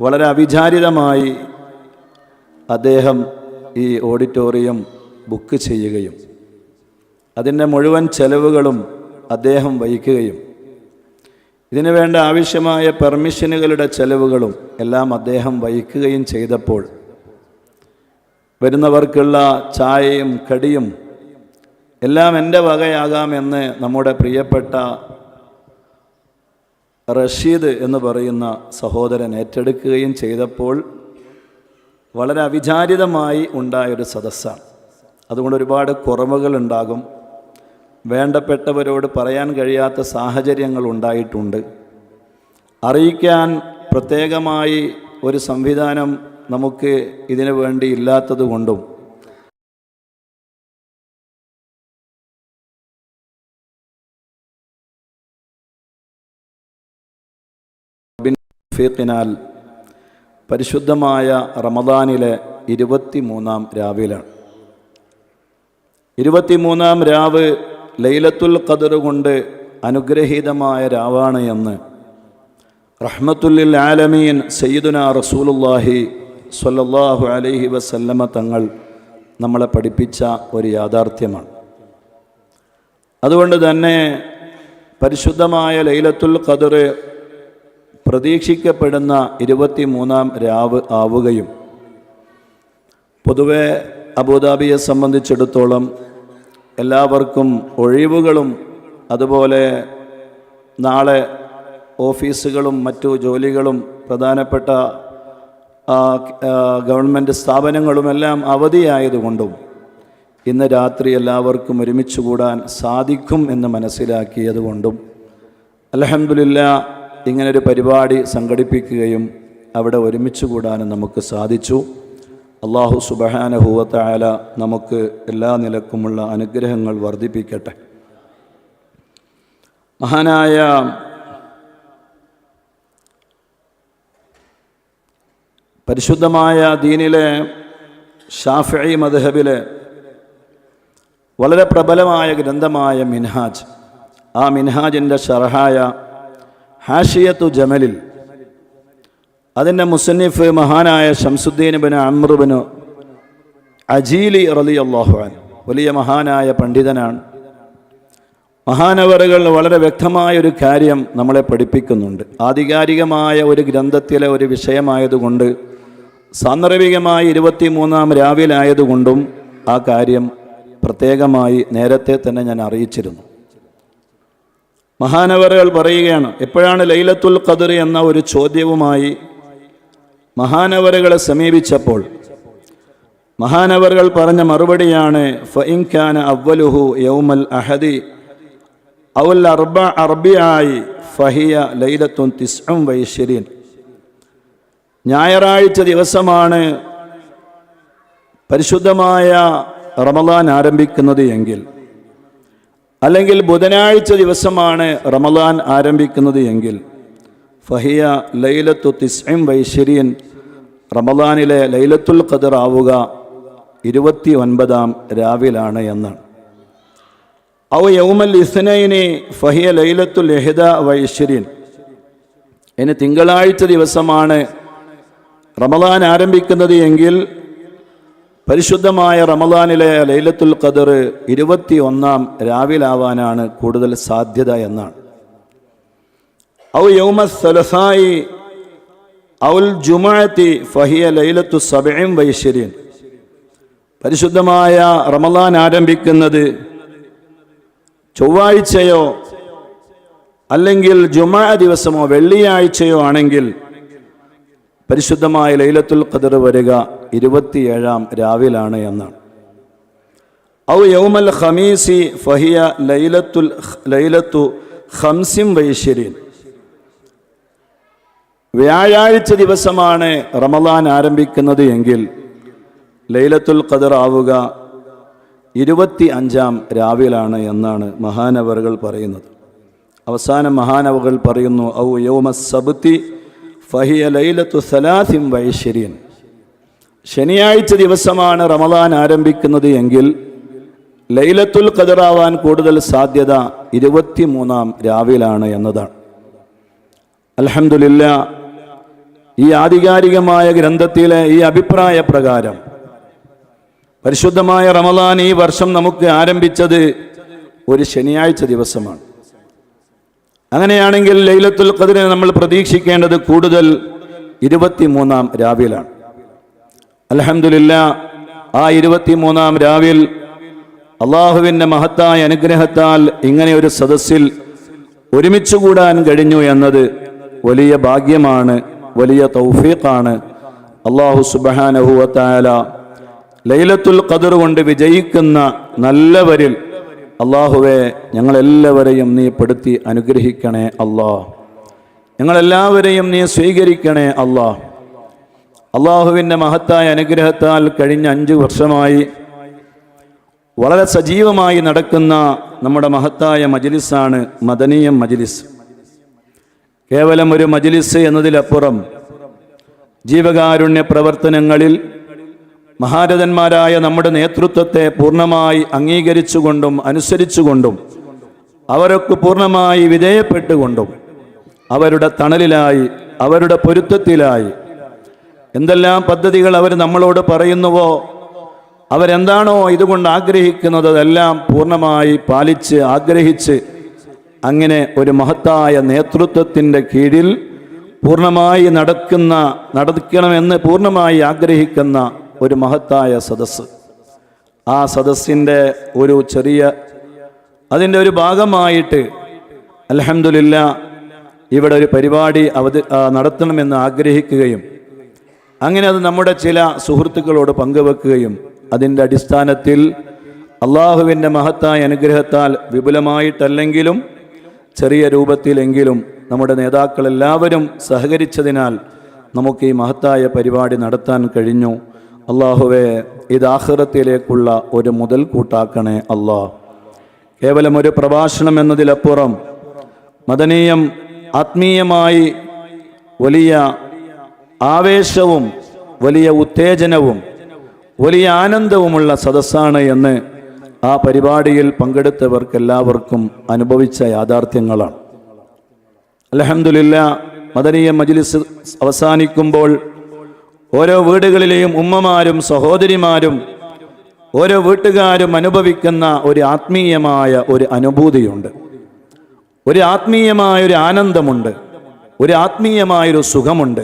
വളരെ അവിചാരിതമായി അദ്ദേഹം ഈ ഓഡിറ്റോറിയം ബുക്ക് ചെയ്യുകയും അതിൻ്റെ മുഴുവൻ ചെലവുകളും അദ്ദേഹം വഹിക്കുകയും ഇതിനു വേണ്ട ആവശ്യമായ പെർമിഷനുകളുടെ ചെലവുകളും എല്ലാം അദ്ദേഹം വഹിക്കുകയും ചെയ്തപ്പോൾ വരുന്നവർക്കുള്ള ചായയും കടിയും എല്ലാം എൻ്റെ വകയാകാമെന്ന് നമ്മുടെ പ്രിയപ്പെട്ട റഷീദ് എന്ന് പറയുന്ന സഹോദരൻ ഏറ്റെടുക്കുകയും ചെയ്തപ്പോൾ വളരെ അവിചാരിതമായി ഉണ്ടായൊരു സദസ്സാണ്. അതുകൊണ്ട് ഒരുപാട് കുറവുകളുണ്ടാകും, വേണ്ടപ്പെട്ടവരോട് പറയാൻ കഴിയാത്ത സാഹചര്യങ്ങൾ ഉണ്ടായിട്ടുണ്ട്. അറിയിക്കാൻ പ്രത്യേകമായി ഒരു സംവിധാനം നമുക്ക് ഇതിനു വേണ്ടി ഇല്ലാത്തത് കൊണ്ടും പരിശുദ്ധമായ റമദാനിലെ 23-ാം രാവിലാണ്. 23-ാം രാവ് ലൈലത്തുൽ ഖദർ കൊണ്ട് അനുഗ്രഹീതമായ രാവാണ് എന്ന് റഹ്മത്തുല്ലിൽ ആലമീൻ സയ്യിദുനാ റസൂലുള്ളാഹി സ്വല്ലല്ലാഹു അലൈഹി വസല്ലമ തങ്ങൾ നമ്മളെ പഠിപ്പിച്ച ഒരു യാഥാർത്ഥ്യമാണ്. അതുകൊണ്ട് തന്നെ പരിശുദ്ധമായ ലൈലത്തുൽ ഖദർ പ്രതീക്ഷിക്കപ്പെടുന്ന 23-ാം രാവ് ആവുകയും പൊതുവെ അബൂദാബിയെ സംബന്ധിച്ചിടത്തോളം എല്ലാവർക്കും ഒഴിവുകളും അതുപോലെ നാളെ ഓഫീസുകളും മറ്റു ജോലികളും പ്രധാനപ്പെട്ട ഗവൺമെൻറ് സ്ഥാപനങ്ങളുമെല്ലാം അവധിയായതുകൊണ്ടും ഇന്ന് രാത്രി എല്ലാവർക്കും ഒരുമിച്ച് കൂടാൻ സാധിക്കും എന്ന് മനസ്സിലാക്കിയതുകൊണ്ടും അൽഹംദുലില്ലാഹ് ഇങ്ങനൊരു പരിപാടി സംഘടിപ്പിക്കുകയും അവിടെ ഒരുമിച്ച് കൂടാനും നമുക്ക് സാധിച്ചു. അല്ലാഹു സുബ്ഹാനഹു വ തആല നമുക്ക് എല്ലാ നിലക്കുമുള്ള അനുഗ്രഹങ്ങൾ വർദ്ധിപ്പിക്കട്ടെ. മഹാനായ പരിശുദ്ധമായ ദീനിലെ ഷാഫിഈ മദ്ഹബിലെ വളരെ പ്രബലമായ ഗ്രന്ഥമായ മിൻഹാജ്, ആ മിൻഹാജിൻ്റെ ഷർഹായ ഹാഷിയത്തു ജമലിൽ അതിൻ്റെ മുസന്നിഫ് മഹാനായ ശംസുദ്ദീൻ ഇബ്നു അംർ ഇബ്നു അജീലി റളിയല്ലാഹു അൻഹു വലിയ മഹാനായ പണ്ഡിതനാണ്. മഹാനവറുകൾ വളരെ വ്യക്തമായൊരു കാര്യം നമ്മളെ പഠിപ്പിക്കുന്നുണ്ട്. ആധികാരികമായ ഒരു ഗ്രന്ഥത്തിലെ ഒരു വിഷയമായതുകൊണ്ട് സാന്ദർഭികമായി 23-ാം രാവിലായതുകൊണ്ടും ആ കാര്യം പ്രത്യേകമായി നേരത്തെ തന്നെ ഞാൻ അറിയിച്ചിരുന്നു. മഹാനവറുകൾ പറയുകയാണ്, എപ്പോഴാണ് ലൈലത്തുൽ ഖദർ എന്ന ഒരു ചോദ്യവുമായി മഹാനവറുകളെ സമീപിച്ചപ്പോൾ മഹാനവറുകൾ പറഞ്ഞ മറുപടിയാണ് ഫഇൻ കാന അവ്വലുഹു യൗമൽ അഹദി ഔൽ അർബിആയി ഫഹിയ ലൈലത്തുൻ 29. ഞായറാഴ്ച ദിവസമാണ് പരിശുദ്ധമായ റമദാൻ ആരംഭിക്കുന്നത് എങ്കിൽ, അല്ലെങ്കിൽ ബുധനാഴ്ച ദിവസമാണ് റമദാൻ ആരംഭിക്കുന്നത് എങ്കിൽ ഫഹിയ ലൈലത്തു 29, റമദാനിലെ ലൈലത്തുൽ ഖദർ ആവുക 29-ാം രാവിലാണ് എന്നാണ്. ഔ യൗമൽ ഇസ്നൈനി ഫഹിയ ലൈലത്തുൽ 21. ഇനി തിങ്കളാഴ്ച ദിവസമാണ് റമദാൻ ആരംഭിക്കുന്നത് എങ്കിൽ പരിശുദ്ധമായ റമദാനിലെ ലൈലത്തുൽ ഖദർ 21-ാം രാവിലാവാനാണ് കൂടുതൽ സാധ്യത എന്നാണ്. ഔ യൗമസ് സലസായി ഔൽ ജുമുഅത്തി ഫഹിയ ലൈലത്തു 27. പരിശുദ്ധമായ റമദാൻ ആരംഭിക്കുന്നത് ചൊവ്വാഴ്ചയോ അല്ലെങ്കിൽ ജുമുഅ ദിവസമോ വെള്ളിയാഴ്ചയോ ആണെങ്കിൽ പരിശുദ്ധമായ ലൈലത്തുൽ ഖദർ വരിക 27-ാം രാവിലാണ് എന്നാണ്. ഔ യൗമൽ ഖമീസി ഫഹിയ ലൈലത്തു 25. വ്യാഴാഴ്ച ദിവസമാണ് റമദാൻ ആരംഭിക്കുന്നത് എങ്കിൽ ലൈലത്തുൽ ഖദർ ആവുക 25-ാം രാവിലാണ് എന്നാണ് മഹാനവറുകൾ പറയുന്നത്. അവസാനം മഹാനവറുകൾ പറയുന്നു ഔ യൗമസ് സബ്തി ഫഹിയ ലൈലത്തു 23. ശനിയാഴ്ച ദിവസമാണ് റമദാൻ ആരംഭിക്കുന്നത് എങ്കിൽ ലൈലത്തുൽ ഖദർ ആവാൻ കൂടുതൽ സാധ്യത 23-ാം രാവിലാണ് എന്നതാണ്. അൽഹംദുലില്ലാഹ് ഈ ആധികാരികമായ ഗ്രന്ഥത്തിലെ ഈ അഭിപ്രായ പ്രകാരം പരിശുദ്ധമായ റമദാൻ ഈ വർഷം നമുക്ക് ആരംഭിച്ചത് ഒരു ശനിയാഴ്ച ദിവസമാണ്. അങ്ങനെയാണെങ്കിൽ ലൈലത്തുൽ ഖദ്റിനെ നമ്മൾ പ്രതീക്ഷിക്കേണ്ടത് കൂടുതൽ 23-ാം രാവിലാണ്. അൽഹംദുലില്ലാഹ്, ആ 23-ാം രാവിൽ അള്ളാഹുവിൻ്റെ മഹത്തായ അനുഗ്രഹത്താൽ ഇങ്ങനെ ഒരു സദസ്സിൽ ഒരുമിച്ച് കൂടാൻ കഴിഞ്ഞു എന്നത് വലിയ ഭാഗ്യമാണ്, വലിയ തൗഫീഖാണ്. അള്ളാഹു സുബ്ഹാനഹു വ തആല ലൈലത്തുൽ ഖദ്ർ കൊണ്ട് വിജയിക്കുന്ന നല്ലവരിൽ അള്ളാഹുവെ ഞങ്ങളെല്ലാവരെയും നീ പെടുത്തി അനുഗ്രഹിക്കണേ അല്ലാഹ്. ഞങ്ങളെല്ലാവരെയും നീ സ്വീകരിക്കണേ അല്ലാഹ്. അള്ളാഹുവിൻ്റെ മഹത്തായ അനുഗ്രഹത്താൽ കഴിഞ്ഞ 5 വർഷമായി വളരെ സജീവമായി നടക്കുന്ന നമ്മുടെ മഹത്തായ മജ്ലിസാണ് മദനിയം മജ്ലിസ്. കേവലം ഒരു മജ്ലിസ് എന്നതിലപ്പുറം ജീവകാരുണ്യ പ്രവർത്തനങ്ങളിൽ മഹാരഥന്മാരായ നമ്മുടെ നേതൃത്വത്തെ പൂർണ്ണമായി അംഗീകരിച്ചുകൊണ്ടും അനുസരിച്ചുകൊണ്ടും അവരൊക്കെ പൂർണ്ണമായി വിധേയപ്പെട്ടുകൊണ്ടും അവരുടെ തണലിലായി അവരുടെ പൊരുത്തത്തിലായി എന്തെല്ലാം പദ്ധതികൾ അവർ നമ്മളോട് പറയുന്നുവോ, അവരെന്താണോ ഇതുകൊണ്ട് ആഗ്രഹിക്കുന്നത് അതെല്ലാം പൂർണ്ണമായി പാലിച്ച് ആഗ്രഹിച്ച് അങ്ങനെ ഒരു മഹത്തായ നേതൃത്വത്തിൻ്റെ കീഴിൽ പൂർണ്ണമായി നടക്കണമെന്ന് പൂർണ്ണമായി ആഗ്രഹിക്കുന്ന ഒരു മഹത്തായ സദസ്സ്. ആ സദസ്സിൻ്റെ ഒരു ചെറിയ അതിൻ്റെ ഒരു ഭാഗമായിട്ട് അൽഹംദുലില്ലാഹ് ഇവിടെ ഒരു പരിപാടി നടത്തണമെന്ന് ആഗ്രഹിക്കുകയും അങ്ങനെ അത് നമ്മുടെ ചില സുഹൃത്തുക്കളോട് പങ്കുവെക്കുകയും അതിൻ്റെ അടിസ്ഥാനത്തിൽ അള്ളാഹുവിൻ്റെ മഹത്തായ അനുഗ്രഹത്താൽ വിപുലമായിട്ടല്ലെങ്കിലും ചെറിയ രൂപത്തിലെങ്കിലും നമ്മുടെ നേതാക്കളെല്ലാവരും സഹകരിച്ചതിനാൽ നമുക്ക് ഈ മഹത്തായ പരിപാടി നടത്താൻ കഴിഞ്ഞു. അള്ളാഹുവേ, ഇത് ആഖിറത്തിലേക്കുള്ള ഒരു മുതൽക്കൂട്ടാക്കണേ അല്ലാഹ്. കേവലം ഒരു പ്രഭാഷണം എന്നതിലപ്പുറം മദനീയം ആത്മീയമായി വലിയ ആവേശവും വലിയ ഉത്തേജനവും വലിയ ആനന്ദവുമുള്ള സദസ്സാണ് എന്ന് ആ പരിപാടിയിൽ പങ്കെടുത്തവർക്കെല്ലാവർക്കും അനുഭവിച്ച യാഥാർത്ഥ്യങ്ങളാണ്. അൽഹംദുലില്ലാഹ്, മദനിയ മജ്ലിസ് അവസാനിക്കുമ്പോൾ ഓരോ വീടുകളിലെയും ഉമ്മമാരും സഹോദരിമാരും ഓരോ വീട്ടുകാരും അനുഭവിക്കുന്ന ഒരു ആത്മീയമായ ഒരു അനുഭൂതിയുണ്ട്, ഒരു ആത്മീയമായ ഒരു ആനന്ദമുണ്ട്, ഒരു ആത്മീയമായൊരു സുഖമുണ്ട്.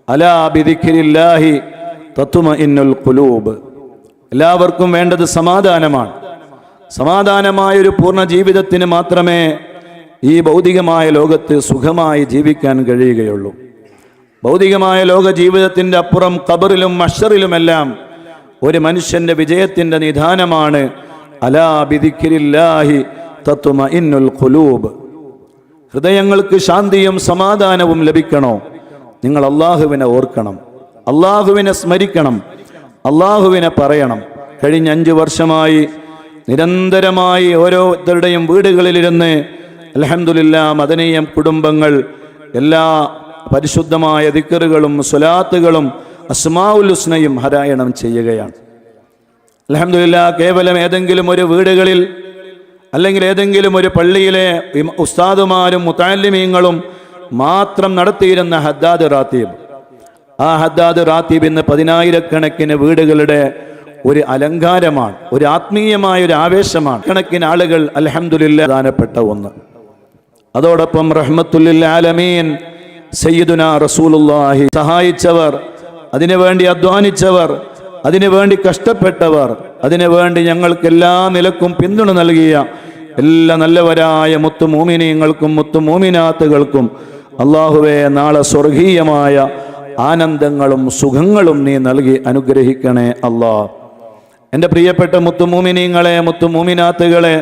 അലാ ബിദിക്രില്ലാഹി തത്മഇന്നുൽ ഖുലൂബ്. എല്ലാവർക്കും വേണ്ടത് സമാധാനമാണ്. സമാധാനമായൊരു പൂർണ്ണ ജീവിതത്തിന് മാത്രമേ ഈ ഭൗതികമായ ലോകത്ത് സുഖമായി ജീവിക്കാൻ കഴിയുകയുള്ളൂ. ഭൗതികമായ ലോക ജീവിതത്തിൻ്റെ അപ്പുറം ഖബറിലും മഹ്ശറിലുമെല്ലാം ഒരു മനുഷ്യൻ്റെ വിജയത്തിൻ്റെ നിദാനമാണ് അലാ ബിദിക്രില്ലാഹി തത്മഇന്നുൽ ഖുലൂബ്. ഹൃദയങ്ങൾക്ക് ശാന്തിയും സമാധാനവും ലഭിക്കണോ, നിങ്ങൾ അള്ളാഹുവിനെ ഓർക്കണം, അള്ളാഹുവിനെ സ്മരിക്കണം, അള്ളാഹുവിനെ പറയണം. കഴിഞ്ഞ 5 വർഷമായി നിരന്തരമായി ഓരോരുത്തരുടെയും വീടുകളിലിരുന്ന് അൽഹംദുലില്ലാഹ് മദനീയം കുടുംബങ്ങൾ എല്ലാ പരിശുദ്ധമായ ദിക്റുകളും സ്വലാത്തുകളും അസ്മാഉൽ ഹുസ്നയും പാരായണം ചെയ്യുകയാണ്. അൽഹംദുലില്ലാഹ്, കേവലം ഏതെങ്കിലും ഒരു വീടുകളിൽ അല്ലെങ്കിൽ ഏതെങ്കിലും ഒരു പള്ളിയിലെ ഉസ്താദുമാരും മുതഅല്ലിമീങ്ങളും മാത്രം നടത്തിയിരുന്ന ഹദ്ദാദ് റാത്തീബ്, ആ ഹദ്ദാദ് റാത്തീബ് ഇന്ന് 10,000-കണക്കിന് വീടുകളുടെ ഒരു അലങ്കാരമാണ്, ഒരു ആത്മീയമായ ഒരു ആവേശമാണ്. കണക്കിന് ആളുകൾ അൽഹംദുലില്ലാഹ് പ്രധാനപ്പെട്ട ഒന്ന്. അതോടൊപ്പം റഹ്മത്തുൽ ആലമീൻ സയ്യിദുനാ റസൂലുള്ളാഹി സഹായിച്ചവർ, അതിനുവേണ്ടി അധ്വാനിച്ചവർ, അതിനുവേണ്ടി കഷ്ടപ്പെട്ടവർ, അതിനുവേണ്ടി ഞങ്ങൾക്ക് എല്ലാ നിലക്കും പിന്തുണ നൽകിയ എല്ലാ നല്ലവരായ മുത്തു മോമിനീങ്ങൾക്കും മുത്തു മോമിനാത്തുകൾക്കും അല്ലാഹുവേ നാളെ സ്വർഗീയമായ ആനന്ദങ്ങളും സുഖങ്ങളും നീ നൽകി അനുഗ്രഹിക്കണേ അല്ലാഹ്. എൻ്റെ പ്രിയപ്പെട്ട മുത്തു മോമിനീങ്ങളെ, മുത്തു മോമിനാത്തുകളെ,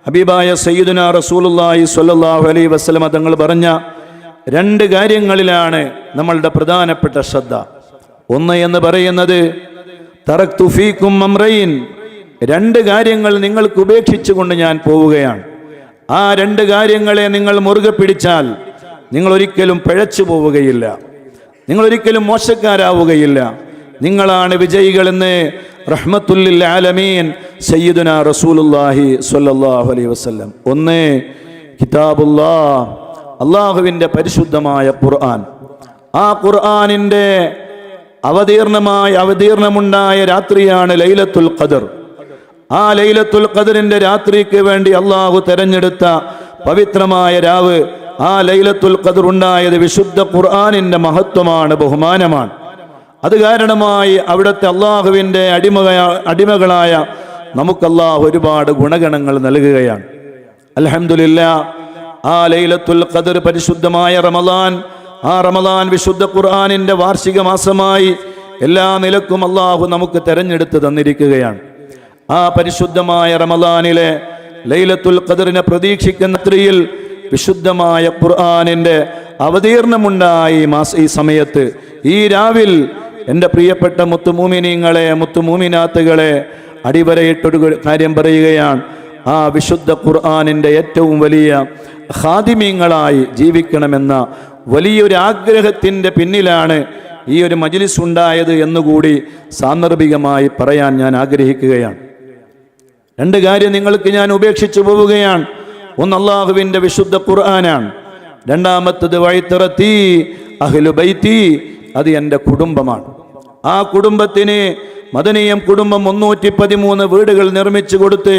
ഹബീബായ സയ്യിദുനാ റസൂലുള്ളാഹി സ്വല്ലല്ലാഹു അലൈഹി വസല്ലം തങ്ങൾ പറഞ്ഞ 2 കാര്യങ്ങളിലാണ് നമ്മളുടെ പ്രധാനപ്പെട്ട ശ്രദ്ധ. ഒന്ന് എന്ന് പറയുന്നത് തറക്തു ഫീക്കും അംറൈൻ, 2 കാര്യങ്ങൾ നിങ്ങൾക്ക് ഉപേക്ഷിച്ചുകൊണ്ട് ഞാൻ പോവുകയാണ്. ആ 2 കാര്യങ്ങളെ നിങ്ങൾ മുറുകെ പിടിച്ചാൽ നിങ്ങൾ ഒരിക്കലും പിഴച്ചു പോവുകയില്ല, നിങ്ങൾ ഒരിക്കലും മോശക്കാരാവുകയില്ല, നിങ്ങളാണ് വിജയികളെന്ന് റഹ്മത്തുൽ ആലമീൻ സയ്യിദുനാ റസൂലുള്ളാഹി സ്വല്ലല്ലാഹു അലൈഹി വസല്ലം. ഒന്ന് കിതാബുല്ലാഹ്, അള്ളാഹുവിൻ്റെ പരിശുദ്ധമായ ഖുർആൻ. ആ ഖുർആനിന്റെ അവതീർണമുണ്ടായ രാത്രിയാണ് ലൈലത്തുൽ ഖദർ. ആ ലൈലത്തുൽ ഖദറിന്റെ രാത്രിക്ക് വേണ്ടി അള്ളാഹു തെരഞ്ഞെടുത്ത പവിത്രമായ രാവ്. ആ ലൈലത്തുൽ ഖദർ ഉണ്ടായത് വിശുദ്ധ ഖുർആനിന്റെ മഹത്വമാണ്, ബഹുമാനമാണ്. അത് കാരണമായി അവിടുത്തെ അള്ളാഹുവിൻ്റെ അടിമകളായ നമുക്ക് അള്ളാഹു ഒരുപാട് ഗുണഗണങ്ങൾ നൽകുകയാണ്. അൽഹംദുലില്ലാ, ആ ലൈലത്തുൽ ഖദർ പരിശുദ്ധമായ റമളാൻ, ആ റമളാൻ വിശുദ്ധ ഖുർആനിന്റെ വാർഷിക മാസമായി എല്ലാ നിലക്കും അള്ളാഹു നമുക്ക് തെരഞ്ഞെടുത്ത് തന്നിരിക്കുകയാണ്. ആ പരിശുദ്ധമായ റമളാനിലെ ലൈലത്തുൽ ഖദറിനെ പ്രതീക്ഷിക്കുന്ന രാത്രിയിൽ വിശുദ്ധമായ ഖുർആനിന്റെ അവതീർണമുണ്ടായി ഈ സമയത്ത്, ഈ രാവിൽ എൻ്റെ പ്രിയപ്പെട്ട മുത്തുമൂമിനീങ്ങളെ, മുത്തുമൂമിനാത്തുകളെ, അടിവരയിട്ടൊരു കാര്യം പറയുകയാണ്. ആ വിശുദ്ധ ഖുർആനിന്റെ ഏറ്റവും വലിയ ഖാദിമീങ്ങളായി ജീവിക്കണമെന്ന വലിയൊരു ആഗ്രഹത്തിൻ്റെ പിന്നിലാണ് ഈ ഒരു മജ്ലിസ് ഉണ്ടായത് എന്നുകൂടി സാന്ദർഭികമായി പറയാൻ ഞാൻ ആഗ്രഹിക്കുകയാണ്. രണ്ട് കാര്യം നിങ്ങൾക്ക് ഞാൻ ഉപേക്ഷിച്ചു പോവുകയാണ്. ഒന്ന് അല്ലാഹുവിൻ്റെ വിശുദ്ധ ഖുർആനാണ്. രണ്ടാമത്തത് വൈത്തറത്തി അഹ്ലു ബൈത്തി, അത് എൻ്റെ കുടുംബമാണ്. ആ കുടുംബത്തിന് മദനീയം കുടുംബം 313 വീടുകൾ നിർമ്മിച്ചു കൊടുത്ത്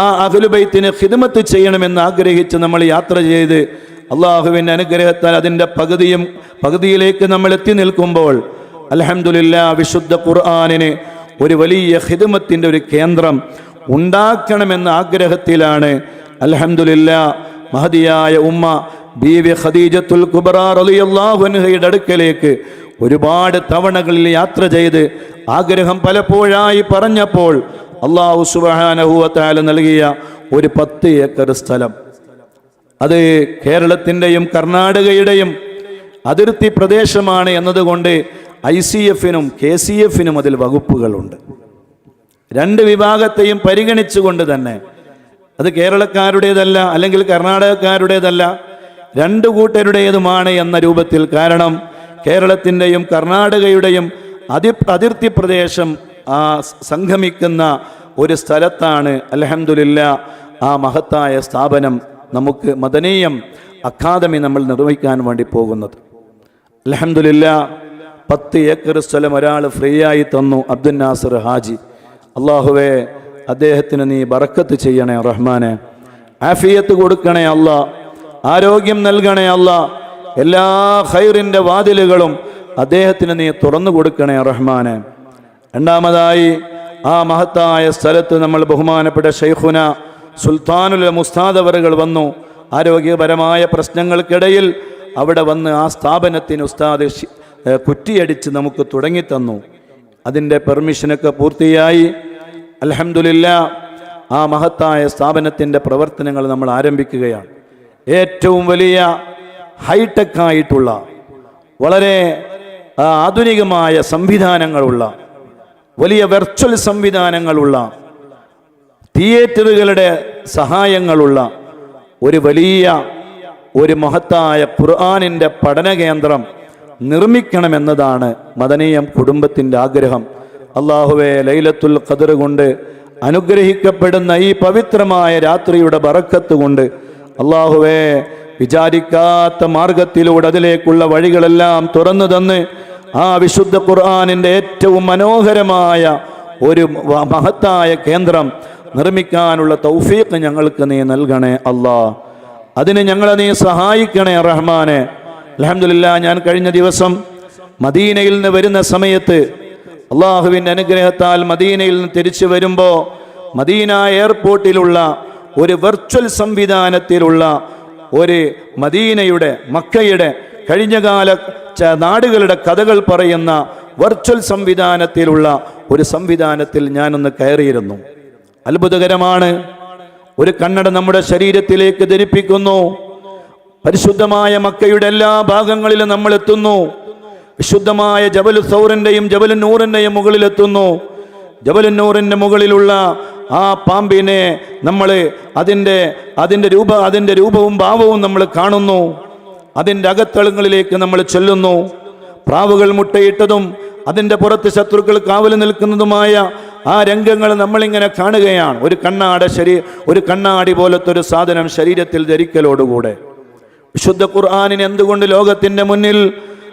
ആ അഹ്ലു ബൈത്തിന് ഖിദ്മത്ത് ചെയ്യണമെന്ന് ആഗ്രഹിച്ച് നമ്മൾ യാത്ര ചെയ്ത് അള്ളാഹുവിൻ്റെ അനുഗ്രഹത്താൽ അതിൻ്റെ പകുതിയിലേക്ക് നമ്മൾ എത്തി നിൽക്കുമ്പോൾ അൽഹംദുലില്ലാ വിശുദ്ധ ഖുർആനിന് ഒരു വലിയ ഖിദ്മത്തിൻ്റെ ഒരു കേന്ദ്രം ഉണ്ടാക്കണമെന്ന ആഗ്രഹത്തിലാണ് അൽഹംദുലില്ലാ മഹദിയായ ഉമ്മ ബീവി ഖദീജത്തുൽ കുബ്ര റളിയല്ലാഹു അൻഹയുടെ അടുക്കലേക്ക് ഒരുപാട് തവണകളിൽ യാത്ര ചെയ്ത് ആഗ്രഹം പലപ്പോഴായി പറഞ്ഞപ്പോൾ അല്ലാഹു സുബ്ഹാനഹു വ തആല നൽകിയ ഒരു 10 ഏക്കർ സ്ഥലം, അത് കേരളത്തിൻ്റെയും കർണാടകയുടെയും അതിർത്തി പ്രദേശമാണ് എന്നതുകൊണ്ട് ICF-നും KCF-നും അതിൽ വകുപ്പുകളുണ്ട്. രണ്ട് വിഭാഗത്തെയും പരിഗണിച്ചുകൊണ്ട് തന്നെ അത് കേരളക്കാരുടേതല്ല അല്ലെങ്കിൽ കർണാടകക്കാരുടേതല്ല, രണ്ടു കൂട്ടരുടേതുമാണ് എന്ന രൂപത്തിൽ. കാരണം കേരളത്തിൻ്റെയും കർണാടകയുടെയും അതിർത്തി പ്രദേശം സംഗമിക്കുന്ന ഒരു സ്ഥലത്താണ് അൽഹംദുലില്ലാ ആ മഹത്തായ സ്ഥാപനം നമുക്ക് മദനീയം അക്കാദമി നമ്മൾ നിർവഹിക്കാൻ വേണ്ടി പോകുന്നത്. അൽഹംദുലില്ലാ 10 ഏക്കർ സ്ഥലം ഒരാൾ ഫ്രീ ആയി തന്നു, അബ്ദുൽ നാസർ ഹാജി. അള്ളാഹുവേ, അദ്ദേഹത്തിന് നീ ബറക്കത്ത് ചെയ്യണേ റഹ്മാനെ, ആഫിയത്ത് കൊടുക്കണേ അല്ലാ, ആരോഗ്യം നൽകണേ അല്ലാ, എല്ലാ ഖൈറിൻ്റെ വാതിലുകളും അദ്ദേഹത്തിന് നീ തുറന്നു കൊടുക്കണേ റഹ്മാനെ. രണ്ടാമതായി ആ മഹത്തായ സ്ഥലത്ത് നമ്മൾ ബഹുമാനപ്പെട്ട ശൈഖുന സുൽത്താനുൽ മുസ്താദ് അവറുകൾ വന്നു. ആരോഗ്യപരമായ പ്രശ്നങ്ങൾക്കിടയിൽ അവിടെ വന്ന് ആ സ്ഥാപനത്തിന് ഉസ്താദ് കുറ്റിയടിച്ച് നമുക്ക് തുടങ്ങിത്തന്നു. അതിൻ്റെ പെർമിഷനൊക്കെ പൂർത്തിയായി അൽഹംദുലില്ലാ ആ മഹത്തായ സ്ഥാപനത്തിൻ്റെ പ്രവർത്തനങ്ങൾ നമ്മൾ ആരംഭിക്കുകയാണ്. ഏറ്റവും വലിയ ഹൈടെക് ആയിട്ടുള്ള വളരെ ആധുനികമായ സംവിധാനങ്ങളുള്ള വലിയ വെർച്വൽ സംവിധാനങ്ങളുള്ള തിയേറ്ററുകളുടെ സഹായങ്ങളുള്ള ഒരു മഹത്തായ ഖുർആനിൻ്റെ പഠന കേന്ദ്രം നിർമ്മിക്കണമെന്നതാണ് മദനീയം കുടുംബത്തിൻ്റെ ആഗ്രഹം. അല്ലാഹുവേ, ലൈലത്തുൽ ഖദർ കൊണ്ട് അനുഗ്രഹിക്കപ്പെടുന്ന ഈ പവിത്രമായ രാത്രിയുടെ ബറക്കത്ത് കൊണ്ട് അല്ലാഹുവേ, വിചാരിക്കാത്ത മാർഗത്തിലൂടെ അതിലേക്കുള്ള വഴികളെല്ലാം തുറന്നു തന്ന് ആ വിശുദ്ധ ഖുർആനിൻ്റെ ഏറ്റവും മനോഹരമായ ഒരു മഹത്തായ കേന്ദ്രം നിർമ്മിക്കാനുള്ള തൗഫീഖ് ഞങ്ങൾക്ക് നീ നൽകണേ അല്ലാ. അതിന് ഞങ്ങളെ നീ സഹായിക്കണേ റഹ്മാനെ. അൽഹംദുലില്ലാ, ഞാൻ കഴിഞ്ഞ ദിവസം മദീനയിൽ നിന്ന് വരുന്ന സമയത്ത് അള്ളാഹുവിൻ്റെ അനുഗ്രഹത്താൽ മദീനയിൽ നിന്ന് തിരിച്ചു വരുമ്പോൾ മദീന എയർപോർട്ടിലുള്ള ഒരു വെർച്വൽ സംവിധാനത്തിലുള്ള ഒരു മദീനയുടെ മക്കയുടെ കഴിഞ്ഞകാല നാടുകളുടെ കഥകൾ പറയുന്ന വെർച്വൽ സംവിധാനത്തിലുള്ള ഒരു സംവിധാനത്തിൽ ഞാനൊന്ന് കയറിയിരുന്നു. അത്ഭുതകരമാണ്. ഒരു കണ്ണട നമ്മുടെ ശരീരത്തിലേക്ക് ധരിപ്പിക്കുന്നു. പരിശുദ്ധമായ മക്കയുടെ എല്ലാ ഭാഗങ്ങളിലും നമ്മൾ എത്തുന്നു. വിശുദ്ധമായ ജബൽ സൗറിൻ്റെയും ജബൽ നൂറിൻ്റെയും മുകളിലെത്തുന്നു. ജബൽ നൂറിൻ്റെ മുകളിലുള്ള ആ പാമ്പിനെ നമ്മൾ അതിൻ്റെ രൂപവും ഭാവവും നമ്മൾ കാണുന്നു. അതിൻ്റെ അകത്തളങ്ങളിലേക്ക് നമ്മൾ ചെല്ലുന്നു. പ്രാവുകൾ മുട്ടയിട്ടതും അതിൻ്റെ പുറത്ത് ശത്രുക്കൾ കാവൽ നിൽക്കുന്നതുമായ ആ രംഗങ്ങൾ നമ്മളിങ്ങനെ കാണുകയാണ്. ഒരു കണ്ണാടി പോലത്തെ ഒരു സാധനം ശരീരത്തിൽ ധരിക്കലോടുകൂടെ വിശുദ്ധ ഖുർആനിന് എന്തുകൊണ്ട് ലോകത്തിൻ്റെ മുന്നിൽ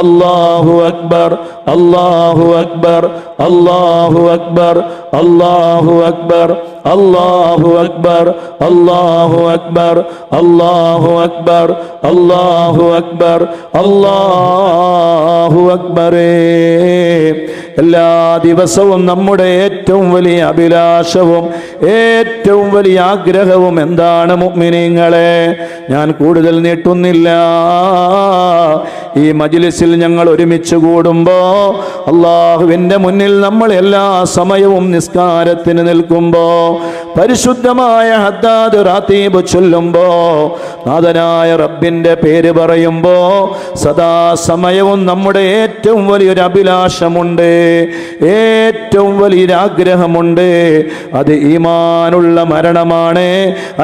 അല്ലാഹു അക്ബർ അല്ലാഹു അക്ബർ അല്ലാഹു അക്ബർ അല്ലാഹു അക്ബർ അല്ലാഹു അക്ബർ അല്ലാഹു അക്ബർ അല്ലാഹു അക്ബർ അല്ലാഹു അക്ബർ അല്ലാഹു അക്ബർ. എല്ലാ ദിവസവും നമ്മുടെ ഏറ്റവും വലിയ അഭിലാഷവും ഏറ്റവും വലിയ ആഗ്രഹവും എന്താണ് മുഅ്മിനീങ്ങളെ? ഞാൻ കൂടുതൽ നീട്ടുന്നില്ല. ഈ മജ്ലിസിൽ ഞങ്ങൾ ഒരുമിച്ച് കൂടുമ്പോ അല്ലാഹുവിൻ്റെ മുന്നിൽ നമ്മൾ എല്ലാ സമയവും നിസ്കാരത്തിന് നിൽക്കുമ്പോ പരിശുദ്ധമായ ഹദ്ദാദ് റാത്തീബ് ചൊല്ലുമ്പോ നാഥനായ റബ്ബിൻ്റെ പേര് പറയുമ്പോ സദാസമയവും നമ്മുടെ ഏറ്റവും വലിയൊരു അഭിലാഷമുണ്ട്, ഏറ്റവും വലിയൊരാഗ്രഹമുണ്ട്. അത് ഈമാനുള്ള മരണമാണ്,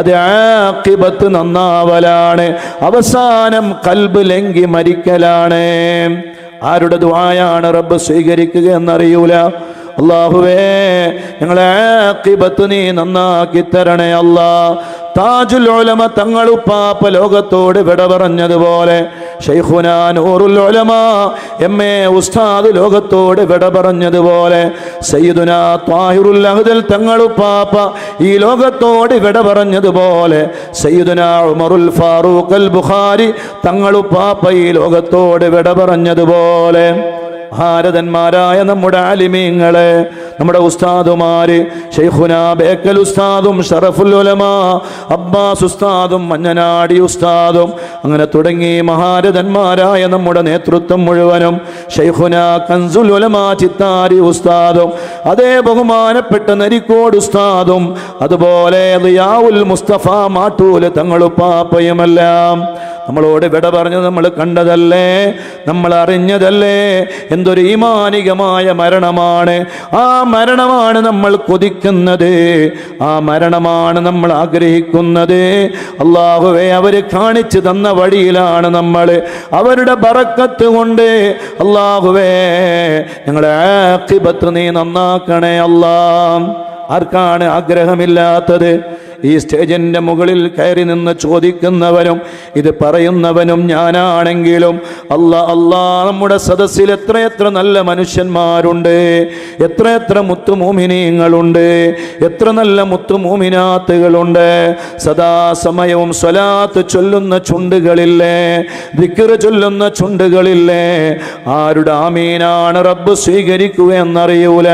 അത് ആഖിബത്ത് നന്നാവലാണ്, അവസാനം ഖൽബ് ലംഘി മരിക്കലാണ്. ആരുടെ ദുആയാണ് റബ്ബ് സ്വീകരിക്കുക എന്നറിയൂല. അല്ലാഹുവേ, ഞങ്ങളെ ആഖിബത്ത് നീ നന്നാക്കി തരണേ അല്ലാ. താജുൽ ഉലമ തങ്ങളുപ്പാപ്പ ലോകത്തോട് വിട പറഞ്ഞതുപോലെ ശൈഖുനാ നൂറുൽ ഉലമ എം.എ. ഉസ്താദ് ലോകത്തോട് വിട പറഞ്ഞതുപോലെ സയ്യിദുനാ ത്വാഹിറുൽ അഹ്ദൽ തങ്ങളുപ്പാപ്പ ഈ ലോകത്തോട് വിട പറഞ്ഞതുപോലെ സയ്യിദുനാ ഉമറുൽ ഫാറൂഖ് അൽ ബുഖാരി തങ്ങളുപ്പാപ്പ ഈ ലോകത്തോട് വിട പറഞ്ഞതുപോലെ ഭാരതന്മാരായ നമ്മുടെ ആലിമീങ്ങളെ, നമ്മുടെ ഉസ്താദുമാര് ശൈഖുനാ ബേക്കൽ ഉസ്താദും ഷറഫുൽ ഉലമ അബ്ബാസ് ഉസ്താദും മഞ്ഞനാടി ഉസ്താദും അങ്ങനെ തുടങ്ങി മഹാരഥന്മാരായ നമ്മുടെ നേതൃത്വം മുഴുവനും ശൈഖുനാ കൻസുൽ ഉലമ ചിത്താരി ഉസ്താദും അതേ ബഹുമാനപ്പെട്ട നരിക്കോട് ഉസ്താദും അതുപോലെ ദിയാഉൽ മുസ്തഫ മാട്ടൂല് തങ്ങളുപ്പാപ്പയുമെല്ലാം നമ്മളോട് വിട പറഞ്ഞു. നമ്മൾ കണ്ടതല്ലേ, നമ്മൾ അറിഞ്ഞതല്ലേ? എന്തൊരു ഈമാനികമായ മരണമാണ്. ആ മരണമാണ് നമ്മൾ കൊതിക്കുന്നത്, ആ മരണമാണ് നമ്മൾ ആഗ്രഹിക്കുന്നത്. അല്ലാഹുവേ, അവർ കാണിച്ചു തന്ന വഴിയിലാണ് നമ്മൾ. അവരുടെ ബറക്കത്ത് കൊണ്ട് അല്ലാഹുവേ ഞങ്ങളെ ആഖിബത്ത് നീ നന്നാക്കണേ അല്ലാ. ആർക്കാണ് ആഗ്രഹമില്ലാത്തത്? ഈ സ്റ്റേജിൻ്റെ മുകളിൽ കയറി നിന്ന് ചോദിക്കുന്നവനും ഇത് പറയുന്നവനും ഞാനാണെങ്കിലും അല്ലാ നമ്മുടെ സദസ്സിൽ എത്രയെത്ര നല്ല മനുഷ്യന്മാരുണ്ട്, എത്രയെത്ര മുത്തുമൂമിനീങ്ങളുണ്ട്, എത്ര നല്ല മുത്തുമൂമിനാത്തുകളുണ്ട്. സദാസമയവും സ്വലാത്ത് ചൊല്ലുന്ന ചുണ്ടുകളില്ലേ, ദിക്ർ ചൊല്ലുന്ന ചുണ്ടുകളില്ലേ? ആരുടെ ആമീനാണ് റബ്ബ് സ്വീകരിക്കുക എന്നറിയൂല.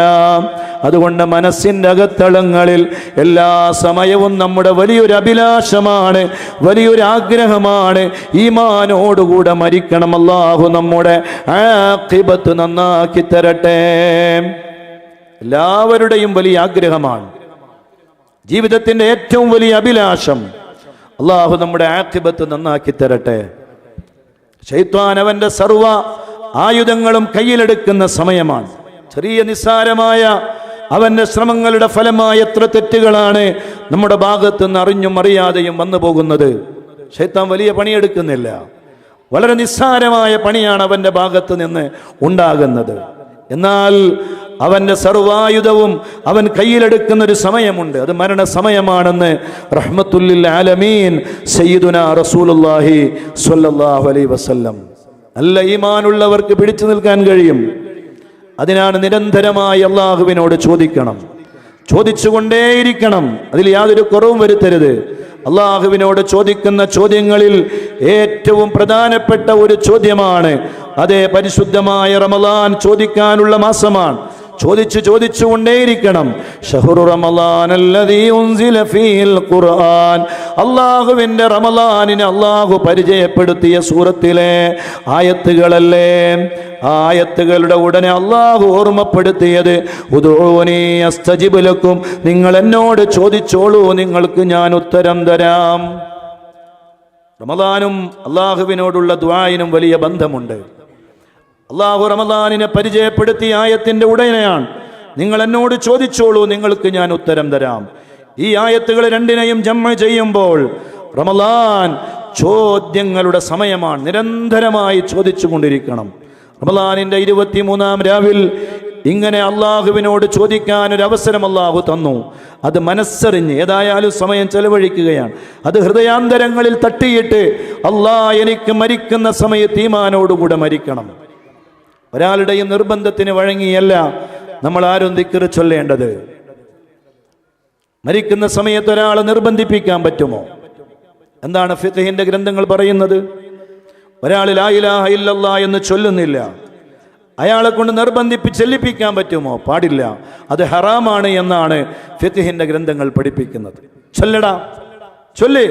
അതുകൊണ്ട് മനസ്സിൻ്റെ അകത്തളങ്ങളിൽ എല്ലാ സമയവും നമ്മുടെ വലിയൊരു അഭിലാഷമാണ്, വലിയൊരു ആഗ്രഹമാണ് ഈമാനോടുകൂടെ മരിക്കണം. അല്ലാഹു നമ്മുടെ ആഖിബത്ത് നന്നാക്കി തരട്ടെ. എല്ലാവരുടെയും വലിയ ആഗ്രഹമാണ്, ജീവിതത്തിൻ്റെ ഏറ്റവും വലിയ അഭിലാഷം. അല്ലാഹു നമ്മുടെ ആഖിബത്ത് നന്നാക്കി തരട്ടെ. ശൈത്വാൻ അവൻ്റെ സർവ്വ ആയുധങ്ങളും കയ്യിലെടുക്കുന്ന സമയമാണ്. ചെറിയ നിസ്സാരമായ അവൻ്റെ ശ്രമങ്ങളുടെ ഫലമായ എത്ര തെറ്റുകളാണ് നമ്മുടെ ഭാഗത്ത് നിന്ന് അറിഞ്ഞും അറിയാതെയും വന്നു പോകുന്നത്. ശൈത്താൻ വലിയ പണിയെടുക്കുന്നില്ല, വളരെ നിസ്സാരമായ പണിയാണ് അവൻ്റെ ഭാഗത്ത് നിന്ന് ഉണ്ടാകുന്നത്. എന്നാൽ അവൻ്റെ സർവായുധവും അവൻ കയ്യിലെടുക്കുന്ന ഒരു സമയമുണ്ട്, അത് മരണസമയമാണെന്ന് റഹ്മത്തുല്ലിൽ ആലമീൻ സയ്യിദുനാ റസൂലുള്ളാഹി സ്വല്ലല്ലാഹു അലൈഹി വസല്ലം. നല്ല ഈമാനുള്ളവർക്ക് പിടിച്ചു നിൽക്കാൻ കഴിയും. അതിനാണ് നിരന്തരമായി അള്ളാഹുവിനോട് ചോദിക്കണം, ചോദിച്ചുകൊണ്ടേയിരിക്കണം. അതിൽ യാതൊരു കുറവും വരുത്തരുത്. അള്ളാഹുവിനോട് ചോദിക്കുന്ന ചോദ്യങ്ങളിൽ ഏറ്റവും പ്രധാനപ്പെട്ട ഒരു ചോദ്യമാണ്, അതേ പരിശുദ്ധമായ റമളാൻ ചോദിക്കാനുള്ള മാസമാണ്. ചോദിച്ചുകൊണ്ടേയിരിക്കണം. ഷഹ്റു റമളാൻ അല്ലദീ ഉൻസില ഫീഹിൽ ഖുർആൻ. അല്ലാഹുവിൻ്റെ റമളാനിനെ അല്ലാഹു പരിചയപ്പെടുത്തിയ സൂറത്തിലെ ആയത്തുകളല്ലേ? ആയത്തുകളുടെ ഉടനെ അല്ലാഹു ഓർമ്മപ്പെടുത്തിയത് ഉദൂനി അസ്തജിബ് ലക്കും, നിങ്ങൾ എന്നോട് ചോദിച്ചോളൂ, നിങ്ങൾക്ക് ഞാൻ ഉത്തരം തരാം. റമളാനും അല്ലാഹുവിനോടുള്ള ദുആയിനും വലിയ ബന്ധമുണ്ട്. അല്ലാഹു റമളാനിനെ പരിചയപ്പെടുത്തിയ ആയത്തിന്റെ ഉടനെയാണ് നിങ്ങൾ എന്നോട് ചോദിച്ചോളൂ, നിങ്ങൾക്ക് ഞാൻ ഉത്തരം തരാം. ഈ ആയത്തുകൾ രണ്ടിനെയും ജംഅ ചെയ്യുമ്പോൾ റമളാൻ ചോദ്യങ്ങളുടെ സമയമാണ്. നിരന്തരമായി ചോദിച്ചു കൊണ്ടിരിക്കണം. റമളാനിന്റെ 23-ാം രാവിൽ ഇങ്ങനെ അള്ളാഹുവിനോട് ചോദിക്കാൻ ഒരു അവസരം അള്ളാഹു തന്നു. അത് മനസ്സറിഞ്ഞ് ഏതായാലും സമയം ചെലവഴിക്കുകയാണ്. അത് ഹൃദയാന്തരങ്ങളിൽ തട്ടിയിട്ട് എനിക്ക് മരിക്കുന്ന സമയത്ത് ഈമാനോടുകൂടെ മരിക്കണം. ഒരാളുടെയും നിർബന്ധത്തിന് വഴങ്ങിയല്ല നമ്മൾ ആരും ദിക്ർ ചൊല്ലേണ്ടത്. മരിക്കുന്ന സമയത്ത് ഒരാളെ നിർബന്ധിപ്പിക്കാൻ പറ്റുമോ? എന്താണ് ഫിഖ്ഹിന്റെ ഗ്രന്ഥങ്ങൾ പറയുന്നത്? ഒരാൾ ലാ ഇലാഹ ഇല്ലല്ലാഹ് എന്ന് ചൊല്ലുന്നില്ല, അയാളെ കൊണ്ട് നിർബന്ധിപ്പിച്ച് ചെല്ലിപ്പിക്കാൻ പറ്റുമോ? പാടില്ല. അത് ഹറാമാണ് എന്നാണ് ഫിഖ്ഹിന്റെ ഗ്രന്ഥങ്ങൾ പഠിപ്പിക്കുന്നത്. ചൊല്ലടാ, ചൊല്ല്,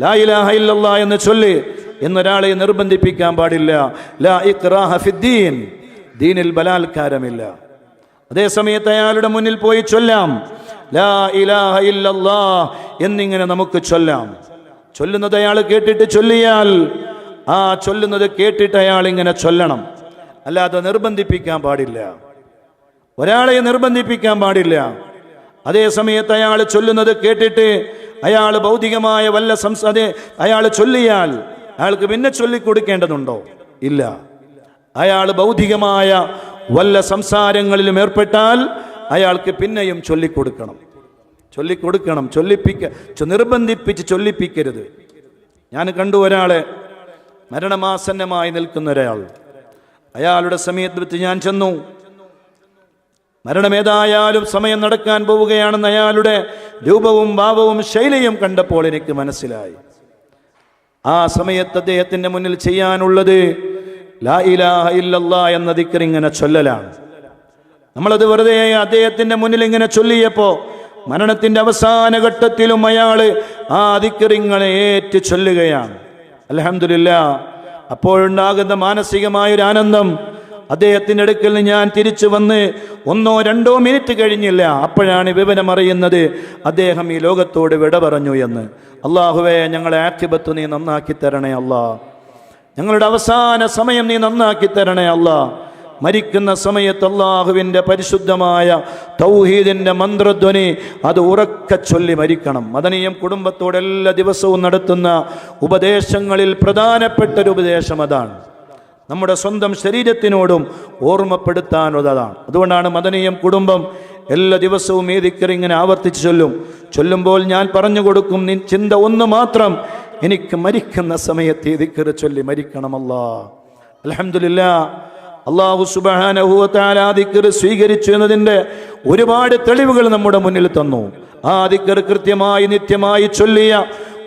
ലാ ഇലാഹ ഇല്ലല്ലാഹ് എന്ന് ചൊല്ല് എന്നൊരാളെ നിർബന്ധിപ്പിക്കാൻ പാടില്ല. ലാ ഇക്റാഹ ഫിദ്ദീൻ, ദീനിൽ ബലാത്കാരമില്ല. അതേ സമയത്ത് അയാളുടെ മുന്നിൽ പോയി ചൊല്ലാം, ലാ ഇലാഹ ഇല്ലല്ലാഹ് എന്നിങ്ങനെ നമുക്ക് ചൊല്ലാം. ചൊല്ലുന്നത് അയാൾ കേട്ടിട്ട് ചൊല്ലിയാൽ ആ ചൊല്ലുന്നത് കേട്ടിട്ട് അയാൾ ഇങ്ങനെ ചൊല്ലണം, അല്ലാതെ നിർബന്ധിപ്പിക്കാൻ പാടില്ല. ഒരാളെ നിർബന്ധിപ്പിക്കാൻ പാടില്ല. അതേ സമയത്ത് അയാൾ ചൊല്ലുന്നത് കേട്ടിട്ട് അയാൾ ഭൗതികമായ വല്ല അയാൾ ചൊല്ലിയാൽ അയാൾക്ക് പിന്നെ ചൊല്ലിക്കൊടുക്കേണ്ടതുണ്ടോ? ഇല്ല. അയാൾ ഭൗതികമായ വല്ല സംസാരങ്ങളിലും ഏർപ്പെട്ടാൽ അയാൾക്ക് പിന്നെയും ചൊല്ലിക്കൊടുക്കണം. നിർബന്ധിപ്പിച്ച് ചൊല്ലിപ്പിക്കരുത്. ഞാൻ കണ്ടു ഒരാളെ, മരണമാസന്നമായി നിൽക്കുന്ന ഒരാൾ, അയാളുടെ സമയത്ത് ഞാൻ ചെന്നു. മരണമേതായാലും സമയം നടക്കാൻ പോവുകയാണെന്ന് അയാളുടെ രൂപവും ഭാവവും ശൈലിയും കണ്ടപ്പോൾ എനിക്ക് മനസ്സിലായി. ആ സമയത്ത് അദ്ദേഹത്തിന്റെ മുന്നിൽ ചെയ്യാനുള്ളത് ലാ ഇലാഹ ഇല്ലല്ലാഹ് എന്ന ദിക്ർ ഇങ്ങനെ ചൊല്ലലാണ്. നമ്മളത് വെറുതെ അദ്ദേഹത്തിന്റെ മുന്നിൽ ഇങ്ങനെ ചൊല്ലിയപ്പോ മരണത്തിന്റെ അവസാന ഘട്ടത്തിലും അയാള് ആ ദിക്ർ ഇങ്ങനെ ഏറ്റു ചൊല്ലുകയാണ്. അൽഹംദുലില്ലാഹ്. അപ്പോഴുണ്ടാകുന്ന മാനസികമായൊരു ആനന്ദം, അദ്ദേഹത്തിൻ്റെ അടുക്കൽ ഞാൻ തിരിച്ചു വന്ന് 1-2 മിനിറ്റ് കഴിഞ്ഞില്ല, അപ്പോഴാണ് വിവരം അറിയുന്നത് അദ്ദേഹം ഈ ലോകത്തോട് വിട പറഞ്ഞു എന്ന്. അള്ളാഹുവേ, ഞങ്ങളെ ആഖിബത്ത് നീ നന്നാക്കി തരണേ അല്ലാ. ഞങ്ങളുടെ അവസാന സമയം നീ നന്നാക്കി തരണേ അല്ലാ. മരിക്കുന്ന സമയത്ത് അള്ളാഹുവിൻ്റെ പരിശുദ്ധമായ തൗഹീദിൻ്റെ മന്ത്രധ്വനി അത് ഉറക്കെ ചൊല്ലി മരിക്കണം. മദനിയും കുടുംബത്തോട് എല്ലാ ദിവസവും നടത്തുന്ന ഉപദേശങ്ങളിൽ പ്രധാനപ്പെട്ടൊരു ഉപദേശം അതാണ്. നമ്മുടെ സ്വന്തം ശരീരത്തിനോടും ഓർമ്മപ്പെടുത്താനുള്ളതാണ്. അതുകൊണ്ടാണ് മദനിയും കുടുംബം എല്ലാ ദിവസവും ഈ ദിക്ർ ഇങ്ങനെ ആവർത്തിച്ച് ചൊല്ലുമ്പോൾ ഞാൻ പറഞ്ഞു കൊടുക്കും, ചിന്ത ഒന്ന് മാത്രം, എനിക്ക് മരിക്കുന്ന സമയത്ത് ഈ ദിക്ർ ചൊല്ലി മരിക്കണമല്ലാ. അൽഹംദുലില്ലാഹ്. അല്ലാഹു സുബ്ഹാനഹു വ തആല ദിക്ർ സ്വീകരിച്ചു എന്നതിൻ്റെ ഒരുപാട് തെളിവുകൾ നമ്മുടെ മുന്നിൽ തന്നു. ആ ദിക്ർ കൃത്യമായി നിത്യമായി ചൊല്ലിയ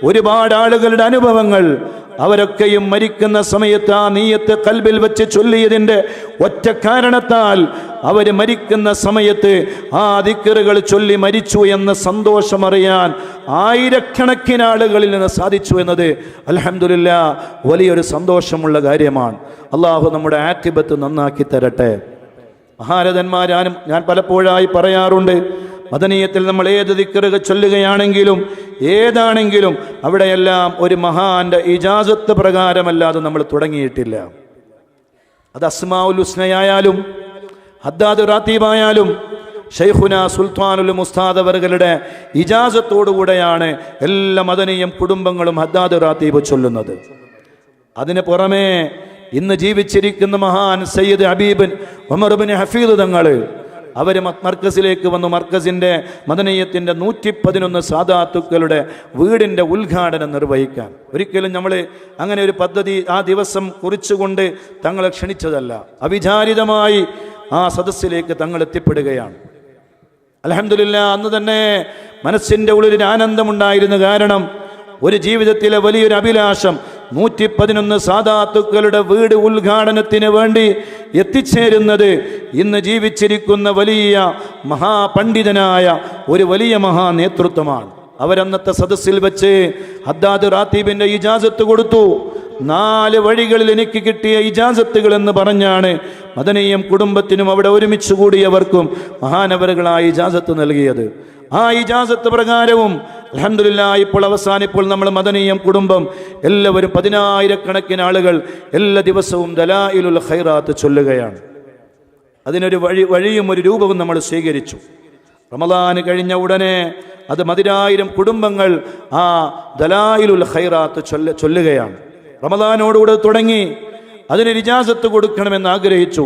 ഒരുപാട് ആളുകളുടെ അനുഭവങ്ങൾ, അവരൊക്കെയും മരിക്കുന്ന സമയത്ത് ആ നീയത്ത് കൽബിൽ വെച്ച് ചൊല്ലിയതിൻ്റെ ഒറ്റ കാരണത്താൽ അവർ മരിക്കുന്ന സമയത്ത് ആ ദിക്റുകൾ ചൊല്ലി മരിച്ചു എന്ന സന്തോഷമറിയാൻ ആയിരക്കണക്കിന് ആളുകളിൽ നിന്ന് സാധിച്ചു എന്നത് അൽഹംദുലില്ലാഹ് വലിയൊരു സന്തോഷമുള്ള കാര്യമാണ്. അള്ളാഹു നമ്മുടെ ആഖിബത്ത് നന്നാക്കി തരട്ടെ. മഹാരഥന്മാർ, ഞാൻ പലപ്പോഴായി പറയാറുണ്ട്, മദനീയത്തിൽ നമ്മൾ ഏത് ദിക്റുകൾ ചൊല്ലുകയാണെങ്കിലും ഏതാണെങ്കിലും അവിടെയെല്ലാം ഒരു മഹാന്റെ ഇജാസത്ത് പ്രകാരമല്ലാതെ നമ്മൾ തുടങ്ങിയിട്ടില്ല. അത് അസ്മാഉൽ ഹുസ്നയായാലും ഹദ്ദാദ് റാത്തീബായാലും ഷെയ്ഖുന സുൽത്താനുൽ മുസ്താദ് അവരുടെ ഇജാസത്തോടുകൂടെയാണ് എല്ലാ മദനിയും കുടുംബങ്ങളും ഹദ്ദാദ് റാത്തീബ് ചൊല്ലുന്നത്. അതിന് പുറമെ ഇന്ന് ജീവിച്ചിരിക്കുന്ന മഹാൻ സയ്യിദ് ഹബീബ് ഉമർ ഇബ്നു ഹഫീദ് തങ്ങൾ, അവർ മർക്കസിലേക്ക് വന്നു. മർക്കസിൻ്റെ മദനീയത്തിൻ്റെ 111 സാദാത്തുക്കളുടെ വീടിൻ്റെ ഉദ്ഘാടനം നിർവഹിക്കാൻ. ഒരിക്കലും നമ്മൾ അങ്ങനെ ഒരു പദ്ധതി ആ ദിവസം കുറിച്ചുകൊണ്ട് തങ്ങളെ ക്ഷണിച്ചതല്ല. അവിചാരിതമായി ആ സദസ്സിലേക്ക് തങ്ങൾ എത്തിപ്പെടുകയാണ്. അൽഹംദുലില്ലാഹ്. അന്ന് തന്നെ മനസ്സിൻ്റെ ഉള്ളിൽ ആനന്ദമുണ്ടായിരുന്നു. കാരണം ഒരു ജീവിതത്തിലെ വലിയൊരു അഭിലാഷം 111 സാദാത്തുക്കളുടെ വീട് ഉദ്ഘാടനത്തിന് വേണ്ടി എത്തിച്ചേരുന്നത് ഇന്ന് ജീവിച്ചിരിക്കുന്ന വലിയ മഹാപണ്ഡിതനായ ഒരു വലിയ മഹാ നേതൃത്വമാണ്. അവരന്നത്തെ സദസ്സിൽ വെച്ച് ഹദ്ദാദ് റാത്തീബിൻ്റെ ഇജാസത്ത് കൊടുത്തു. 4 വഴികളിൽ എനിക്ക് കിട്ടിയ ഇജാസത്തുകൾ എന്ന് പറഞ്ഞാണ് മദനിയും കുടുംബത്തിനും അവിടെ ഒരുമിച്ച് കൂടിയവർക്കും മഹാനവറുകളായി ഇജാസത്ത് നൽകിയത്. ആ ഇജാസത്ത് പ്രകാരവും അൽഹംദുലില്ലാഹ് ഇപ്പോൾ നമ്മൾ മദനിയും കുടുംബം എല്ലാവരും 10,000-കണക്കിന് ആളുകൾ എല്ലാ ദിവസവും ദലായിലുൽ ഖൈറാത്ത് ചൊല്ലുകയാണ്. അതിനൊരു വഴിയും ഒരു രൂപവും നമ്മൾ സ്വീകരിച്ചു. റമദാൻ കഴിഞ്ഞ ഉടനെ അത് 10,000 കുടുംബങ്ങൾ ആ ദലായിലുൽ ഖൈറാത്ത് ചൊല്ലുകയാണ്. റമദാനോടുകൂടെ തുടങ്ങി അതിന് ഇജാസത്ത് കൊടുക്കണമെന്ന് ആഗ്രഹിച്ചു.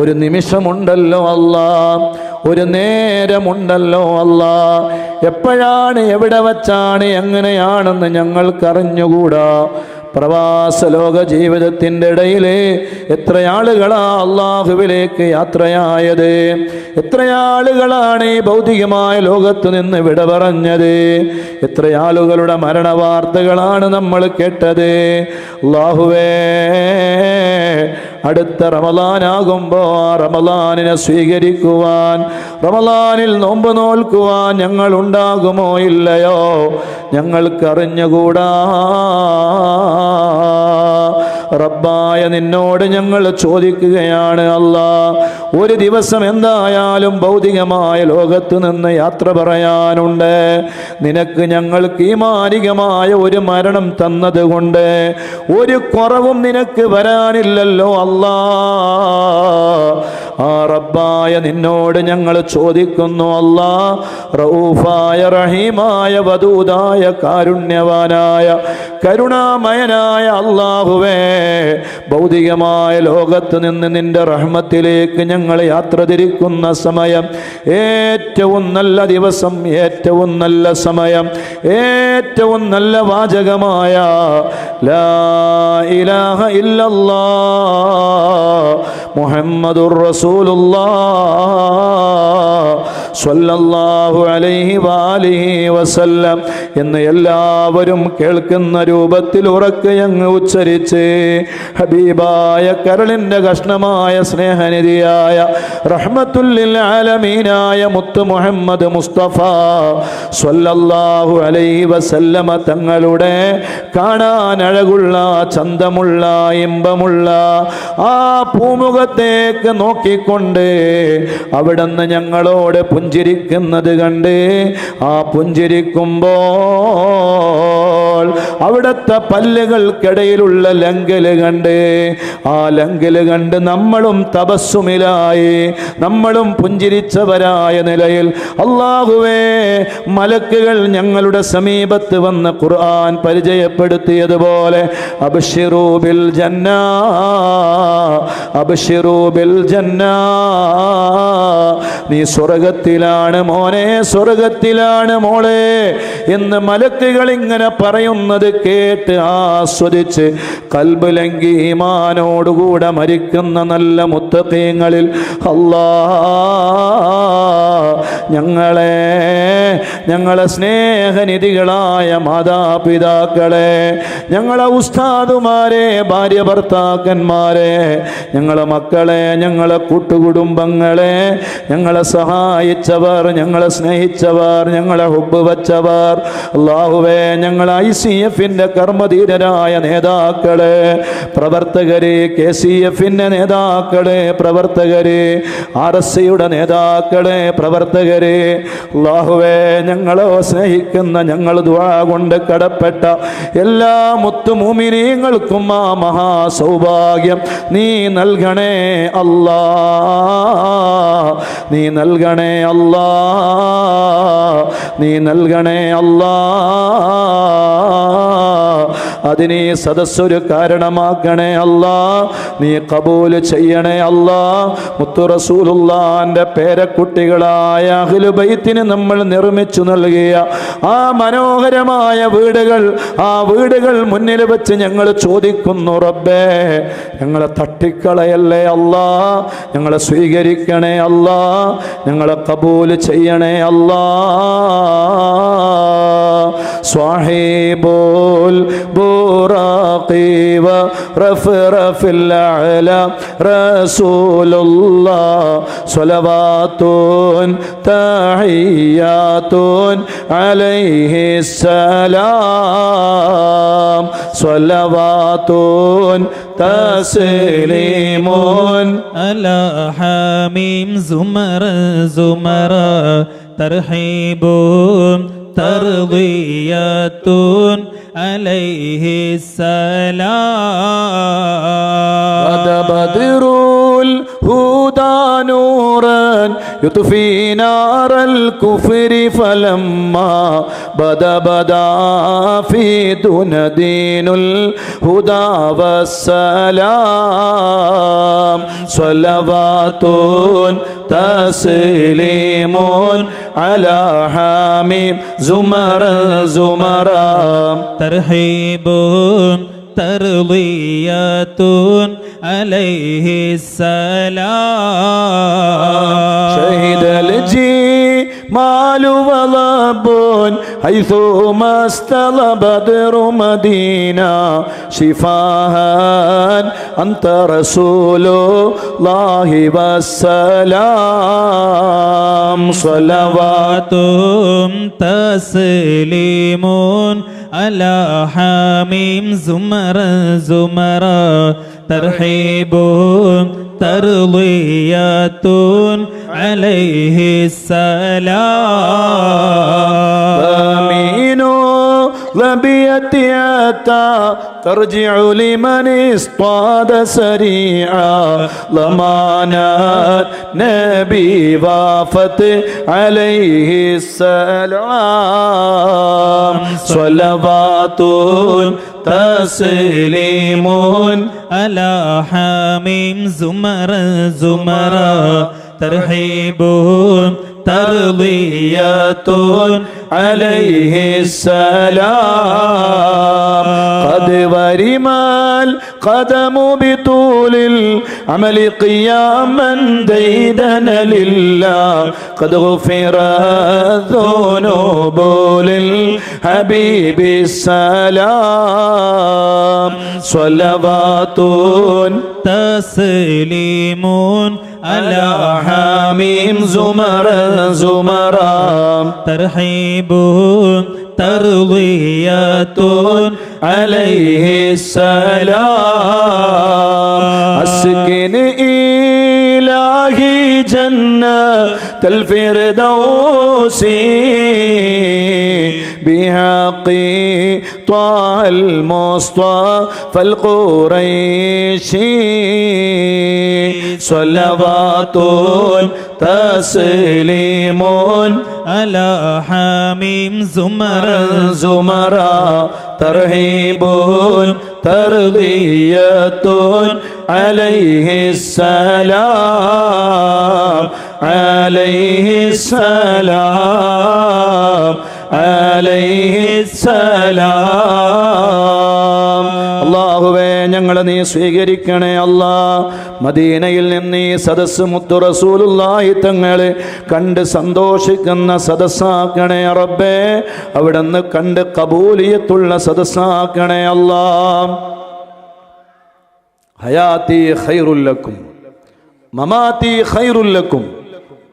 ഒരു നിമിഷമുണ്ടല്ലോ അല്ലാ, ഒരു നേരമുണ്ടല്ലോ അല്ലാ, എപ്പോഴാണ് എവിടെ വച്ചാണ് എങ്ങനെയാണെന്ന് ഞങ്ങൾക്കറിഞ്ഞുകൂടാ. പ്രവാസ ലോക ജീവിതത്തിൻ്റെ ഇടയിൽ എത്ര ആളുകളാ അള്ളാഹുവിലേക്ക് യാത്രയായത്, എത്ര ആളുകളാണ് ഈ ഭൗതികമായ ലോകത്ത് നിന്ന് വിട പറഞ്ഞത്, എത്ര ആളുകളുടെ മരണവാർത്തകളാണ് നമ്മൾ കേട്ടത്. അള്ളാഹുവേ, അടുത്ത റമളാനാകുമ്പോൾ റമളാനിനെ സ്വീകരിക്കുവാൻ, റമളാനിൽ നോമ്പ് നോൽക്കുവാൻ ഞങ്ങൾ ഉണ്ടാകുമോ ഇല്ലയോ ഞങ്ങൾക്കറിഞ്ഞുകൂടാ. റബ്ബായ നിന്നോട് ഞങ്ങൾ ചോദിക്കുകയാണ് അല്ലാ, ഒരു ദിവസം എന്തായാലും ഭൗതികമായ ലോകത്ത് നിന്ന് യാത്ര പറയാനുണ്ട്. നിനക്ക് ഞങ്ങൾക്ക് ഈമാനികമായ ഒരു മരണം തന്നതുകൊണ്ട് ഒരു കുറവും നിനക്ക് വരാനില്ലല്ലോ അല്ലാ. ആ റബ്ബായ നിന്നോട് ഞങ്ങൾ ചോദിക്കുന്നു അല്ലാ, റഊഫായ റഹീമായ വദൂദായ കാരുണ്യവാനായ കരുണാമയനായ അല്ലാഹുവേ, ഭൗതികമായ ലോകത്ത് നിന്ന് നിന്റെ റഹ്മത്തിലേക്ക് ഞങ്ങൾ യാത്ര തിരിക്കുന്ന സമയം, ഏറ്റവും നല്ല ദിവസം, ഏറ്റവും നല്ല സമയം, ഏറ്റവും നല്ല വാചകമായ ലാ ഇലാഹ ഇല്ലല്ലാഹ് മുഹമ്മദുർ റസൂലുള്ളാഹ് സ്വല്ലല്ലാഹു അലൈഹി വആലിഹി വസല്ലം എന്ന് എല്ലാവരും കേൾക്കുന്ന രൂപത്തിൽ ഉറക്കെ അങ്ങ് ഉച്ചരിച്ച് ഹബീബായ കരളിൻ്റെ കഷ്ണമായ സ്നേഹനിധിയായ റഹ്മത്തുൽ ലിൽ ആലമീനായ മുത്ത് മുഹമ്മദ് മുസ്തഫ സ്വല്ലല്ലാഹു അലൈഹി വസല്ലമ തങ്ങളുടെ കാണാൻ അഴകുള്ള, ചന്തമുള്ള, ഇമ്പമുള്ള ആ പൂമുഖത്തേക്ക് നോക്കിക്കൊണ്ട് അവിടുന്ന് ഞങ്ങളോട് പുഞ്ചിരിക്കുന്നത് കണ്ട്, ആ പുഞ്ചിരിക്കുമ്പോൾ അവിടുത്തെ പല്ലുകൾക്കിടയിലുള്ള ലങ്കല് കണ്ട്, ആ ലങ്കല് കണ്ട് നമ്മളും തബസ്സുമിലായി, നമ്മളും പുഞ്ചിരിച്ചവരായ നിലയിൽ അല്ലാഹുവേ, മലക്കുകൾ ഞങ്ങളുടെ സമീപത്ത് വന്ന് ഖുർആൻ പരിചയപ്പെടുത്തിയതുപോലെ അബ്ശിറൂ ബിൽ ജന്ന, അബ്ശിറൂ ബിൽ ജന്ന, നീ സ്വർഗത്തിലാണ് മോനെ, സ്വർഗത്തിലാണ് മോളെ എന്ന് മലക്കുകൾ ഇങ്ങനെ പറയുന്നത് കേട്ട് ആസ്വദിച്ച് കൽബ് ലംഘി ഈമാനോടുകൂടെ മരിക്കുന്ന നല്ല മുത്തഖീങ്ങളിൽ ഞങ്ങളെ സ്നേഹനിധികളായ മാതാപിതാക്കളെ, ഞങ്ങളെ ഉസ്താദുമാരെ, ഭാര്യ ഭർത്താക്കന്മാരെ, ഞങ്ങളെ മക്കളെ, ഞങ്ങളെ കൂട്ടുകുടുംബങ്ങളെ, ഞങ്ങളെ സഹായിച്ചവർ, ഞങ്ങളെ സ്നേഹിച്ചവർ, ഞങ്ങളെ ഹുബ്ബ് വച്ചവർ, അല്ലാഹുവേ, ഞങ്ങളെ ICF-ന്റെ കർമ്മധീരരായ നേതാക്കളെ, പ്രവർത്തകരെ, KCF-ന്റെ നേതാക്കളെ, പ്രവർത്തകരെ, RSCയുടെ നേതാക്കളെ, പ്രവർത്തകരെ, അല്ലാഹുവേ, ഞങ്ങളെ സ്നേഹിക്കുന്ന, ഞങ്ങൾ ദുആ കൊണ്ട് കടപ്പെട്ട എല്ലാ മുത്തുമൂമിനീങ്ങൾക്കും ആ മഹാസൗഭാഗ്യം നീ നൽകണേ അല്ലാ, നീ നൽകണേ അല്ലാ, നീ നൽകണേ അല്ലാ. അതിനെ സദസ്സൊരു കാരണമാക്കണേ അല്ലാ, നീ കബൂല് ചെയ്യണേ അല്ലാ. മുത്തു റസൂലുള്ളാഹിന്റെ പേരക്കുട്ടികളായ അഹ്ലു ബൈത്തിന് നമ്മൾ നിർമ്മിച്ചു നൽകിയ ആ മനോഹരമായ വീടുകൾ, ആ വീടുകൾ മുന്നിൽ വെച്ച് ഞങ്ങൾ ചോദിക്കുന്നു റബ്ബേ, ഞങ്ങളെ തട്ടിക്കളയല്ലേ അല്ലാ, ഞങ്ങളെ സ്വീകരിക്കണേ അല്ലാ, ഞങ്ങളെ കബൂല് ചെയ്യണേ അല്ലാ. സ്വാഹിബുൽ ബുറാഖി വറഫറഫിൽ അഅല റസൂലുള്ളാഹ് സ്വലവാത്തുൻ തഹിയ്യാത്തുൻ അലൈഹി സലാം സ്വലവാത്തുൻ തസ്ലീമുൻ അലാ ഹമീം സുമറ സുമറ തർഹീബുൻ തർദിയത്തുൻ അലൈഹി സലാം ബദറുൽ ഹുദാ നൂറൻ يطفي نار الكفر فلما بدا في دون دين الهدى والسلام صلوات تسليم على حميم زمرا ترحيب ترضية عليه السلام شهد الجمال وضب حيث ما استلى بدر مدينة شفاها أنت رسول الله والسلام صلوات تسليم على حميم زمرا ترحيب ترضية عليه السلام آمين لبيتياتا ترجع لمن اصطاد سريعا ضمانات نبي وافت عليه السلام صلوات تسليم على حميم زمرا ترحيب ترضية عليه السلام قد ورمال قدم بطول العمل قياما ديدنا لله قد غفر الذنوب للحبيب السلام صلوات تسليم على حميم زمرا ترحيب ترضية عليه السلام أسكن إلهي جنة الفردوس بحق طه المصطفى القريشي صلوات تسليم على حميم زمرا ترحيب ترضية عليه السلام عليه السلام عليه السلام അല്ലാഹുവേ ഞങ്ങളെ നീ സ്വീകരിക്കണേ അല്ലാ മദീനയിൽ നിന്ന് ഈ സദസ്സ് മുത്തു റസൂലുള്ളാഹി തങ്ങളെ കണ്ട് സന്തോഷിക്കുന്ന സദസ്സാക്കണേ റബ്ബേ അവിടുന്ന് കണ്ട് കബൂലിയത്തുള്ള സദസ്സാക്കണേ അല്ലാ ഹയാത്തി ഖൈറുൽ ലക്കും മമാതി ഖൈറുൽ ലക്കും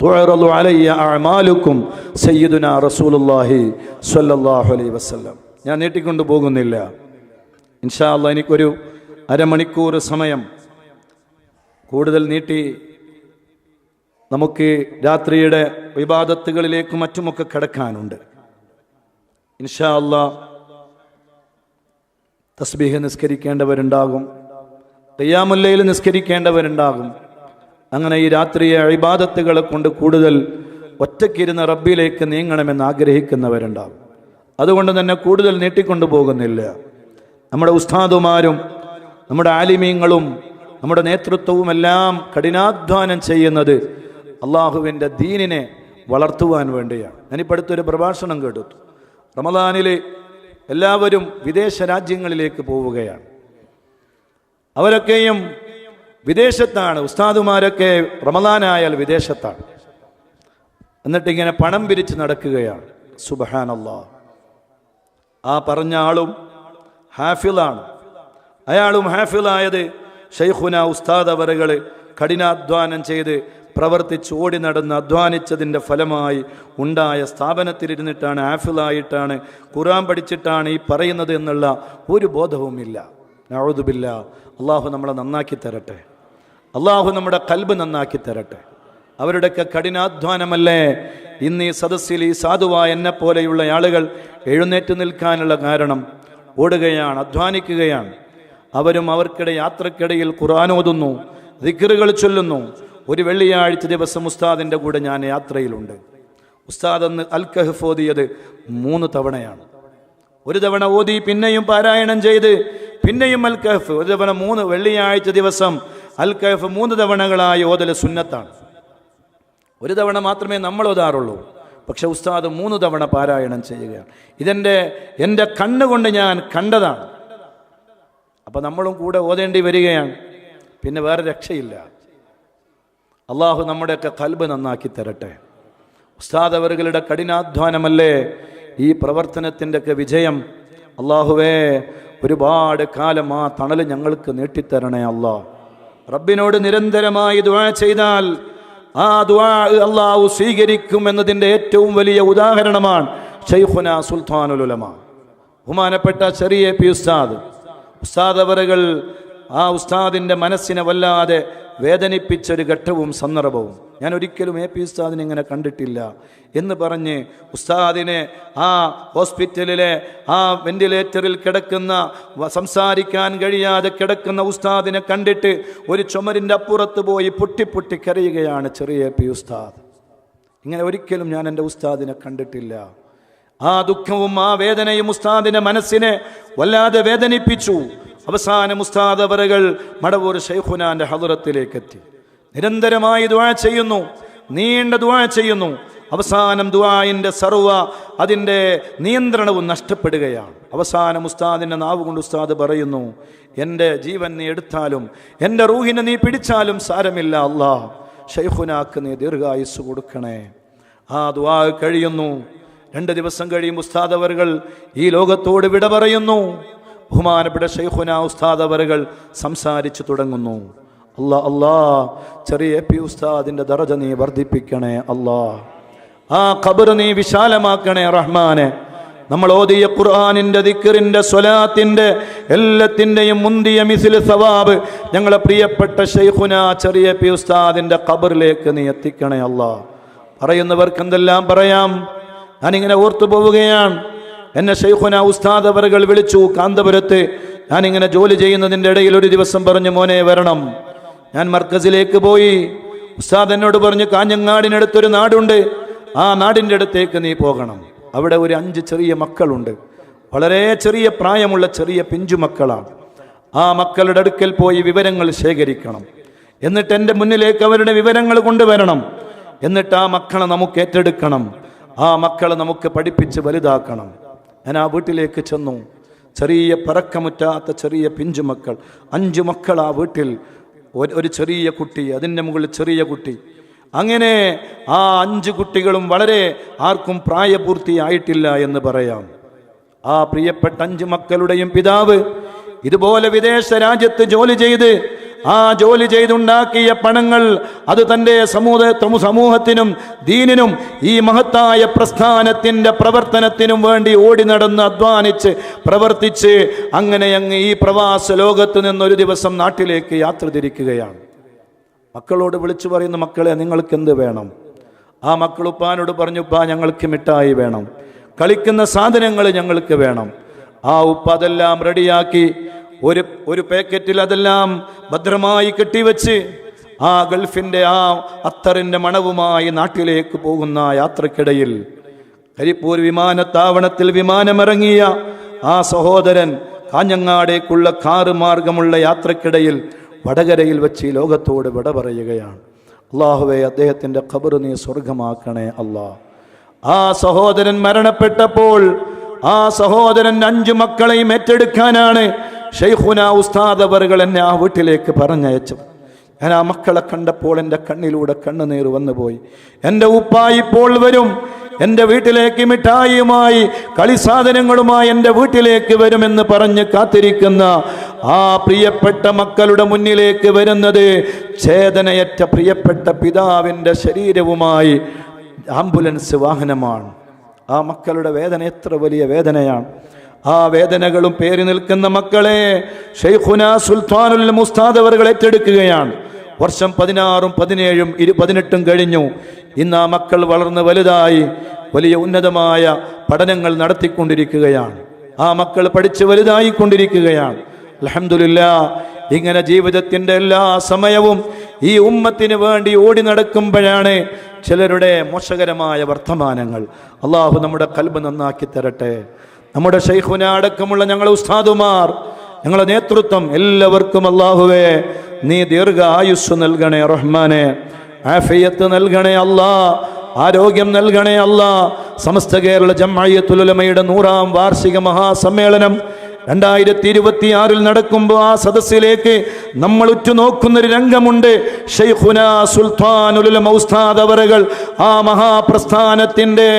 തുഅറദു അലയ്യ അഅമാലുക്കും സയ്യിദുനാ റസൂലുള്ളാഹി സ്വല്ലല്ലാഹു അലൈഹി വസല്ലം. ഞാൻ നീട്ടിക്കൊണ്ടു പോകുന്നില്ല. ഇൻഷാ അല്ലാഹ് എനിക്കൊരു അരമണിക്കൂർ സമയം കൂടുതൽ നീട്ടി നമുക്ക് രാത്രിയുടെ ഇബാദത്തുകളിലേക്കും മറ്റുമൊക്കെ കടക്കാനുണ്ട്. ഇൻഷാ അല്ലാഹ് തസ്ബീഹ് നിസ്കരിക്കേണ്ടവരുണ്ടാകും, ഖിയാമുൽ ലൈൽ നിസ്കരിക്കേണ്ടവരുണ്ടാകും. അങ്ങനെ ഈ രാത്രിയെ ഇബാദത്തുകളെ കൊണ്ട് കൂടുതൽ ഒറ്റയ്ക്കിരുന്ന റബ്ബിലേക്ക് നീങ്ങണമെന്ന് ആഗ്രഹിക്കുന്നവരുണ്ടാകും. അതുകൊണ്ട് തന്നെ കൂടുതൽ നീട്ടിക്കൊണ്ടു പോകുന്നില്ല. നമ്മുടെ ഉസ്താദുമാരും നമ്മുടെ ആലിമീങ്ങളും നമ്മുടെ നേതൃത്വവും എല്ലാം കഠിനാധ്വാനം ചെയ്യുന്നത് അള്ളാഹുവിൻ്റെ ദീനിനെ വളർത്തുവാൻ വേണ്ടിയാണ്. ഞാനിപ്പോൾ അടുത്തൊരു പ്രഭാഷണം കേട്ടു. റമദാനിൽ എല്ലാവരും വിദേശ രാജ്യങ്ങളിലേക്ക് പോവുകയാണ്. അവരൊക്കെയും വിദേശത്താണ്. ഉസ്താദുമാരൊക്കെ റമദാനായാൽ വിദേശത്താണ്. എന്നിട്ടിങ്ങനെ പണം പിരിച്ച് നടക്കുകയാണ്. സുബ്ഹാനല്ലാഹ്. ആ പറഞ്ഞ ആളും ഹാഫിളാണ്. അയാളും ഹാഫിളായത് ഷെയ്ഖുന ഉസ്താദ് അവറുകൾ കഠിനാധ്വാനം ചെയ്ത് പ്രവർത്തിച്ച് ഓടി നടന്ന് അധ്വാനിച്ചതിൻ്റെ ഫലമായി ഉണ്ടായ സ്ഥാപനത്തിലിരുന്നിട്ടാണ്, ഹാഫിളായിട്ടാണ്, ഖുർആൻ പഠിച്ചിട്ടാണ് ഈ പറയുന്നത് എന്നുള്ള ഒരു ബോധവുമില്ല. നഊദു ബില്ലാഹ്. അള്ളാഹു നമ്മളെ നന്നാക്കി തരട്ടെ. അള്ളാഹു നമ്മുടെ ഖൽബ് നന്നാക്കി തരട്ടെ. അവരുടെയൊക്കെ കഠിനാധ്വാനമല്ലേ ഇന്ന് ഈ സദസ്സിൽ ഈ സാധുവായ എന്നെ പോലെയുള്ള ആളുകൾ എഴുന്നേറ്റ് നിൽക്കാനുള്ള കാരണം. ഓടുകയാണ്, അധ്വാനിക്കുകയാണ്. അവരും അവർക്കിടെ യാത്രക്കിടയിൽ ഖുർആൻ ഓതുന്നു, ദിക്റുകൾ ചൊല്ലുന്നു, ഒരു വെള്ളിയാഴ്ച ദിവസം ഉസ്താദിൻ്റെ കൂടെ ഞാൻ യാത്രയിലുണ്ട്. ഉസ്താദ് അന്ന് അൽ കഹ്ഫ് ഓതിയത് 3 തവണയാണ്. ഒരു തവണ ഓതി, പിന്നെയും പാരായണം ചെയ്ത്, പിന്നെയും അൽ കഹ്ഫ്. ഒരു തവണ 3 വെള്ളിയാഴ്ച ദിവസം അൽ കഹ്ഫ് 3 തവണകളായി ഓതൽ സുന്നത്താണ്. ഒരു തവണ മാത്രമേ നമ്മൾ ഓതാറുള്ളൂ. പക്ഷെ ഉസ്താദ് 3 തവണ പാരായണം ചെയ്യുകയാണ്. എൻ്റെ കണ്ണുകൊണ്ട് ഞാൻ കണ്ടതാണ്. അപ്പം നമ്മളും കൂടെ ഓതേണ്ടി വരികയാണ്. പിന്നെ വേറെ രക്ഷയില്ല. അള്ളാഹു നമ്മുടെയൊക്കെ ഖൽബ് നന്നാക്കി തരട്ടെ. ഉസ്താദ് അവരുടെ കഠിനാധ്വാനമല്ലേ ഈ പ്രവർത്തനത്തിൻ്റെയൊക്കെ വിജയം. അള്ളാഹുവേ, ഒരുപാട് കാലം ആ തണൽ ഞങ്ങൾക്ക് നീട്ടിത്തരണേ അല്ലാ. റബ്ബിനോട് നിരന്തരമായി ദുആ ചെയ്താൽ ആ ദുആ അള്ളാഹു സ്വീകരിക്കും എന്നതിൻ്റെ ഏറ്റവും വലിയ ഉദാഹരണമാണ് ശൈഖുനാ സുൽത്താനുൽ ഉലമ, ബഹുമാനപ്പെട്ട ചെറിയ പി ഉസ്താദ് അവറുകൾ. ആ ഉസ്താദിൻ്റെ മനസ്സിനെ വല്ലാതെ വേദനിപ്പിച്ചൊരു ഘട്ടവും സന്ദർഭവും. ഞാൻ ഒരിക്കലും എ പി ഉസ്താദിനെ ഇങ്ങനെ കണ്ടിട്ടില്ല എന്ന് പറഞ്ഞ് ഉസ്താദിനെ ആ ഹോസ്പിറ്റലിലെ ആ വെന്റിലേറ്ററിൽ കിടക്കുന്ന, സംസാരിക്കാൻ കഴിയാതെ കിടക്കുന്ന ഉസ്താദിനെ കണ്ടിട്ട് ഒരു ചുമരിൻ്റെ അപ്പുറത്ത് പോയി പൊട്ടി കരയുകയാണ് ചെറിയ പി ഉസ്താദ്. ഇങ്ങനെ ഒരിക്കലും ഞാൻ എൻ്റെ ഉസ്താദിനെ കണ്ടിട്ടില്ല. ആ ദുഃഖവും ആ വേദനയും ഉസ്താദിന്റെ മനസ്സിനെ വല്ലാതെ വേദനിപ്പിച്ചു. അവസാനം ഉസ്താദ് അവറുകൾ മടവൂർ ശൈഖുനാന്റെ ഹദറത്തിലേക്ക് എത്തി. നിരന്തരമായി ദുആ ചെയ്യുന്നു, നീണ്ട ദുആ ചെയ്യുന്നു. അവസാനം ദുആഇന്റെ അതിൻ്റെ നിയന്ത്രണവും നഷ്ടപ്പെടുകയാണ്. അവസാനം ഉസ്താദിൻ്റെ നാവ് കൊണ്ട് ഉസ്താദ് പറയുന്നു, എൻ്റെ ജീവൻ നീ എടുത്താലും എൻ്റെ റൂഹിനെ നീ പിടിച്ചാലും സാരമില്ല അല്ലാഹ്, ശൈഖുനാക്ക് നീ ദീർഘായുസ് കൊടുക്കണേ. ആ ദുആ കഴിയുന്നു. 2 ദിവസം കഴിയും ഉസ്താദ് അവറുകൾ ഈ ലോകത്തോട് വിട പറയുന്നു. ബഹുമാനപ്പെട്ട ശൈഖുനാ ഉസ്താദ് അവറുകൾ സംസാരിച്ചു തുടങ്ങുന്നു. അല്ലാ, ചെറിയ പി ഉസ്താദിന്റെ ദറജ നീ വർദ്ധിപ്പിക്കണേ അല്ലാ, ആ ഖബർ നീ വിശാലമാക്കണേ റഹ്മാനെ. നമ്മൾ ഓതിയ ഖുർആനിന്റെ ദിക്റിന്റെ സ്വലാത്തിന്റെ എല്ലാത്തിൻ്റെയും മുന്തിയ മിസ്ൽ സവാബ് ഞങ്ങളെ പ്രിയപ്പെട്ട ശൈഖുനാ ചെറിയ പി ഉസ്താദിന്റെ ഖബറിലേക്ക് നീ എത്തിക്കണേ അല്ലാ. പറയുന്നവർക്ക് എന്തെല്ലാം പറയാം. ഞാനിങ്ങനെ ഓർത്തു പോവുകയാണ്. എന്നെ ശൈഖുനാ ഉസ്താദ് അവറുകൾ വിളിച്ചു കാന്തപുരത്ത്. ഞാനിങ്ങനെ ജോലി ചെയ്യുന്നതിൻ്റെ ഇടയിൽ ഒരു ദിവസം പറഞ്ഞു, മോനെ വരണം. ഞാൻ മർക്കസിലേക്ക് പോയി. ഉസ്താദ് എന്നോട് പറഞ്ഞു, കാഞ്ഞങ്ങാടിനടുത്തൊരു നാടുണ്ട്, ആ നാടിൻ്റെ അടുത്തേക്ക് നീ പോകണം. അവിടെ ഒരു 5 ചെറിയ മക്കളുണ്ട്. വളരെ ചെറിയ പ്രായമുള്ള ചെറിയ പിഞ്ചു മക്കളാണ്. ആ മക്കളുടെ അടുക്കൽ പോയി വിവരങ്ങൾ ശേഖരിക്കണം. എന്നിട്ട് എൻ്റെ മുന്നിലേക്ക് അവരുടെ വിവരങ്ങൾ കൊണ്ടുവരണം. എന്നിട്ട് ആ മക്കളെ നമുക്ക് ഏറ്റെടുക്കണം. ആ മക്കളെ നമുക്ക് പഠിപ്പിച്ച് വലുതാക്കണം. ഞാൻ ആ വീട്ടിലേക്ക് ചെന്നു. ചെറിയ പറക്കമുറ്റാത്ത ചെറിയ പിഞ്ചുമക്കൾ, 5 മക്കൾ ആ വീട്ടിൽ. ഒരു ചെറിയ കുട്ടി, അതിൻ്റെ മുകളിൽ ചെറിയ കുട്ടി. അങ്ങനെ ആ 5 കുട്ടികളും വളരെ ആർക്കും പ്രായപൂർത്തിയായിട്ടില്ല എന്ന് പറയാം. ആ പ്രിയപ്പെട്ട 5 മക്കളുടെയും പിതാവ് ഇതുപോലെ വിദേശ രാജ്യത്ത് ജോലി ചെയ്ത് ആ ജോലി ചെയ്തുണ്ടാക്കിയ പണങ്ങൾ അത് തൻ്റെ സമൂഹത്തിനും ദീനിനും ഈ മഹത്തായ പ്രസ്ഥാനത്തിൻ്റെ പ്രവർത്തനത്തിനും വേണ്ടി ഓടി നടന്ന് അധ്വാനിച്ച് പ്രവർത്തിച്ച് അങ്ങനെ അങ്ങ് ഈ പ്രവാസ ലോകത്ത് നിന്നൊരു ദിവസം നാട്ടിലേക്ക് യാത്ര തിരിക്കുകയാണ്. മക്കളോട് വിളിച്ചു പറയുന്നു, മക്കളെ നിങ്ങൾക്ക് എന്ത് വേണം? ആ മക്കൾ ഉപ്പാനോട് പറഞ്ഞു, ഉപ്പാ ഞങ്ങൾക്ക് മിഠായി വേണം, കളിക്കുന്ന സാധനങ്ങൾ ഞങ്ങൾക്ക് വേണം. ആ ഉപ്പ അതെല്ലാം റെഡിയാക്കി ഒരു പാക്കറ്റിൽ അതെല്ലാം ഭദ്രമായി കെട്ടിവെച്ച് ആ ഗൾഫിൻ്റെ ആ അത്തറിൻ്റെ മണവുമായി നാട്ടിലേക്ക് പോകുന്ന യാത്രക്കിടയിൽ കരിപ്പൂർ വിമാനത്താവളത്തിൽ വിമാനമിറങ്ങിയ ആ സഹോദരൻ കാഞ്ഞങ്ങാടേക്കുള്ള കാറ് മാർഗമുള്ള യാത്രക്കിടയിൽ വടകരയിൽ വെച്ച് ഈ ലോകത്തോട് വിട പറയുകയാണ്. അല്ലാഹുവേ, അദ്ദേഹത്തിൻ്റെ ഖബർ നീ സ്വർഗമാക്കണേ അല്ലാ. ആ സഹോദരൻ മരണപ്പെട്ടപ്പോൾ ആ സഹോദരൻ 5 മക്കളെയും ഏറ്റെടുക്കാനാണ് ശൈഖുനാ ഉസ്താദ് അവറുകൾ എന്നെ ആ വീട്ടിലേക്ക് പറഞ്ഞയച്ചു. ഞാൻ ആ മക്കളെ കണ്ടപ്പോൾ എൻ്റെ കണ്ണിലൂടെ കണ്ണുനീർ വന്നുപോയി. എൻ്റെ ഉപ്പ ഇപ്പോൾ വരും, എൻ്റെ വീട്ടിലേക്ക് മിഠായിയുമായി കളിസാധനങ്ങളുമായി എൻ്റെ വീട്ടിലേക്ക് വരുമെന്ന് പറഞ്ഞ് കാത്തിരിക്കുന്ന ആ പ്രിയപ്പെട്ട മക്കളുടെ മുന്നിലേക്ക് വരുന്നത് ചേതനയറ്റ പ്രിയപ്പെട്ട പിതാവിൻ്റെ ശരീരവുമായി ആംബുലൻസ് വാഹനമാണ്. ആ മക്കളുടെ വേദന എത്ര വലിയ വേദനയാണ്. ആ വേദനകളും പേര് നിൽക്കുന്ന മക്കളെ ശൈഖുനാ സുൽത്താനുൽ ഉസ്താദ് അവറുകൾ ഏറ്റെടുക്കുകയാണ്. വർഷം 16, 17, 18 കഴിഞ്ഞു. ഇന്ന് ആ മക്കൾ വളർന്ന് വലുതായി വലിയ ഉന്നതമായ പഠനങ്ങൾ നടത്തിക്കൊണ്ടിരിക്കുകയാണ്. ആ മക്കൾ പഠിച്ച് വലുതായിക്കൊണ്ടിരിക്കുകയാണ്. അൽഹംദുലില്ലാഹ്. ഇങ്ങനെ ജീവിതത്തിൻ്റെ എല്ലാ സമയവും ഈ ഉമ്മത്തിന് വേണ്ടി ഓടി നടക്കുമ്പോഴാണ് ചിലരുടെ മോശകരമായ വർത്തമാനങ്ങൾ. അള്ളാഹു നമ്മുടെ ഖൽബ് നന്നാക്കി തരട്ടെ. നമ്മുടെ ശൈഖുന അടക്കമുള്ള ഞങ്ങളെ ഉസ്താദുമാർ, ഞങ്ങളുടെ നേതൃത്വം എല്ലാവർക്കും അള്ളാഹുവേ നീ ദീർഘ ആയുസ് നൽകണേ റഹ്മാനെ, ആഫിയത്ത് നൽകണേ അല്ലാ, ആരോഗ്യം നൽകണേ അല്ലാ. സമസ്ത കേരള ജംഅയ്യത്തുൽ ഉലമയുടെ 100ാം വാർഷിക മഹാസമ്മേളനം 2026 നടക്കുമ്പോൾ ആ സദസ്സിലേക്ക് നമ്മൾ ഉറ്റുനോക്കുന്നൊരു രംഗമുണ്ട്. ശൈഖുനാ സുൽത്താനുൽ ഉലമ ഉസ്താദ് അവറുകൾ ആ മഹാപ്രസ്ഥാനത്തിൻ്റെ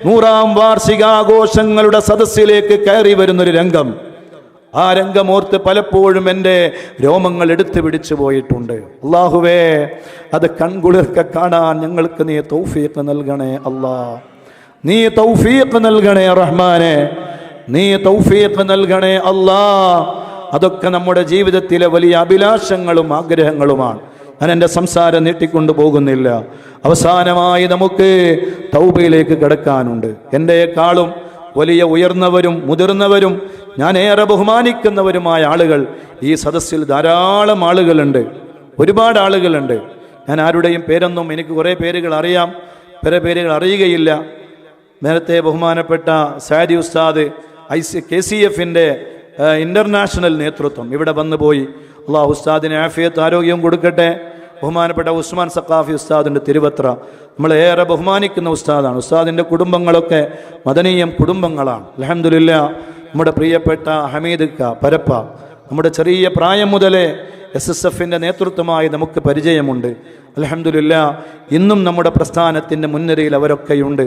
100ാം വാർഷികാഘോഷങ്ങളുടെ സദസ്സിലേക്ക് കയറി വരുന്നൊരു രംഗം. ആ രംഗമോർത്ത് പലപ്പോഴും എൻ്റെ രോമങ്ങൾ എടുത്തു പിടിച്ചു പോയിട്ടുണ്ട്. അല്ലാഹുവേ, അത് കൺകുളിർക്കെ കാണാൻ ഞങ്ങൾക്ക് നീ തൗഫീഖ് നൽകണേ അല്ലാ, നീ തൗഫീഖ് നൽകണേ റഹ്മാനെ, നീ തൗഫീഖ് നൽകണേ അല്ലാ. അതൊക്കെ നമ്മുടെ ജീവിതത്തിലെ വലിയ അഭിലാഷങ്ങളും ആഗ്രഹങ്ങളുമാണ്. ഞാൻ എൻ്റെ സംസാരം നീട്ടിക്കൊണ്ടു പോകുന്നില്ല. അവസാനമായി നമുക്ക് തൗബയിലേക്ക് കടക്കാനുണ്ട്. എൻ്റെക്കാളും വലിയ ഉയർന്നവരും മുതിർന്നവരും ഞാൻ ഏറെ ബഹുമാനിക്കുന്നവരുമായ ആളുകൾ ഈ സദസ്സിൽ ധാരാളം ആളുകളുണ്ട്, ഒരുപാട് ആളുകളുണ്ട്. ഞാൻ ആരുടെയും പേരൊന്നും, എനിക്ക് കുറേ പേരുകൾ അറിയാം, പല പേരുകൾ അറിയുകയില്ല. നേരത്തെ ബഹുമാനപ്പെട്ട സാദി ഉസ്താദ് KCF-ന്റെ ഇൻ്റർനാഷണൽ നേതൃത്വം ഇവിടെ വന്നു പോയി. അള്ളാഹു ഉസ്താദിന് ആഫിയത്ത് ആരോഗ്യവും കൊടുക്കട്ടെ. ബഹുമാനപ്പെട്ട ഉസ്മാൻ സഖാഫി ഉസ്താദിൻ്റെ തിരുവത്ര നമ്മളേറെ ബഹുമാനിക്കുന്ന ഉസ്താദാണ്. ഉസ്താദിൻ്റെ കുടുംബങ്ങളൊക്കെ മദനീയം കുടുംബങ്ങളാണ്. അൽഹംദുലില്ലാ. നമ്മുടെ പ്രിയപ്പെട്ട ഹമീദ് പരപ്പ നമ്മുടെ ചെറിയ പ്രായം മുതലേ SSF-ന്റെ നേതൃത്വമായി നമുക്ക് പരിചയമുണ്ട്. അൽഹംദുലില്ലാ. ഇന്നും നമ്മുടെ പ്രസ്ഥാനത്തിൻ്റെ മുൻനിരയിൽ അവരൊക്കെയുണ്ട്.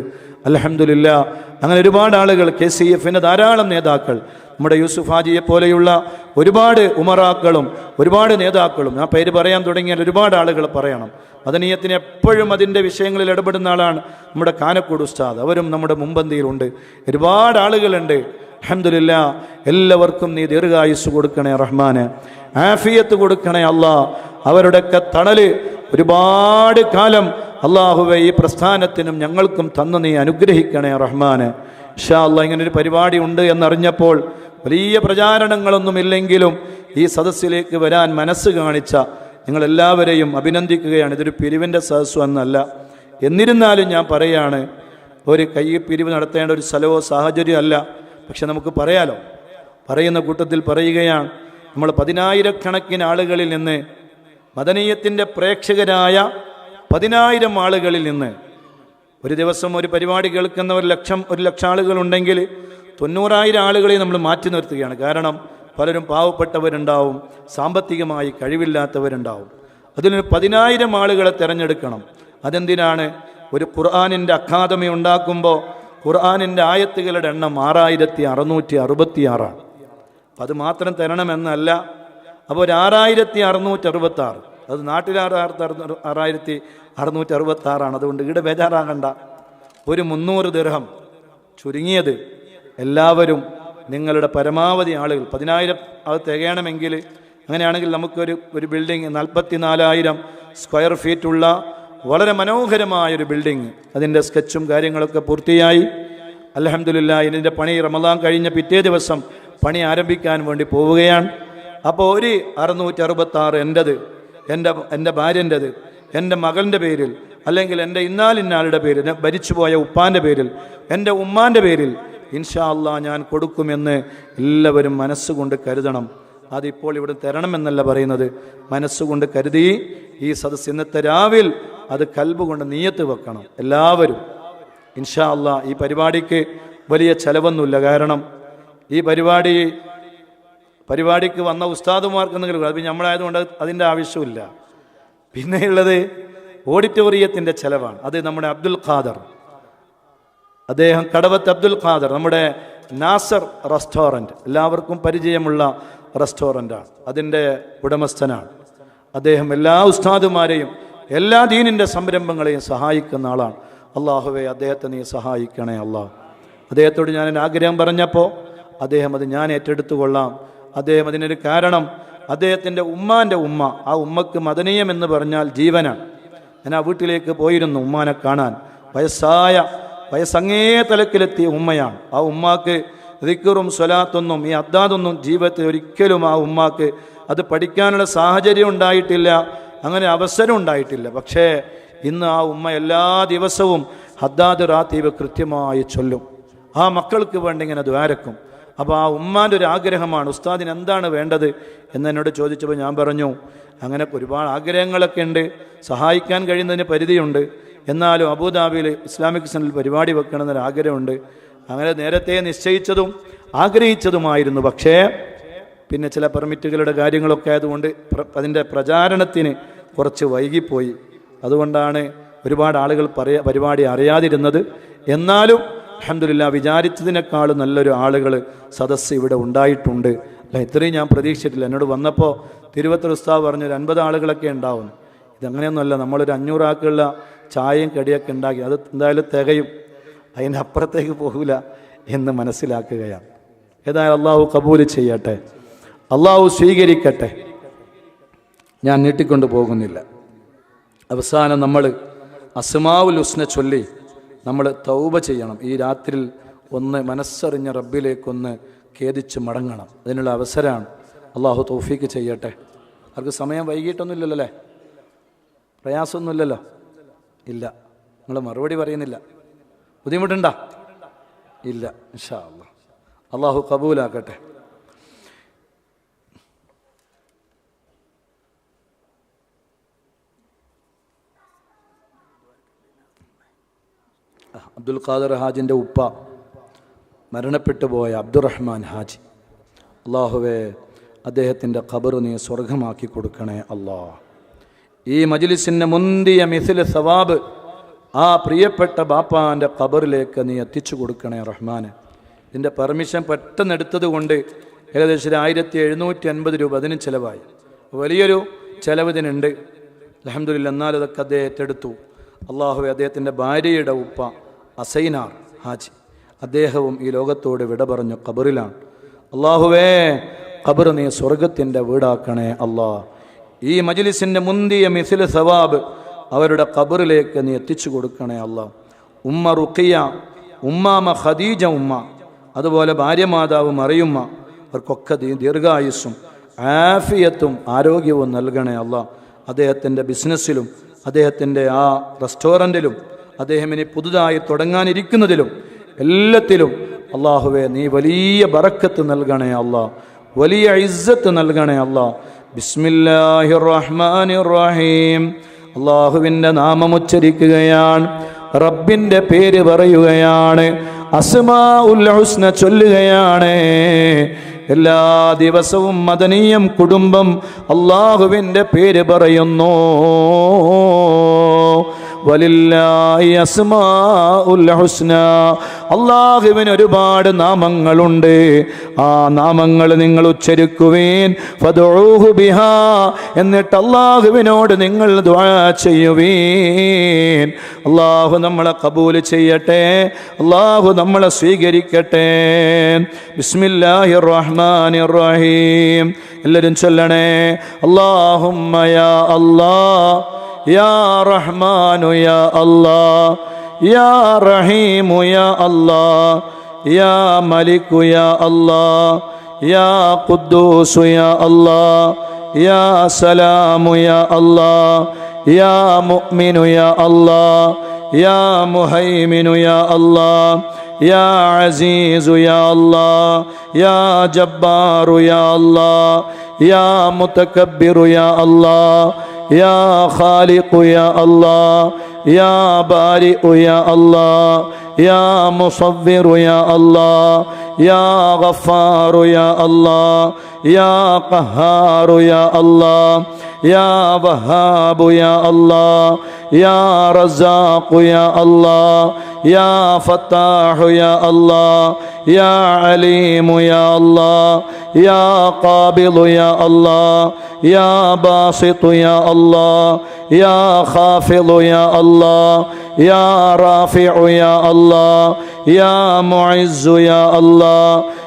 അൽഹംദുലില്ലാ. അങ്ങനെ ഒരുപാട് ആളുകൾ, KCF-ന്റെ ധാരാളം നേതാക്കൾ, നമ്മുടെ യൂസുഫ് ഹാജിയെ പോലെയുള്ള ഒരുപാട് ഉമറാക്കളും ഒരുപാട് നേതാക്കളും, ആ പേര് പറയാൻ തുടങ്ങിയാൽ ഒരുപാട് ആളുകൾ പറയണം. മദനീയത്തിന് എപ്പോഴും അതിൻ്റെ വിഷയങ്ങളിൽ ഇടപെടുന്ന ആളാണ് നമ്മുടെ കാനക്കോട് ഉസ്താദ്. അവരും നമ്മുടെ മുമ്പന്തിയിലുണ്ട്. ഒരുപാട് ആളുകളുണ്ട്. അൽഹംദുലില്ലാ. എല്ലാവർക്കും നീ ദീർഘായുസ് കൊടുക്കണേ റഹ്മാന്, ആഫിയത്ത് കൊടുക്കണേ അല്ലാ. അവരുടെയൊക്കെ തണല് ഒരുപാട് കാലം അള്ളാഹുവെ ഈ പ്രസ്ഥാനത്തിനും ഞങ്ങൾക്കും തന്നു നീ അനുഗ്രഹിക്കണേ റഹ്മാന്. ഇൻഷാ അല്ലാഹ് ഇങ്ങനൊരു പരിപാടി ഉണ്ട് എന്നറിഞ്ഞപ്പോൾ വലിയ പ്രചാരണങ്ങളൊന്നുമില്ലെങ്കിലും ഈ സദസ്സിലേക്ക് വരാൻ മനസ്സ് കാണിച്ച നിങ്ങളെല്ലാവരെയും അഭിനന്ദിക്കുകയാണ്. ഇതൊരു പിരിവിൻ്റെ സദസ്സ് എന്നല്ല. എന്നിരുന്നാലും ഞാൻ പറയാണ്, ഒരു കൈ പിരിവ് നടത്തേണ്ട ഒരു സ്ഥലമോ സാഹചര്യമോ അല്ല. പക്ഷെ നമുക്ക് പറയാലോ, പറയുന്ന കൂട്ടത്തിൽ പറയുകയാണ്, നമ്മൾ 10,000-കണക്കിന് ആളുകളിൽ നിന്ന്, മദനീയത്തിൻ്റെ പ്രേക്ഷകരായ 10,000 ആളുകളിൽ നിന്ന്, ഒരു ദിവസം ഒരു പരിപാടി കേൾക്കുന്ന 1,00,000 ആളുകളുണ്ടെങ്കിൽ 90,000 ആളുകളെ നമ്മൾ മാറ്റി നിർത്തുകയാണ്. കാരണം പലരും പാവപ്പെട്ടവരുണ്ടാവും, സാമ്പത്തികമായി കഴിവില്ലാത്തവരുണ്ടാവും. അതിലൊരു 10,000 ആളുകളെ തിരഞ്ഞെടുക്കണം. അതെന്തിനാണ്? ഒരു ഖുർആനിൻ്റെ അക്കാദമി ഉണ്ടാക്കുമ്പോൾ ഖുർആനിൻ്റെ ആയത്തുകളുടെ എണ്ണം 6,666. അത് മാത്രം തരണമെന്നല്ല. അപ്പോൾ ഒരു 6,666, അത് നാട്ടിൽ 6,666. അതുകൊണ്ട് ഇവിടെ ബേജാറാകണ്ട. ഒരു 300 ദിർഹം ചുരുങ്ങിയത് എല്ലാവരും നിങ്ങളുടെ പരമാവധി ആളുകൾ 10,000 അത് തികയണമെങ്കിൽ, അങ്ങനെയാണെങ്കിൽ നമുക്കൊരു ബിൽഡിംഗ് 44,000 സ്ക്വയർ ഫീറ്റുള്ള വളരെ മനോഹരമായൊരു ബിൽഡിംഗ്, അതിൻ്റെ സ്കെച്ചും കാര്യങ്ങളൊക്കെ പൂർത്തിയായി. അൽഹംദുലില്ലാ. ഇതിൻ്റെ പണി റമദാൻ കഴിഞ്ഞ പിറ്റേ ദിവസം പണി ആരംഭിക്കാൻ വേണ്ടി പോവുകയാണ്. അപ്പോൾ ഒരു 666 എൻ്റെത്, എൻ്റെ ഭാര്യൻ്റെത്, എൻ്റെ മകളുടെ പേരിൽ, അല്ലെങ്കിൽ എൻ്റെ ഇന്നാലിന്നാളുടെ പേരിൽ, ഭരിച്ചുപോയ ഉപ്പാൻ്റെ പേരിൽ, എൻ്റെ ഉമ്മാൻ്റെ പേരിൽ ഇൻഷാ അല്ലാഹ് ഞാൻ കൊടുക്കുമെന്ന് എല്ലാവരും മനസ്സുകൊണ്ട് കരുതണം. അതിപ്പോൾ ഇവിടെ തരണമെന്നല്ല പറയുന്നത്, മനസ്സുകൊണ്ട് കരുതി ഈ സദസ്സ് ഇന്നത്തെ രാവിൽ അത് കൽബ് കൊണ്ട് നിയ്യത്ത് വെക്കണം എല്ലാവരും. ഇൻഷാ അല്ലാഹ് ഈ പരിപാടിക്ക് വലിയ ചെലവൊന്നുമില്ല. കാരണം ഈ പരിപാടിക്ക് വന്ന ഉസ്താദുമാർക്കെന്തെങ്കിലും, അത് നമ്മളായതുകൊണ്ട് അതിൻ്റെ ആവശ്യമില്ല. പിന്നെയുള്ളത് ഓഡിറ്റോറിയത്തിൻ്റെ ചെലവാണ്. അത് നമ്മുടെ അബ്ദുൽ ഖാദർ, അദ്ദേഹം കടവത്ത് അബ്ദുൽ ഖാദർ, നമ്മുടെ നാസർ റെസ്റ്റോറൻറ്റ്, എല്ലാവർക്കും പരിചയമുള്ള റെസ്റ്റോറൻ്റാണ്, അതിൻ്റെ ഉടമസ്ഥനാണ് അദ്ദേഹം. എല്ലാ ഉസ്താദുമാരെയും എല്ലാ ദീനിൻ്റെ സംരംഭങ്ങളെയും സഹായിക്കുന്ന ആളാണ്. അള്ളാഹുവെ, അദ്ദേഹത്തെ നീ സഹായിക്കണേ അല്ലാഹ്. അദ്ദേഹത്തോട് ഞാൻ എൻ്റെ ആഗ്രഹം പറഞ്ഞപ്പോൾ അദ്ദേഹം അത് ഞാൻ ഏറ്റെടുത്തു കൊള്ളാം. അദ്ദേഹം അതിനൊരു കാരണം, അദ്ദേഹത്തിൻ്റെ ഉമ്മാൻ്റെ ഉമ്മ, ആ ഉമ്മക്ക് മദനീയം എന്ന് പറഞ്ഞാൽ ജീവനാണ്. ഞാൻ ആ വീട്ടിലേക്ക് പോയിരുന്നു ഉമ്മാനെ കാണാൻ. വയസ്സങ്ങേ തലക്കിലെത്തിയ ഉമ്മയാണ്. ആ ഉമ്മാക്ക് ദിക്റും സ്വലാത്തൊന്നും ഈ അദ്ദാദൊന്നും ജീവിതത്തിൽ ഒരിക്കലും ആ ഉമ്മാക്ക് അത് പഠിക്കാനുള്ള സാഹചര്യം ഉണ്ടായിട്ടില്ല. അങ്ങനെ അവസരം ഉണ്ടായിട്ടില്ല. പക്ഷേ ഇന്ന് ആ ഉമ്മ എല്ലാ ദിവസവും ഹദ്ദാദ് റാത്തീബ് കൃത്യമായി ചൊല്ലും. ആ മക്കൾക്ക് വേണ്ടി ഇങ്ങനെ ദ്വാരക്കും. അപ്പോൾ ആ ഉമ്മാൻ്റെ ഒരു ആഗ്രഹമാണ്, ഉസ്താദിന് എന്താണ് വേണ്ടത് എന്ന് എന്നോട് ചോദിച്ചപ്പോൾ ഞാൻ പറഞ്ഞു, അങ്ങനെ ഒരുപാട് ആഗ്രഹങ്ങളൊക്കെ ഉണ്ട്, സഹായിക്കാൻ കഴിയുന്നതിന് പരിധിയുണ്ട്, എന്നാലും അബുദാബിയിൽ ഇസ്ലാമിക് സെൻ്ററിൽ പരിപാടി വെക്കണമെന്നൊരു ആഗ്രഹമുണ്ട്. അങ്ങനെ നേരത്തെ നിശ്ചയിച്ചതും ആഗ്രഹിച്ചതുമായിരുന്നു. പക്ഷേ പിന്നെ ചില പെർമിറ്റുകളുടെ കാര്യങ്ങളൊക്കെ ആയതുകൊണ്ട് അതിൻ്റെ പ്രചാരണത്തിന് കുറച്ച് വൈകിപ്പോയി. അതുകൊണ്ടാണ് ഒരുപാട് ആളുകൾ പരിപാടി അറിയാതിരുന്നത്. എന്നാലും അൽഹംദുലില്ലാഹ് വിചാരിച്ചതിനേക്കാളും നല്ലൊരു ആളുകൾ സദസ്സ് ഇവിടെ ഉണ്ടായിട്ടുണ്ട്. അല്ല, ഇത്രയും ഞാൻ പ്രതീക്ഷിച്ചിട്ടില്ല. എന്നോട് വന്നപ്പോൾ തിരുവത്തൂർ ഉസ്താദ് പറഞ്ഞു ഒരു 50 ആളുകളൊക്കെ ഉണ്ടാവും. ഇതങ്ങനെയൊന്നുമല്ല, നമ്മളൊരു 500 ആൾക്കുള്ള ചായയും കടിയൊക്കെ ഉണ്ടാക്കി, അത് എന്തായാലും തികയും, അതിൻ്റെ അപ്പുറത്തേക്ക് പോകില്ല എന്ന് മനസ്സിലാക്കുകയാണ്. ഏതായാലും അള്ളാഹു കബൂൽ ചെയ്യട്ടെ, അള്ളാഹു സ്വീകരിക്കട്ടെ. ഞാൻ നീട്ടിക്കൊണ്ട് പോകുന്നില്ല. അവസാനം നമ്മൾ അസ്മാഉൽ ഹുസ്ന ചൊല്ലി നമ്മൾ തൗബ ചെയ്യണം. ഈ രാത്രിയിൽ ഒന്ന് മനസ്സറിഞ്ഞ റബ്ബിലേക്കൊന്ന് ഖേദിച്ച് മടങ്ങണം. അതിനുള്ള അവസരമാണ്. അള്ളാഹു തൗഫീക്ക് ചെയ്യട്ടെ. അവർക്ക് സമയം വൈകിട്ടൊന്നുമില്ലല്ലോ അല്ലേ? പ്രയാസമൊന്നുമില്ലല്ലോ? ഇല്ല. നിങ്ങൾ മറുപടി പറയുന്നില്ല. ബുദ്ധിമുട്ടുണ്ടോ? ഇല്ല. ഇൻഷാ അല്ലാഹ് അള്ളാഹു കബൂലാക്കട്ടെ. അബ്ദുൽ ഖാദർ ഹാജിൻ്റെ ഉപ്പ മരണപ്പെട്ടു പോയ അബ്ദുറഹ്മാൻ ഹാജി, അള്ളാഹുവേ അദ്ദേഹത്തിൻ്റെ ഖബർ നീ സ്വർഗമാക്കി കൊടുക്കണേ അല്ലാഹ്. ഈ മജ്ലിസിൻ്റെ മുന്തിയ മിഥില് സവാബ് ആ പ്രിയപ്പെട്ട ബാപ്പാൻ്റെ ഖബറിലേക്ക് നീ എത്തിച്ചു കൊടുക്കണേ റഹ്മാന്. ഇതിൻ്റെ പെർമിഷൻ പെട്ടെന്ന് എടുത്തത് കൊണ്ട് ഏകദേശം 1750 രൂപ അതിന് ചിലവായി. വലിയൊരു ചിലവ് ഇതിനുണ്ട്. അൽഹംദുലില്ലാഹ്. എന്നാലും അതൊക്കെ അദ്ദേഹത്തെ എടുത്തു. അള്ളാഹുവെ അദ്ദേഹത്തിൻ്റെ ഭാര്യയുടെ ഉപ്പ അസൈനാർ ഹാജി, അദ്ദേഹവും ഈ ലോകത്തോട് വിട പറഞ്ഞു ഖബറിലാണ്. അള്ളാഹുവേ ഖബർ നീ സ്വർഗത്തിൻ്റെ വീടാക്കണേ അല്ലാഹ്. ഈ മജ്ലിസിൻ്റെ മുന്തിയ മിഥില് സവാബ് അവരുടെ ഖബറിലേക്ക് നീ എത്തിച്ചു കൊടുക്കണേ അല്ലാഹ്. ഉമ്മ റുഖിയ, ഉമ്മാമ ഖദീജ ഉമ്മ, അതുപോലെ ഭാര്യമാതാവ് മറിയുമ്മ, അവർക്കൊക്കെ ദീർഘായുസ്സും ആഫിയത്തും ആരോഗ്യവും നൽകണേ അല്ലാഹ്. അദ്ദേഹത്തിൻ്റെ ബിസിനസ്സിലും അദ്ദേഹത്തിൻ്റെ ആ റെസ്റ്റോറൻറ്റിലും അദ്ദേഹം ഇനി പുതുതായി തുടങ്ങാനിരിക്കുന്നതിലും എല്ലാത്തിലും അള്ളാഹുവെ നീ വലിയ ബറക്കത്ത് നൽകണേ അല്ലാഹ്, വലിയ ഇസ്സത്ത് നൽകണേ അല്ലാഹ്. ബിസ്മില്ലാഹിർ റഹ്മാനിർ റഹീം. അള്ളാഹുവിൻ്റെ നാമം ഉച്ചരിക്കുകയാണ്, റബ്ബിൻ്റെ പേര് പറയുകയാണ്, അസ്മാഉൽ ഹുസ്ന ചൊല്ലുകയാണ്. എല്ലാ ദിവസവും മദനീയം കുടുംബം അള്ളാഹുവിൻ്റെ പേര് പറയുന്നു. വലില്ലാഹി അസ്മാഉൽ ഹുസ്ന. അള്ളാഹുവിന് ഒരുപാട് നാമങ്ങളുണ്ട്. ആ നാമങ്ങൾ നിങ്ങൾ ഉച്ചരിക്കുവീൻ. ഫദ്ഉഹു ബിഹാ, എന്നിട്ട് അള്ളാഹുവിനോട് നിങ്ങൾ ദുആ ചെയ്യുവീൻ. അള്ളാഹു നമ്മളെ കബൂൽ ചെയ്യട്ടെ, അള്ളാഹു നമ്മളെ സ്വീകരിക്കട്ടെ. ബിസ്മില്ലാഹിർ റഹ്മാനിർ റഹീം. എല്ലാവരും ചൊല്ലണേ. അല്ലാഹുമ്മ യാ അല്ലാഹ്, യാ റഹ്മാനു യാ അല്ലാഹ്, യാ റഹീമു യാ അല്ലാഹ്, യാ മലികു യാ അല്ലാഹ്, യാ ഖുദ്ദൂസു യാ അല്ലാഹ്, യാ സലാമു യാ അല്ലാഹ്, യാ മുഅ്മിനു യാ അല്ലാഹ്, യാ മുഹൈമിനു യാ അല്ലാഹ്, യാ അസീസു യാ അല്ലാഹ്, യാ ജബ്ബാറു യാ അല്ലാഹ്, യാ മുതകബ്ബിറു യാ അല്ലാഹ്, യാ ഖാലിഖു യാ അല്ലാഹ്, യാ ബാരിഉ യാ അല്ലാഹ്, യാ മുസവ്വിറു യാ അല്ലാഹ്, യാ ഗഫാറു യാ അല്ലാഹ്, യാ ഖഹാറു യാ അല്ലാഹ്, യാ വഹാബു യാ അല്ലാഹ്, യാ റസാഖു യാ അല്ലാഹ്, യാ ഫത്താഹു യാ അല്ലാഹ്, യാ അലീമു യാ അല്ലാഹ്, യാ ഖാബിദു യാ അല്ലാഹ്, യാ ബാസിതു യാ അല്ലാഹ്, യാ ഖാഫിദു യാ അല്ലാഹ്, യാ റാഫിഉ യാ അല്ലാഹ്, യാ മുഇസ്സു യാ അല്ലാഹ്,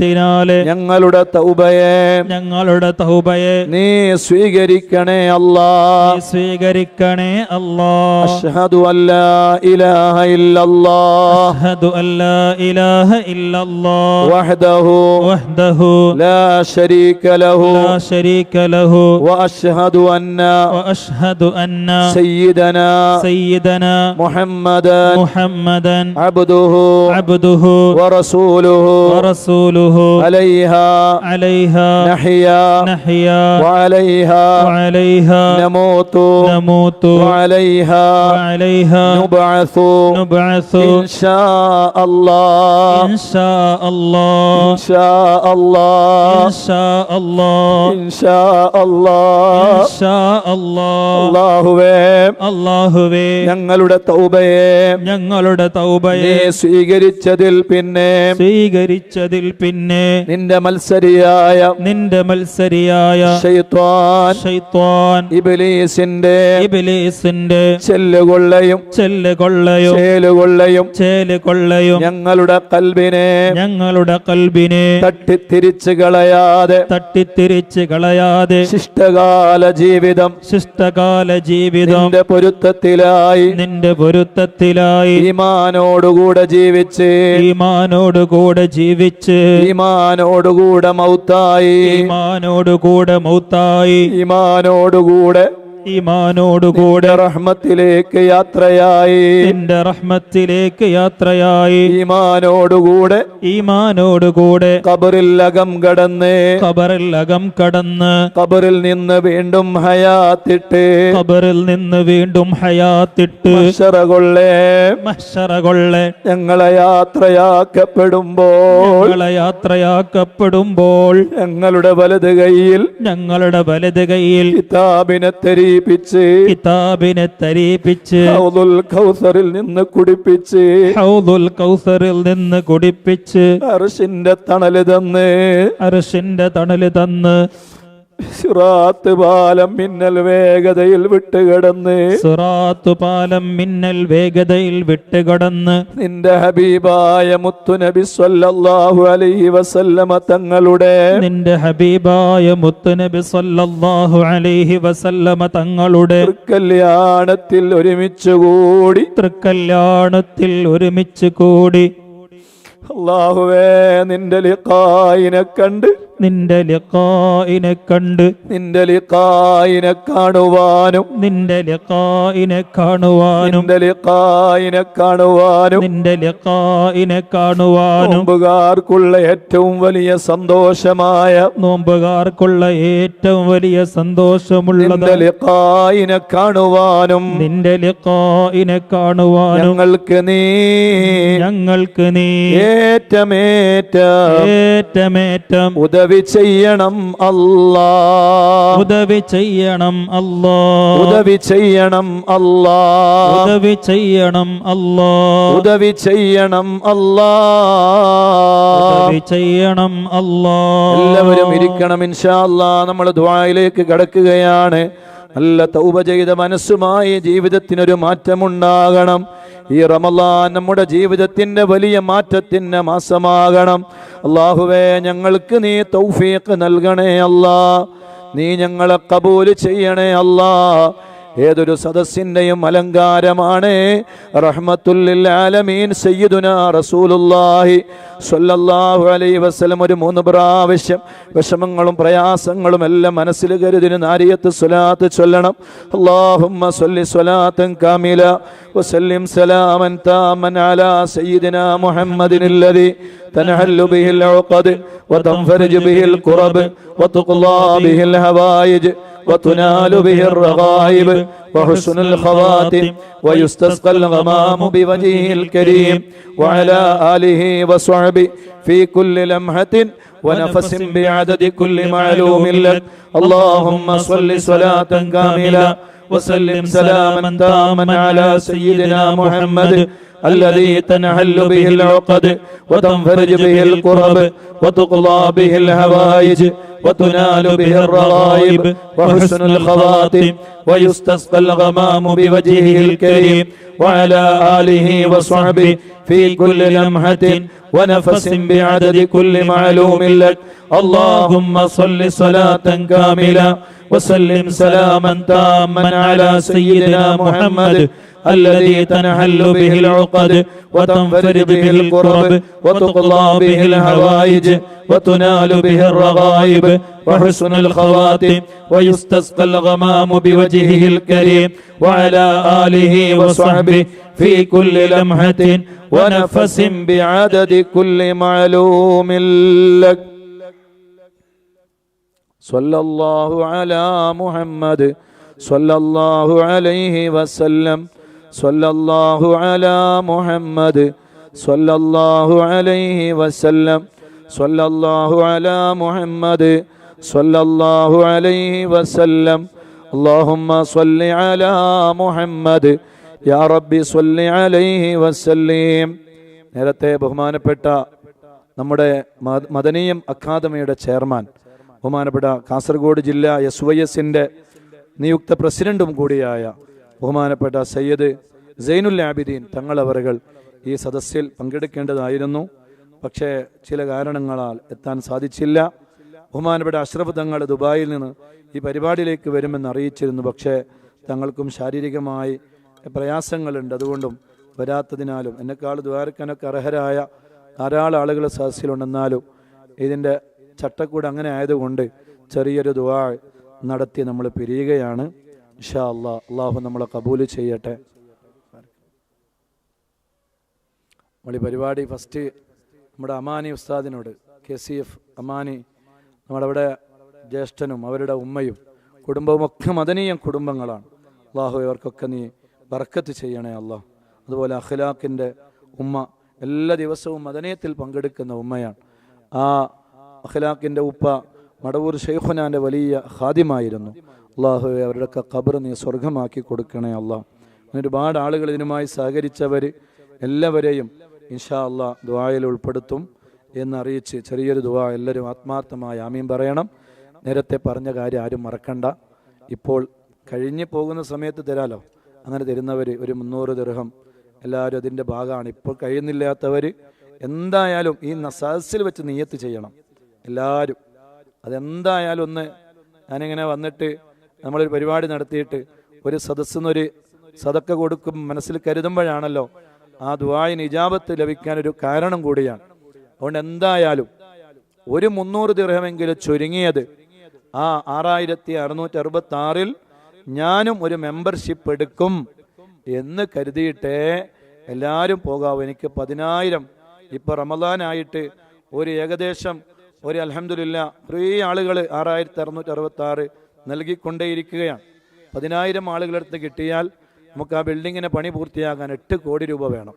റഹ്മത്തിനാലെ ഞങ്ങളുടെ തൗബയെ ഞങ്ങളുടെ തൗബയെ നീ സ്വീകരിക്കണേ അല്ലാ. നീ സ്വീകരിക്കണേ അല്ലാ. അഷ്ഹദു അല്ലാ ഇലാഹ ഇല്ലല്ലാഹ് അഷ്ഹദു അല്ലാ ഇലാഹ ഇല്ലല്ലാഹ് വഹ്ദഹു വഹ്ദഹു ലാ ശരീക ലഹു ലാ ശരീക ലഹു വഅഷ്ഹദു അന്ന വഅഷ്ഹദു അന്ന സയ്യിദനാ സയ്യിദനാ മുഹമ്മദൻ മുഹമ്മദൻ അബ്ദുഹു അബ്ദുഹു വറസൂലുഹു വറസൂലുഹു അലൈഹാ അലൈഹാ നഹ്യാ നഹ്യാ വഅലൈഹാ വഅലൈഹാ നമൂതു നമൂതു വഅലൈഹാ വഅലൈഹാ നുബ്അസു നുബ്അസു ഇൻഷാ അല്ലാഹ് ഇൻഷാ അല്ലാഹ് ഇൻഷാ അല്ലാഹ് ഇൻഷാ അല്ലാഹ് ഇൻഷാ അല്ലാഹ്. ഇൻഷാ അല്ലാഹ്. അല്ലാഹുവേ അല്ലാഹുവേ ഞങ്ങളുടെ തൗബയെ ഞങ്ങളുടെ നീ തൗബയെ സ്വീകരിച്ചതിൽ പിന്നെ സ്വീകരിച്ചതിൽ പിന്നെ നിന്റെ മത്സരിയായ നിന്റെ മത്സരിയായ ശൈത്വാൻ ശൈത്വാൻ ഇബ്ലീസിന്റെ ഇബ്ലീസിന്റെ ചെല്ലുകൊള്ളയും ചെല്ലുകൊള്ളയും ചേലുകൊള്ളയും ചേലുകൊള്ളയും ഞങ്ങളുടെ കൽബിനെ ഞങ്ങളുടെ കൽബിനെ തട്ടിത്തിരിച്ചു കളയാതെ തട്ടിത്തിരിച്ച് കളയാതെ ശിഷ്ടകാല ജീവിതം ശിഷ്ടകാല ജീവിതം നിന്റെ പൊരുത്തത്തിലായി നിന്റെ പൊരുത്തത്തിലായി ഈമാനോടുകൂടെ ജീവിച്ച് ഈമാനോടുകൂടെ ജീവിച്ച് ഈമാനോടുകൂടെ മൗത്തായി ഈമാനോടുകൂടെ മൗത്തായി ഈമാനോടുകൂടെ ഈമാനോടുകൂടെ റഹ്മത്തിലേക്ക് യാത്രയായി നിന്റെ റഹ്മത്തിലേക്ക് യാത്രയായി ഈമാനോടുകൂടെ ഈമാനോടുകൂടെ ഖബറിൽ അകം കടന്ന് ഖബറിൽ അകം കടന്ന് ഖബറിൽ നിന്ന് വീണ്ടും ഹയാത്തിട്ട് ഖബറിൽ നിന്ന് വീണ്ടും ഹയാത്തിട്ട് മഹ്ശറകൊള്ളേ മഹ്ശറകൊള്ളെ ഞങ്ങളെ യാത്രയാക്കപ്പെടുമ്പോൾ ഞങ്ങളെ യാത്രയാക്കപ്പെടുമ്പോൾ ഞങ്ങളുടെ വലത് കൈയിൽ ഞങ്ങളുടെ വലത് കൈയിൽ കിതാബിനെ തെരീപ്പിച്ച് കിതാബിനെ തരീപ്പിച്ച് ഹൗദുൽ കൗസറിൽ നിന്ന് കുടിപ്പിച്ച് ഹൗദുൽ കൗസറിൽ നിന്ന് കുടിപ്പിച്ച് അർശിന്റെ തണല് തന്ന് അർശിന്റെ തണല് തന്ന് സിറാത്ത് പാലം മിന്നൽ വേഗതയിൽ വിട്ടുകിടന്ന് സിറാത്തു പാലം മിന്നൽ വേഗതയിൽ വിട്ടുകടന്ന് നിന്റെ ഹബീബായ മുത്തുനബി സ്വല്ലല്ലാഹു അലൈഹി വസല്ലമ തങ്ങളുടെ നിന്റെ ഹബീബായ മുത്തുനബി സ്വല്ലല്ലാഹു അലൈഹി വസല്ലമ തങ്ങളുടെ കല്യാണത്തിൽ ഒരുമിച്ചുകൂടി തൃക്കല്യാണത്തിൽ ഒരുമിച്ച് കൂടി അല്ലാഹുവേ നിന്റെ ലിഖായിനെ കണ്ട് നിന്റെ ലിഖായിനെ കണ്ട് നിന്റെ ലിഖായിനെ കാണുവാനും നിന്റെ ലിഖായിനെ കാണുവാനും നിന്റെ ലിഖായിനെ കാണുവാനും നിന്റെ ലിഖായിനെ കാണുവാനും നോമ്പുകാർക്കുള്ള ഏറ്റവും വലിയ സന്തോഷമായ നോമ്പുകാർക്കുള്ള ഏറ്റവും വലിയ സന്തോഷമുള്ളത് നിന്റെ ലിഖായിനെ കാണുവാനും നിന്റെ ലിഖായിനെ കാണുവാനും ഞങ്ങൾക്ക് നീ ഏറ്റമേറ്റം ഉദവി ചെയ്യണം അല്ലാ. ഉദവി ചെയ്യണം അല്ലാ. ഉദവി ചെയ്യണം അല്ലാ. ഉദവി ചെയ്യണം അല്ലാ. ഉദവി ചെയ്യണം അല്ലാ. ഉദവി ചെയ്യണം അല്ലാ. എല്ലാവരും ഇരിക്കണം ഇൻഷാ അല്ലാ. നമ്മൾ ദുആയിലേക്ക് കടക്കുകയാണ്. നല്ല തൗബ ചെയ്ത മനസ്സുമായി ജീവിതത്തിനൊരു മാറ്റമുണ്ടാകണം. ഈ റമളാൻ നമ്മുടെ ജീവിതത്തിന്റെ വലിയ മാറ്റത്തിന്റെ മാസമാകണം. അല്ലാഹുവേ ഞങ്ങൾക്ക് നീ തൗഫീഖ് നൽകണേ അല്ലാ. നീ ഞങ്ങളെ ഖബൂൽ ചെയ്യണേ അല്ലാ. ഏതൊരു സദസ്സിന്റെയും അലങ്കാരമാണ് റഹ്മത്തുൽ ലിൽ ആലമീൻ സയ്യിദുനാ റസൂലുള്ളാഹി സ്വല്ലല്ലാഹു അലൈഹി വസല്ലം ഒരു 3 പ്രാവശ്യം വിഷമങ്ങളും പ്രയാസങ്ങളും എല്ലാം മനസ്സിൽ കരുതി നാരിയത്ത് സ്വലാത്ത് ചൊല്ലണം. അല്ലാഹുമ്മ സ്വല്ലി സ്വലാത്തൻ കാമില വസല്ലിം സലാമൻ താമൻ അലാ സയ്യിദിനാ മുഹമ്മദിനില്ലദി തൻഹല്ലു ബിഹിൽ ഉഖദ് വതൻഫർജു ബിഹിൽ ഖുറബ് വതുഖ്ലാ ബിഹിൽ ഹവായിജ് وتنال به الرغائب وحسن الخواتم ويستسقى الغمام بوجهه الكريم وعلى آله وصحبه في كل لمحة ونفس بعدد كل معلوم لك. اللهم صل صلاة كاملة وسلم سلاما تاما على سيدنا محمد الذي تنحل به العقد وتنفرج به الكرب وتقضى به الحوائج وتنال به الرغائب وحسن الخواتم ويستسقى الغمام بوجهه الكريم وعلى آله وصحبه في كل لمحة ونفس بعدد كل معلوم لك. اللهم صل صلاة كاملة وسلم سلاما تاما على سيدنا محمد الذي تنحل به العقد وتنفرج به الكرب وتقضى به الحوائج وتنال به الرغائب وحسن الخواتم ويستسقى الغمام بوجهه الكريم وعلى آله وصحبه في كل لمحة ونفس بعدد كل معلوم لك. صلى الله على محمد صلى الله عليه وسلم. صلى الله على محمد صلى الله عليه وسلم. صلى الله على محمد صلى الله عليه وسلم. اللهم صل على محمد يا ربي صل عليه وسلم. നേരത്തെ ബഹുമാനപ്പെട്ട നമ്മുടെ മദനീയം അക്കാദമിയുടെ ചെയർമാൻ, ബഹുമാനപ്പെട്ട കാസർഗോഡ് ജില്ലാ SYSന്റെ നിയുക്ത പ്രസിഡന്റും കൂടിയായ ബഹുമാനപ്പെട്ട സയ്യിദ് സൈനുൽ ആബിദീൻ തങ്ങളവറുകൾ ഈ സദസ്സിൽ പങ്കെടുക്കേണ്ടതായിരുന്നു. പക്ഷേ ചില കാരണങ്ങളാൽ എത്താൻ സാധിച്ചില്ല. ബഹുമാനപ്പെട്ട അഷ്റഫ് തങ്ങൾ ദുബായിൽ നിന്ന് ഈ പരിപാടിയിലേക്ക് വരുമെന്ന് അറിയിച്ചിരുന്നു. പക്ഷേ തങ്ങൾക്കും ശാരീരികമായി പ്രയാസങ്ങളുണ്ട്. അതുകൊണ്ടും വരാത്തതിനാലും എന്നെക്കാൾ ദ്വാരക്കാനൊക്കെ അർഹരായ ധാരാളം ആളുകൾ സദസ്സിലുണ്ടെന്നാലും ഇതിൻ്റെ ചട്ടക്കൂട് അങ്ങനെ ആയതുകൊണ്ട് ചെറിയൊരു ദുആ നടത്തി നമ്മൾ പിരിയുകയാണ്. ഇൻഷാ അല്ലാഹ്. അള്ളാഹു നമ്മളെ കബൂൽ ചെയ്യട്ടെ. നമ്മൾ ഈ പരിപാടി ഫസ്റ്റ് നമ്മുടെ അമാനി ഉസ്താദിനോട്, KCF അമാനി, നമ്മുടെ അവിടെ ജ്യേഷ്ഠനും അവരുടെ ഉമ്മയും കുടുംബവും ഒക്കെ മദനീയ കുടുംബങ്ങളാണ്. അള്ളാഹു ഇവർക്കൊക്കെ നീ ബർക്കത്ത് ചെയ്യണേ അള്ളാഹ്. അതുപോലെ അഖ്ലാഖിൻ്റെ ഉമ്മ എല്ലാ ദിവസവും മദനീയത്തിൽ പങ്കെടുക്കുന്ന ഉമ്മയാണ്. ആ അഖ്ലാഖിൻ്റെ ഉപ്പ മടവൂർ ഷെയ്ഖുനാൻ്റെ വലിയ ഖാദിമായിരുന്നു. അള്ളാഹു അവരുടെയൊക്കെ ഖബർ നീ സ്വർഗമാക്കി കൊടുക്കണേ അള്ളാഹ്. ഒരുപാട് ആളുകൾ ഇതിനുമായി സഹകരിച്ചവർ എല്ലാവരെയും ഇൻഷാ അള്ളാഹ് ദുആയിൽ ഉൾപ്പെടുത്തും എന്നറിയിച്ച് ചെറിയൊരു ദുആ എല്ലാവരും ആത്മാർത്ഥമായി ആമീൻ പറയണം. നേരത്തെ പറഞ്ഞ കാര്യം ആരും മറക്കണ്ട. ഇപ്പോൾ കഴിഞ്ഞു പോകുന്ന സമയത്ത് തരാലോ, അങ്ങനെ തരുന്നവർ ഒരു 300 ദിർഹം എല്ലാവരും അതിൻ്റെ ഭാഗമാണ്. ഇപ്പോൾ കഴിയുന്നില്ലാത്തവർ എന്തായാലും ഈ സദസ്സിൽ വെച്ച് നിയ്യത്ത് ചെയ്യണം എല്ലാവരും. അതെന്തായാലും ഒന്ന് ഞാനിങ്ങനെ വന്നിട്ട് നമ്മളൊരു പരിപാടി നടത്തിയിട്ട് ഒരു സദസ്സിനൊരു സദക്ക കൊടുക്കും മനസ്സിൽ കരുതുമ്പോഴാണല്ലോ ആ ദുആയിന് ഇജാബത്ത് ലഭിക്കാനൊരു കാരണം കൂടിയാണ്. അതുകൊണ്ട് എന്തായാലും ഒരു 300 ദിർഹമെങ്കിലും ചുരുങ്ങിയത് ആ 6666 ഞാനും ഒരു മെമ്പർഷിപ്പ് എടുക്കും എന്ന് കരുതിയിട്ടേ എല്ലാവരും പോകാവൂ. എനിക്ക് 10,000 ഇപ്പോൾ റമദാനായിട്ട് ഒരു ഏകദേശം ഒരു അൽഹംദുലില്ലാ കുറേ ആളുകൾ 6666 നൽകിക്കൊണ്ടേയിരിക്കുകയാണ്. 10,000 ആളുകളടുത്ത് കിട്ടിയാൽ നമുക്ക് ആ ബിൽഡിങ്ങിനെ പണി പൂർത്തിയാക്കാൻ 8 കോടി രൂപ വേണം.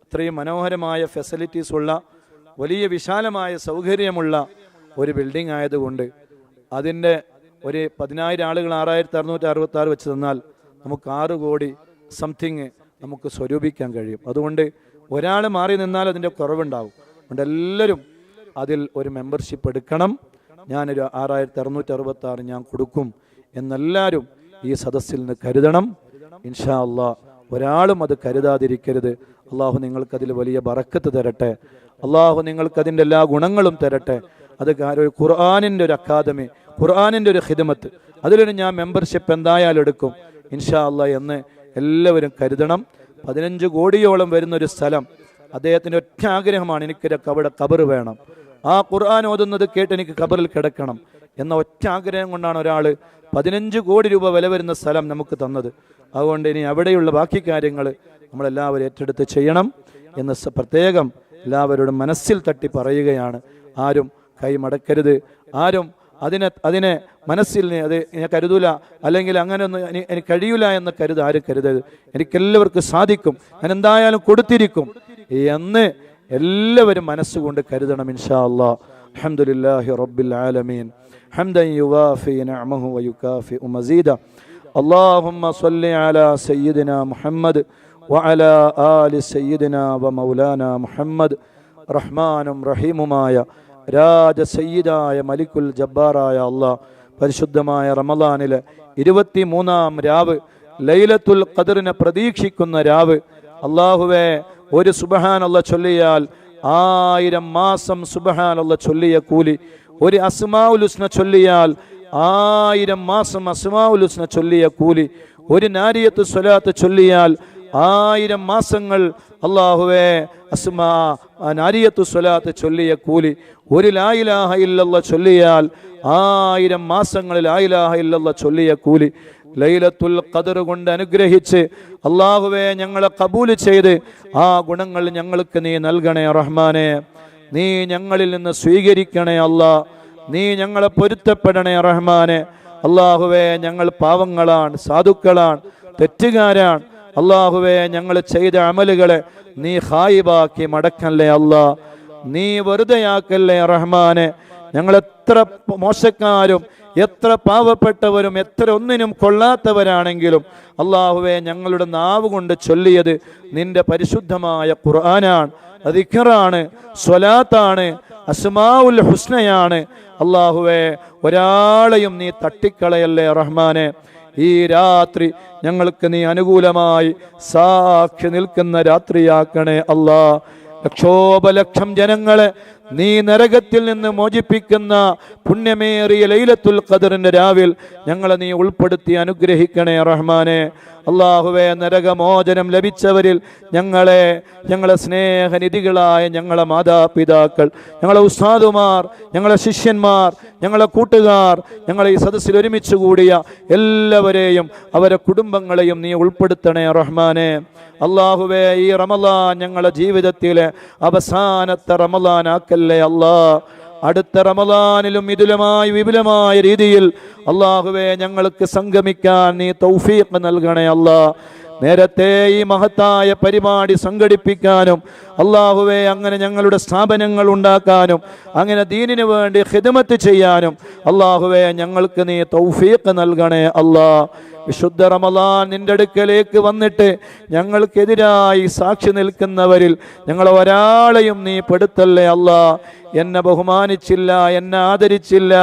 അത്രയും മനോഹരമായ ഫെസിലിറ്റീസ് ഉള്ള വലിയ വിശാലമായ സൗകര്യമുള്ള ഒരു ബിൽഡിംഗ് ആയതുകൊണ്ട് അതിൻ്റെ ഒരു 10,000 ആളുകൾ 6666 വെച്ച് തന്നാൽ നമുക്ക് 6 കോടി സംതിങ് നമുക്ക് സ്വരൂപിക്കാൻ കഴിയും. അതുകൊണ്ട് ഒരാൾ മാറി നിന്നാൽ അതിൻ്റെ കുറവുണ്ടാവും. അതുകൊണ്ട് എല്ലാവരും അതിൽ ഒരു മെമ്പർഷിപ്പ് എടുക്കണം. ഞാനൊരു 6666 ഞാൻ കൊടുക്കും എന്നെല്ലാവരും ഈ സദസ്സിൽ നിന്ന് കരുതണം. ഇൻഷാ അള്ളാഹ് ഒരാളും അത് കരുതാതിരിക്കരുത്. അള്ളാഹു നിങ്ങൾക്കതിൽ വലിയ ബറക്കത്ത് തരട്ടെ. അള്ളാഹു നിങ്ങൾക്കതിൻ്റെ എല്ലാ ഗുണങ്ങളും തരട്ടെ. അത് ഒരു ഖുർആനിൻ്റെ ഒരു അക്കാദമി, ഖുർആനിൻ്റെ ഒരു ഖിദ്മത്ത്, അതിലൊരു ഞാൻ മെമ്പർഷിപ്പ് എന്തായാലും എടുക്കും ഇൻഷാ അള്ളാഹ് എന്ന് എല്ലാവരും കരുതണം. 15 കോടിയോളം വരുന്നൊരു സ്ഥലം, അദ്ദേഹത്തിൻ്റെ ഒറ്റ ആഗ്രഹമാണ് എനിക്കൊരു അവിടെ ഖബർ വേണം, ആ ഖുർആൻ ഓതുന്നത് കേട്ട് എനിക്ക് ഖബറിൽ കിടക്കണം എന്ന ഒറ്റ ആഗ്രഹം കൊണ്ടാണ് ഒരാൾ 15 കോടി രൂപ വില വരുന്ന സ്ഥലം നമുക്ക് തന്നത്. അതുകൊണ്ട് ഇനി അവിടെയുള്ള ബാക്കി കാര്യങ്ങൾ നമ്മളെല്ലാവരും ഏറ്റെടുത്ത് ചെയ്യണം എന്ന് പ്രത്യേകം എല്ലാവരോടും മനസ്സിൽ തട്ടി പറയുകയാണ്. ആരും കൈ മടക്കരുത്. ആരും അതിനെ മനസ്സിൽ അത് ഞാൻ കരുതൂല, അല്ലെങ്കിൽ അങ്ങനെ ഒന്നും എനിക്ക് കഴിയൂല എന്ന് ആരും കരുതരുത്. എനിക്കെല്ലാവർക്കും സാധിക്കും, ഞാൻ എന്തായാലും കൊടുത്തിരിക്കും എന്ന് എല്ലാവരും മനസ്സുകൊണ്ട് കരുതണം ഇൻഷാ അല്ലാഹ്. അൽഹംദുലില്ലാഹി റബ്ബിൽ ആലമീൻ ഹംദൻ യുവാഫി നിഅമഹു വയുകാഫി മസീദ. اللهم صل على سيدنا محمد വഅലാ ആലി സയ്യിദിനാ വമൗലാനാ മുഹമ്മദ്. റഹ്മാനും റഹീമുമായ രാജ സയ്യിദായ മലിക്കുൽ ജബ്ബാറായ അല്ലാഹ്, പരിശുദ്ധമായ റമളാനിലെ 23-ാം രാവ്, ലൈലത്തുൽ ഖദറിനെ പ്രതീക്ഷിക്കുന്ന രാവ്. അല്ലാഹുവേ, ഒരു സുബ്ഹാനല്ലാഹ് ചൊല്ലിയാൽ 1000 മാസം സുബ്ഹാനല്ലാഹ് ചൊല്ലിയ കൂലി, ഒരു അസ്മാഉൽ ഹുസ്ന ചൊല്ലിയാൽ 1000 മാസം അസ്മാഉൽ ഹുസ്ന ചൊല്ലിയ കൂലി, ഒരു നാരിയത്ത് സ്വലാത്ത് ചൊല്ലിയാൽ 1000 മാസങ്ങൾ അല്ലാഹുവേ നാരിയത്തു സ്വലാത്ത് ചൊല്ലിയ കൂലി, ഒരു ലാ ഇലാഹ ഇല്ലല്ലാഹ് ചൊല്ലിയാൽ 1000 മാസങ്ങളിൽ ലാ ഇലാഹ ഇല്ലല്ലാഹ് ചൊല്ലിയ കൂലി. ലൈലത്തുൽ ഖദർ കൊണ്ട് അനുഗ്രഹിച്ച് അല്ലാഹുവേ ഞങ്ങളെ കബൂൽ ചെയ്ത് ആ ഗുണങ്ങൾ ഞങ്ങൾക്ക് നീ നൽകണേ റഹ്മാനെ. നീ ഞങ്ങളിൽ നിന്ന് സ്വീകരിക്കണേ അല്ലാ. നീ ഞങ്ങളെ പൊരുത്തപ്പെടണേ റഹ്മാനെ. അല്ലാഹുവേ, ഞങ്ങൾ പാവങ്ങളാണ്, സാധുക്കളാണ്, തെറ്റുകാരാണ്. അല്ലാഹുവേ, ഞങ്ങൾ ചെയ്ത അമലുകളെ നീ ഖായിബാക്കി മടക്കല്ലേ അല്ലാ. നീ വെറുതെയാക്കല്ലേ റഹ്മാനെ. ഞങ്ങൾ എത്ര മോശക്കാരും എത്ര പാവപ്പെട്ടവരും എത്ര ഒന്നിനും കൊള്ളാത്തവരാണെങ്കിലും അല്ലാഹുവേ, ഞങ്ങളുടെ നാവ് കൊണ്ട് ചൊല്ലിയത് നിന്റെ പരിശുദ്ധമായ ഖുർആനാണ്, ദിക്റാണ്, സ്വലാത്താണ്, അസ്മാഉൽ ഹുസ്നയാണ്. അല്ലാഹുവേ, ഒരാളെയും നീ തട്ടിക്കളയല്ലേ റഹ്മാനെ. ഈ രാത്രി ഞങ്ങൾക്ക് നീ അനുകൂലമായി സാക്ഷി നിൽക്കുന്ന രാത്രിയാക്കണേ അല്ലാ. ലക്ഷോപലക്ഷം ജനങ്ങളെ നീ നരകത്തിൽ നിന്ന് മോചിപ്പിക്കുന്ന പുണ്യമേറിയ ലൈലത്തുൽ ഖദറിന്റെ രാവിൽ ഞങ്ങളെ നീ ഉൾപ്പെടുത്തി അനുഗ്രഹിക്കണേ റഹ്മാനെ. അല്ലാഹുവേ, നരകമോചനം ലഭിച്ചവരിൽ ഞങ്ങളെ സ്നേഹനിധികളായ ഞങ്ങളെ മാതാപിതാക്കൾ, ഞങ്ങളെ ഉസ്താദുമാർ, ഞങ്ങളെ ശിഷ്യന്മാർ, ഞങ്ങളെ കൂട്ടുകാർ, ഞങ്ങളെ ഈ സദസ്സിൽ ഒരുമിച്ച് കൂടിയ എല്ലാവരെയും അവരെ കുടുംബങ്ങളെയും നീ ഉൾപ്പെടുത്തണേ റഹ്മാനെ. അല്ലാഹുവേ, ഈ റമളാൻ ഞങ്ങളുടെ ജീവിതത്തിലെ അവസാനത്തെ റമളാൻ ആക്കല്ലേ അല്ലാ. അടുത്ത റമളാനിലും ഇതിലുമായി വിപുലമായ രീതിയിൽ അല്ലാഹുവേ ഞങ്ങൾക്ക് സംഗമിക്കാൻ നീ തൗഫീഖ് നൽകണേ അല്ലാ. നേരത്തെ ഈ മഹത്തായ പരിപാടി സംഘടിപ്പിക്കാനും അല്ലാഹുവേ അങ്ങനെ ഞങ്ങളുടെ സ്ഥാപനങ്ങൾ ഉണ്ടാക്കാനും അങ്ങനെ ദീനിനു വേണ്ടി ഖിദ്മത്ത് ചെയ്യാനും അല്ലാഹുവേ ഞങ്ങൾക്ക് നീ തൗഫീഖ് നൽകണേ അല്ലാ. വിശുദ്ധ റമളാൻ നിന്റെ അടുക്കലേക്ക് വന്നിട്ട് ഞങ്ങൾക്കെതിരായി സാക്ഷി നിൽക്കുന്നവരിൽ ഞങ്ങളെ ഒരാളെയും നീ പെടുത്തല്ലേ അല്ലാ. എന്നെ ബഹുമാനിച്ചില്ല, എന്നെ ആദരിച്ചില്ല,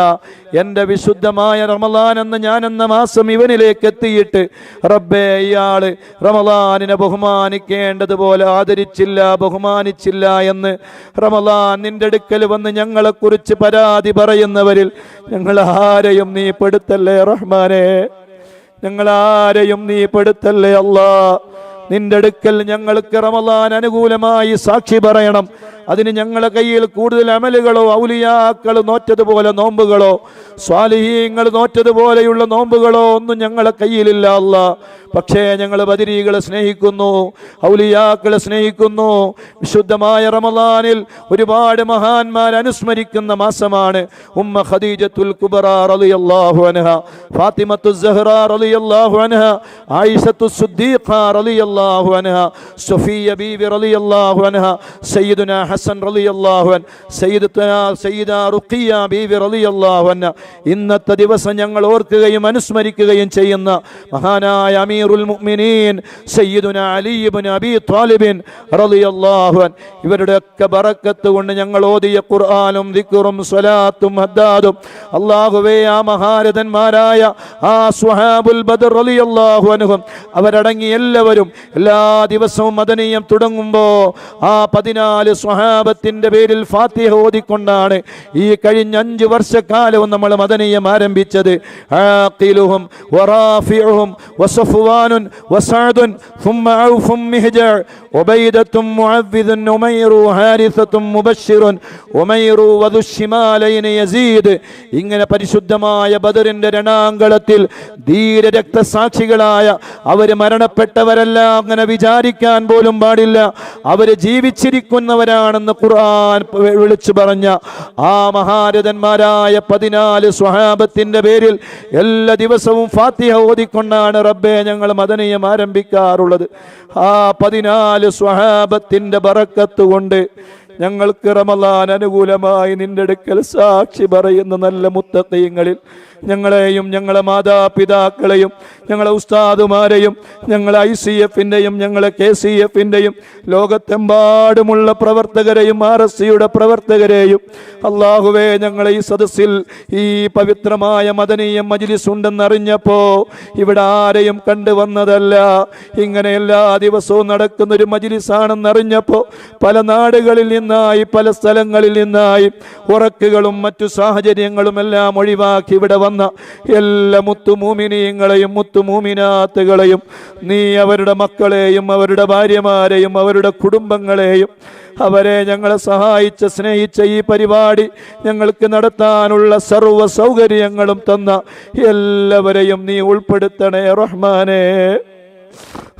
എൻ്റെ വിശുദ്ധമായ റമളാൻ ഞാനെന്ന മാസം ഇവനിലേക്ക് എത്തിയിട്ട് റബ്ബേ, ഇയാള് റമളാനിനെ ബഹുമാനിക്കേണ്ടതുപോലെ ആദരിച്ചില്ല, ബഹുമാനിച്ചില്ല എന്ന് റമളാൻ നിന്റെ അടുക്കൽ വന്ന് ഞങ്ങളെക്കുറിച്ച് പരാതി പറയുന്നവരിൽ ഞങ്ങളാരെയും നീ പെടുത്തല്ലേ റഹ്മാനെ. ഞങ്ങളാരെയും നീ പെടുത്തല്ലേ അല്ലാ. നിന്റെ അടുക്കൽ ഞങ്ങൾക്ക് റമളാൻ അനുകൂലമായി സാക്ഷി പറയണം. അതിന് ഞങ്ങളുടെ കയ്യിൽ കൂടുതൽ അമലുകളോ ഔലിയാക്കൾ നോറ്റതുപോലെ നോമ്പുകളോ സ്വാലിഹീങ്ങൾ നോറ്റതുപോലെയുള്ള നോമ്പുകളോ ഒന്നും ഞങ്ങളുടെ കയ്യിലില്ല അല്ലാ. പക്ഷേ ഞങ്ങൾ ബദരീകളെ സ്നേഹിക്കുന്നു, ഔലിയാക്കളെ സ്നേഹിക്കുന്നു. വിശുദ്ധമായ റമളാനിൽ ഒരുപാട് മഹാന്മാർ അനുസ്മരിക്കുന്ന മാസമാണ്. ഉമ്മ ഖദീജത്തുൽ കുബ്ര റളിയല്ലാഹു അൻഹ, ഫാത്തിമത്തു സഹ്റ റളിയല്ലാഹു അൻഹ, ആയിഷത്തു സിദ്ദീഖ റളിയല്ലാഹു അൻഹ, സഫിയ ബീവി റളിയല്ലാഹു അൻഹ, സയ്യിദുനാ ഹസൻ റളിയല്ലാഹു അൻഹു, സയ്യിദ റുഖിയ ബീവി റളിയല്ലാഹു അൻഹ. ഇന്നത്തെ ദിവസം ഞങ്ങൾ ഓർക്കുകയും അനുസ്മരിക്കുകയും ചെയ്യുന്ന മഹാനായ അമീറുൽ മുഅ്മിനീൻ സയ്യിദുനാ അലി ഇബ്നു അബീ ത്വാലിബ് റളിയല്ലാഹു അൻഹു, ഇവരുടെയൊക്കെ ബറക്കത്ത് കൊണ്ട് ഞങ്ങൾ ഓതിയ ഖുർആനും ദിക്റും സ്വലാത്തും ഹദ്ദാദും അല്ലാഹുവേ, ആ മഹാരഥന്മാരായ ആ സ്വഹാബുൽ ബദർ റളിയല്ലാഹു അൻഹും അവരടങ്ങി എല്ലാവരും എല്ലാ ദിവസവും മദനിയം തുടങ്ങുമ്പോൾ ആ 14 സ്വഹാബത്തിന്റെ പേരിൽ ഫാത്തിഹ ഓതിക്കൊണ്ടാണ് ഈ കഴിഞ്ഞ 5 വർഷക്കാലവും നമ്മൾ മദനിയം ആരംഭിച്ചത്. ആഖിലുഹും വറാഫിഉഹും വസഫ്വാനുൻ വസഅദുൻ ثم ഔഫ് മിഹ്ജർ ഉബൈദത്തും മുഅവ്വിദുൻ ഉമൈറു ഹാരിസത്തും മുബശ്ശിറുൻ ഉമൈറു വദുശ്ശിമാലൈൻ യസീദ്. ഇങ്ങനെ പരിശുദ്ധമായ ബദറിന്റെ രണാങ്കളത്തിൽ ധീര രക്തസാക്ഷികളായ അവർ മരണപ്പെട്ടവരല്ല, അങ്ങനെ വിചാരിക്കാൻ പോലും പാടില്ല. അവർ ജീവിച്ചിരിക്കുന്നവരാണെന്ന് ഖുർആൻ വിളിച്ചു പറഞ്ഞ ആ മഹാരഥന്മാരായ 14 സ്വഹാബത്തിന്റെ പേരിൽ എല്ലാ ദിവസവും ഫാത്തിഹ ഓതിക്കൊണ്ടാണ് റബ്ബേ ഞങ്ങൾ മദനിയം ആരംഭിക്കാറുള്ളത്. ആ 14 സ്വഹാബത്തിന്റെ ബറക്കത്ത് കൊണ്ട് ഞങ്ങൾക്ക് റമളാൻ അനുകൂലമായി നിന്റെ അടുക്കൽ സാക്ഷി പറയുന്ന നല്ല മുത്തഖീങ്ങളിൽ ഞങ്ങളെയും ഞങ്ങളെ മാതാപിതാക്കളെയും ഞങ്ങളെ ഉസ്താദുമാരെയും ഞങ്ങളെ ICF-ന്റെയും ഞങ്ങളെ KCF-ന്റെയും ലോകത്തെമ്പാടുമുള്ള പ്രവർത്തകരെയും RSCയുടെ പ്രവർത്തകരെയും അല്ലാഹുവേ, ഞങ്ങളെ ഈ സദസ്സിൽ ഈ പവിത്രമായ മദനീയ മജ്ലിസ് ഉണ്ടെന്നറിഞ്ഞപ്പോ ഇവിടെ ആരെയും കണ്ടുവന്നതല്ല, ഇങ്ങനെ എല്ലാ ദിവസവും നടക്കുന്നൊരു മജ്ലിസാണെന്നറിഞ്ഞപ്പോ പല നാടുകളിൽ നിന്നായി പല സ്ഥലങ്ങളിൽ നിന്നായി ഉറക്കുകളും മറ്റു സാഹചര്യങ്ങളും എല്ലാം ഒഴിവാക്കി ഇവിടെ വന്ന എല്ലാ മുത്തുമൂമിനീങ്ങളെയും മുത്തുമൂമിനാത്തുകളെയും നീ അവരുടെ മക്കളെയും അവരുടെ ഭാര്യമാരെയും അവരുടെ കുടുംബങ്ങളെയും അവരെ ഞങ്ങളെ സഹായിച്ച് സ്നേഹിച്ച ഈ പരിപാടി ഞങ്ങൾക്ക് നടത്താനുള്ള സർവ്വ സൗകര്യങ്ങളും തന്ന എല്ലാവരെയും നീ ഉൾപ്പെടുത്തണേ റഹ്മാനേ.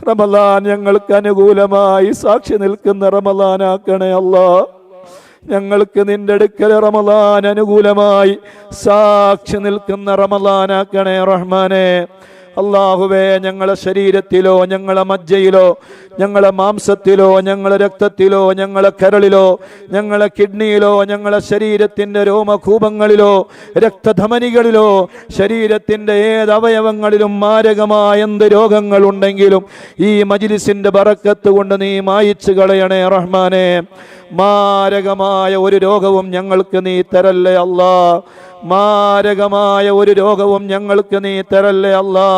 റമളാൻ ഞങ്ങൾക്ക് അനുകൂലമായി സാക്ഷി നിൽക്കുന്ന റമളാനാക്കണേ അല്ലാ. ഞങ്ങൾക്ക് നിന്റെ അടുക്കൽ റമളാൻ അനുകൂലമായി സാക്ഷി നിൽക്കുന്ന റമളാനാക്കണേ റഹ്മാനേ. അല്ലാഹുവേ, ഞങ്ങളെ ശരീരത്തിലോ ഞങ്ങളെ മജ്ജയിലോ ഞങ്ങളെ മാംസത്തിലോ ഞങ്ങളെ രക്തത്തിലോ ഞങ്ങളെ കരളിലോ ഞങ്ങളെ കിഡ്നിയിലോ ഞങ്ങളെ ശരീരത്തിൻ്റെ രോമകൂപങ്ങളിലോ രക്തധമനികളിലോ ശരീരത്തിൻ്റെ ഏത് അവയവങ്ങളിലും മാരകമായ എന്ത് രോഗങ്ങളുണ്ടെങ്കിലും ഈ മജ്ലിസിൻ്റെ ബറക്കത്ത് കൊണ്ട് നീ മായിച്ചു കളയണേ റഹ്മാനേ. മാരകമായ ഒരു രോഗവും ഞങ്ങൾക്ക് നീ തരല്ലേ അല്ലാ. മാരകമായ ഒരു രോഗവും ഞങ്ങൾക്ക് നീ തരല്ലേ അല്ലാ.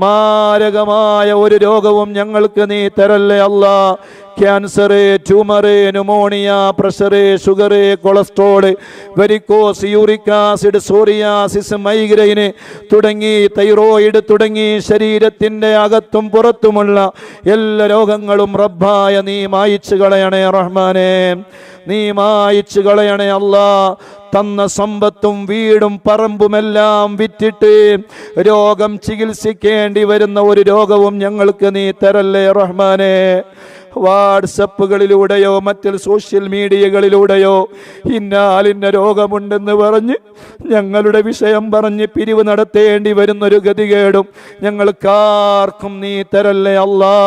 മാരകമായ ഒരു രോഗവും ഞങ്ങൾക്ക് നീ തരല്ലേ അല്ലാ. Cancer, tumour, pneumonia, pressure, sugar, cholesterol, varicose, uric acid, psoriasis, migraine തുടങ്ങി തൈറോയിഡ് തുടങ്ങി ശരീരത്തിൻ്റെ അകത്തും പുറത്തുമുള്ള എല്ലാ രോഗങ്ങളും റബ്ബായ നീ മായിച്ചു കളയണേ റഹ്മാനേ. നീ മായിച്ചു കളയണേ അല്ലാ. തന്ന സമ്പത്തും വീടും പറമ്പുമെല്ലാം വിറ്റിട്ട് രോഗം ചികിത്സിക്കേണ്ടി വരുന്ന ഒരു രോഗവും ഞങ്ങൾക്ക് നീ തരല്ലേ റഹ്മാനേ. വാട്സപ്പുകളിലൂടെയോ മറ്റ് സോഷ്യൽ മീഡിയകളിലൂടെയോ ഇന്നാലിന്ന രോഗമുണ്ടെന്ന് പറഞ്ഞ് ഞങ്ങളുടെ വിഷയം പറഞ്ഞ് പിരിവ് നടത്തേണ്ടി വരുന്നൊരു ഗതികേടും ഞങ്ങൾക്കാർക്കും നീ തരല്ലേ അല്ലാ.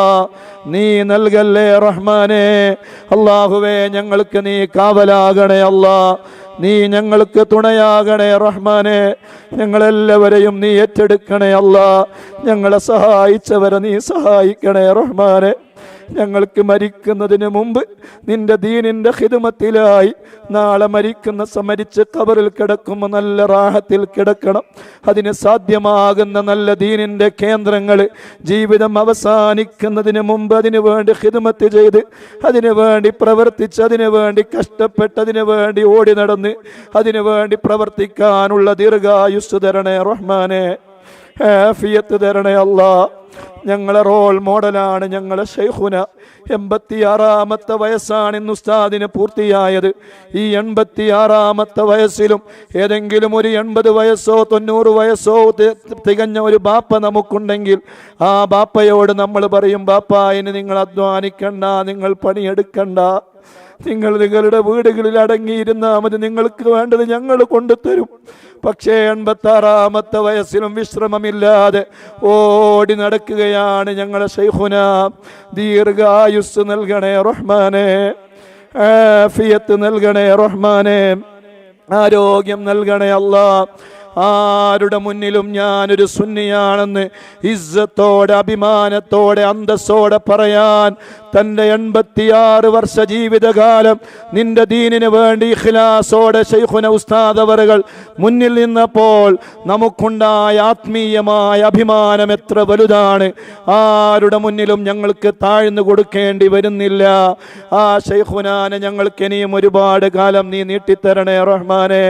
നീ നൽകല്ലേ റഹ്മാനേ. അല്ലാഹുവേ, ഞങ്ങൾക്ക് നീ കാവലാകണേ അല്ലാ. നീ ഞങ്ങൾക്ക് തുണയാകണേ റഹ്മാനേ. ഞങ്ങളെല്ലാവരെയും നീ ഏറ്റെടുക്കണേ അല്ലാ. ഞങ്ങളെ സഹായിച്ചവരെ നീ സഹായിക്കണേ റഹ്മാനേ. ഞങ്ങൾക്ക് മരിക്കുന്നതിന് മുമ്പ് നിന്റെ ദീനിൻ്റെ ഖിദ്മത്തിലായി നാളെ മരിച്ച് ഖബറിൽ കിടക്കുമ്പോൾ നല്ല റാഹത്തിൽ കിടക്കണം. അതിന് സാധ്യമാകുന്ന നല്ല ദീനിൻ്റെ കേന്ദ്രങ്ങൾ ജീവിതം അവസാനിക്കുന്നതിന് മുമ്പ് അതിനു വേണ്ടി ഖിദ്മത്ത് ചെയ്ത് അതിനു വേണ്ടി പ്രവർത്തിച്ച് അതിനു വേണ്ടി കഷ്ടപ്പെട്ട് അതിനു വേണ്ടി ഓടി നടന്ന് അതിനു വേണ്ടി പ്രവർത്തിക്കാനുള്ള ദീർഘായുസ് തരണേ റഹ്മാനേ. ആഫിയത്ത് തരണേ അല്ലാ. ഞങ്ങളെ റോൾ മോഡലാണ് ഞങ്ങളെ ശൈഖുന. 86-ാമത്തെ വയസ്സാണ് ഇന്ന് ഉസ്താദിന് പൂർത്തിയായത്. ഈ 86-ാമത്തെ വയസ്സിലും ഏതെങ്കിലും ഒരു 80 വയസ്സോ 90 വയസ്സോ തികഞ്ഞ ഒരു ബാപ്പ നമുക്കുണ്ടെങ്കിൽ ആ ബാപ്പയോട് നമ്മൾ പറയും, ബാപ്പാ ഇനി നിങ്ങൾ അധ്വാനിക്കണ്ട, നിങ്ങൾ പണിയെടുക്കണ്ട, നിങ്ങൾ നിങ്ങളുടെ വീടുകളിൽ അടങ്ങിയിരുന്നാൽ മതി, നിങ്ങൾക്ക് വേണ്ടത് ഞങ്ങൾ കൊണ്ടുതരും. പക്ഷേ 86-ാമത്തെ വയസ്സിലും വിശ്രമമില്ലാതെ ഓടി നടക്കുകയാണ് ഞങ്ങളെ ശൈഖുന. ദീർഘായുസ് നൽകണേ റഹ്മാനേ. ആഫിയത്ത് നൽകണേ റഹ്മാനേ. ആരോഗ്യം നൽകണേ അല്ലാ. ആരുടെ മുന്നിലും ഞാനൊരു സുന്നിയാണെന്ന് ഇസ്സത്തോടെ അഭിമാനത്തോടെ അന്തസ്സോടെ പറയാൻ തൻ്റെ 86 വർഷ ജീവിതകാലം നിന്റെ ദീനിന് വേണ്ടി ഇഖ്ലാസോടെ ശൈഖുന ഉസ്താദ് അവറുകൾ മുന്നിൽ നിന്നപ്പോൾ നമുക്കുണ്ടായ ആത്മീയമായ അഭിമാനം എത്ര വലുതാണ്. ആരുടെ മുന്നിലും ഞങ്ങൾക്ക് താഴ്ന്നു കൊടുക്കേണ്ടി വരുന്നില്ല. ആ ശൈഖുനാനെ ഞങ്ങൾക്ക് ഇനിയും ഒരുപാട് കാലം നീ നീട്ടിത്തരണേ റഹ്മാനേ.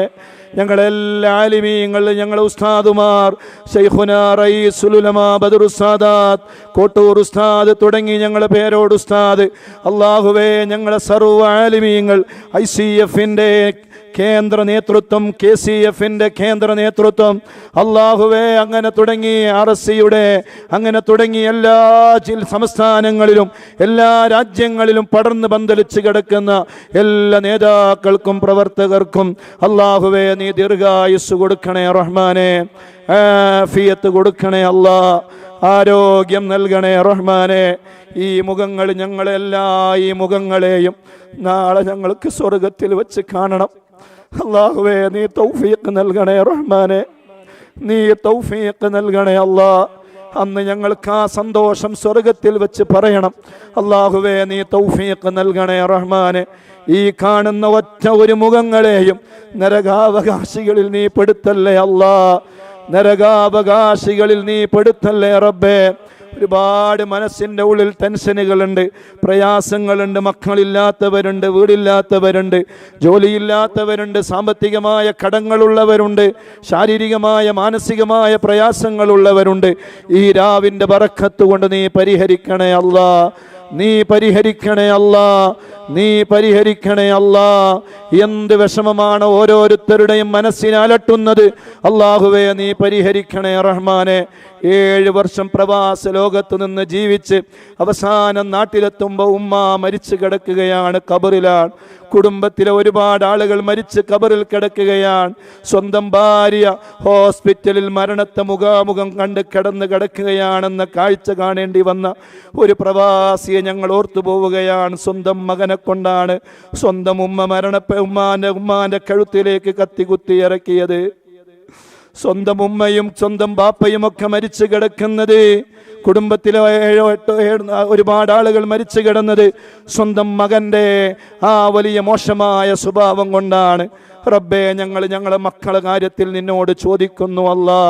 ഞങ്ങളെല്ലാ ആലിമീങ്ങൾ, ഞങ്ങളെ ഉസ്താദുമാർ, ശൈഖുന റഈസുൽ ഉലമാ ബദർ സാദാത്ത് കോട്ടൂർ ഉസ്താദ് തുടങ്ങി ഞങ്ങളെ പേരോട് ഉസ്താദ്, അല്ലാഹുവേ ഞങ്ങളെ സർവ്വ ആലിമീങ്ങൾ, ICF-ന്റെ കേന്ദ്ര നേതൃത്വം, KCF-ന്റെ കേന്ദ്ര നേതൃത്വം, അല്ലാഹുവേ അങ്ങനെ തുടങ്ങി RSCയുടെ അങ്ങനെ തുടങ്ങി എല്ലാ സംസ്ഥാനങ്ങളിലും എല്ലാ രാജ്യങ്ങളിലും പടർന്ന് പന്തലിച്ച് കിടക്കുന്ന എല്ലാ നേതാക്കൾക്കും പ്രവർത്തകർക്കും അല്ലാഹുവേ നീ ദീർഘായുസ് കൊടുക്കണേ റഹ്മാനേ. ആഫിയത്ത് കൊടുക്കണേ അല്ലാ. ആരോഗ്യം നൽകണേ റഹ്മാനേ. ഈ മുഖങ്ങൾ ഞങ്ങളെല്ലാ ഈ മുഖങ്ങളെയും നാളെ ഞങ്ങൾക്ക് സ്വർഗത്തിൽ വെച്ച് കാണണം. അല്ലാഹുവേ നീ തൗഫീഖ് നൽകണേ റഹ്മാനേ. നീ തൗഫീഖ് നൽകണേ അല്ലാ. അന്ന് ഞങ്ങൾക്ക് ആ സന്തോഷം സ്വർഗത്തിൽ വെച്ച് പറയണം. അല്ലാഹുവേ നീ തൗഫീഖ് നൽകണേ റഹ്മാനെ. ഈ കാണുന്ന ഒറ്റ ഒരു മുഖങ്ങളെയും നരകാവകാശികളിൽ നീ പെടുത്തല്ലേ അല്ലാ, നരകാവകാശികളിൽ നീ പെടുത്തല്ലേ റബ്ബേ. ഒരുപാട് മനസ്സിൻ്റെ ഉള്ളിൽ ടെൻഷനുകളുണ്ട്, പ്രയാസങ്ങളുണ്ട്. മക്കളില്ലാത്തവരുണ്ട്, വീടില്ലാത്തവരുണ്ട്, ജോലിയില്ലാത്തവരുണ്ട്, സാമ്പത്തികമായ കടങ്ങളുള്ളവരുണ്ട്, ശാരീരികമായ മാനസികമായ പ്രയാസങ്ങളുള്ളവരുണ്ട്. ഈ രാവിൻ്റെ ബറക്കത്ത് കൊണ്ട് നീ പരിഹരിക്കണേ അല്ലാ, നീ പരിഹരിക്കണേ അല്ലാ, നീ പരിഹരിക്കണേ അല്ലാ. എന്ത് വിഷമമാണ് ഓരോരുത്തരുടെയും മനസ്സിനെ അലട്ടുന്നത്. അല്ലാഹുവേ നീ പരിഹരിക്കണേ റഹ്മാനെ. 7 വർഷം പ്രവാസ ലോകത്ത് നിന്ന് ജീവിച്ച് അവസാനം നാട്ടിലെത്തുമ്പോൾ ഉമ്മ മരിച്ചു കിടക്കുകയാണ്, ഖബറിലാണ്. കുടുംബത്തിലെ ഒരുപാട് ആളുകൾ മരിച്ച് ഖബറിൽ കിടക്കുകയാണ്. സ്വന്തം ഭാര്യ ഹോസ്പിറ്റലിൽ മരണത്തെ മുഖാമുഖം കണ്ട് കിടക്കുകയാണെന്ന കാഴ്ച കാണേണ്ടി വന്ന ഒരു പ്രവാസിയെ ഞങ്ങൾ ഓർത്തു പോവുകയാണ്. സ്വന്തം മകനെ കൊണ്ടാണ് സ്വന്തം ഉമ്മാന്റെ കഴുത്തിലേക്ക് കത്തി കുത്തി ഇറക്കിയത്. സ്വന്തം ഉമ്മയും സ്വന്തം ബാപ്പയും ഒക്കെ മരിച്ചു കിടക്കുന്നത്, കുടുംബത്തിലെ 7, 8 ഒരുപാട് ആളുകൾ മരിച്ചു കിടന്നത് സ്വന്തം മകൻ്റെ ആ വലിയ മോശമായ സ്വഭാവം കൊണ്ടാണ്. റബ്ബേ ഞങ്ങളെ മക്കളെ കാര്യത്തിൽ നിന്നോട് ചോദിക്കുന്നു അല്ലാ.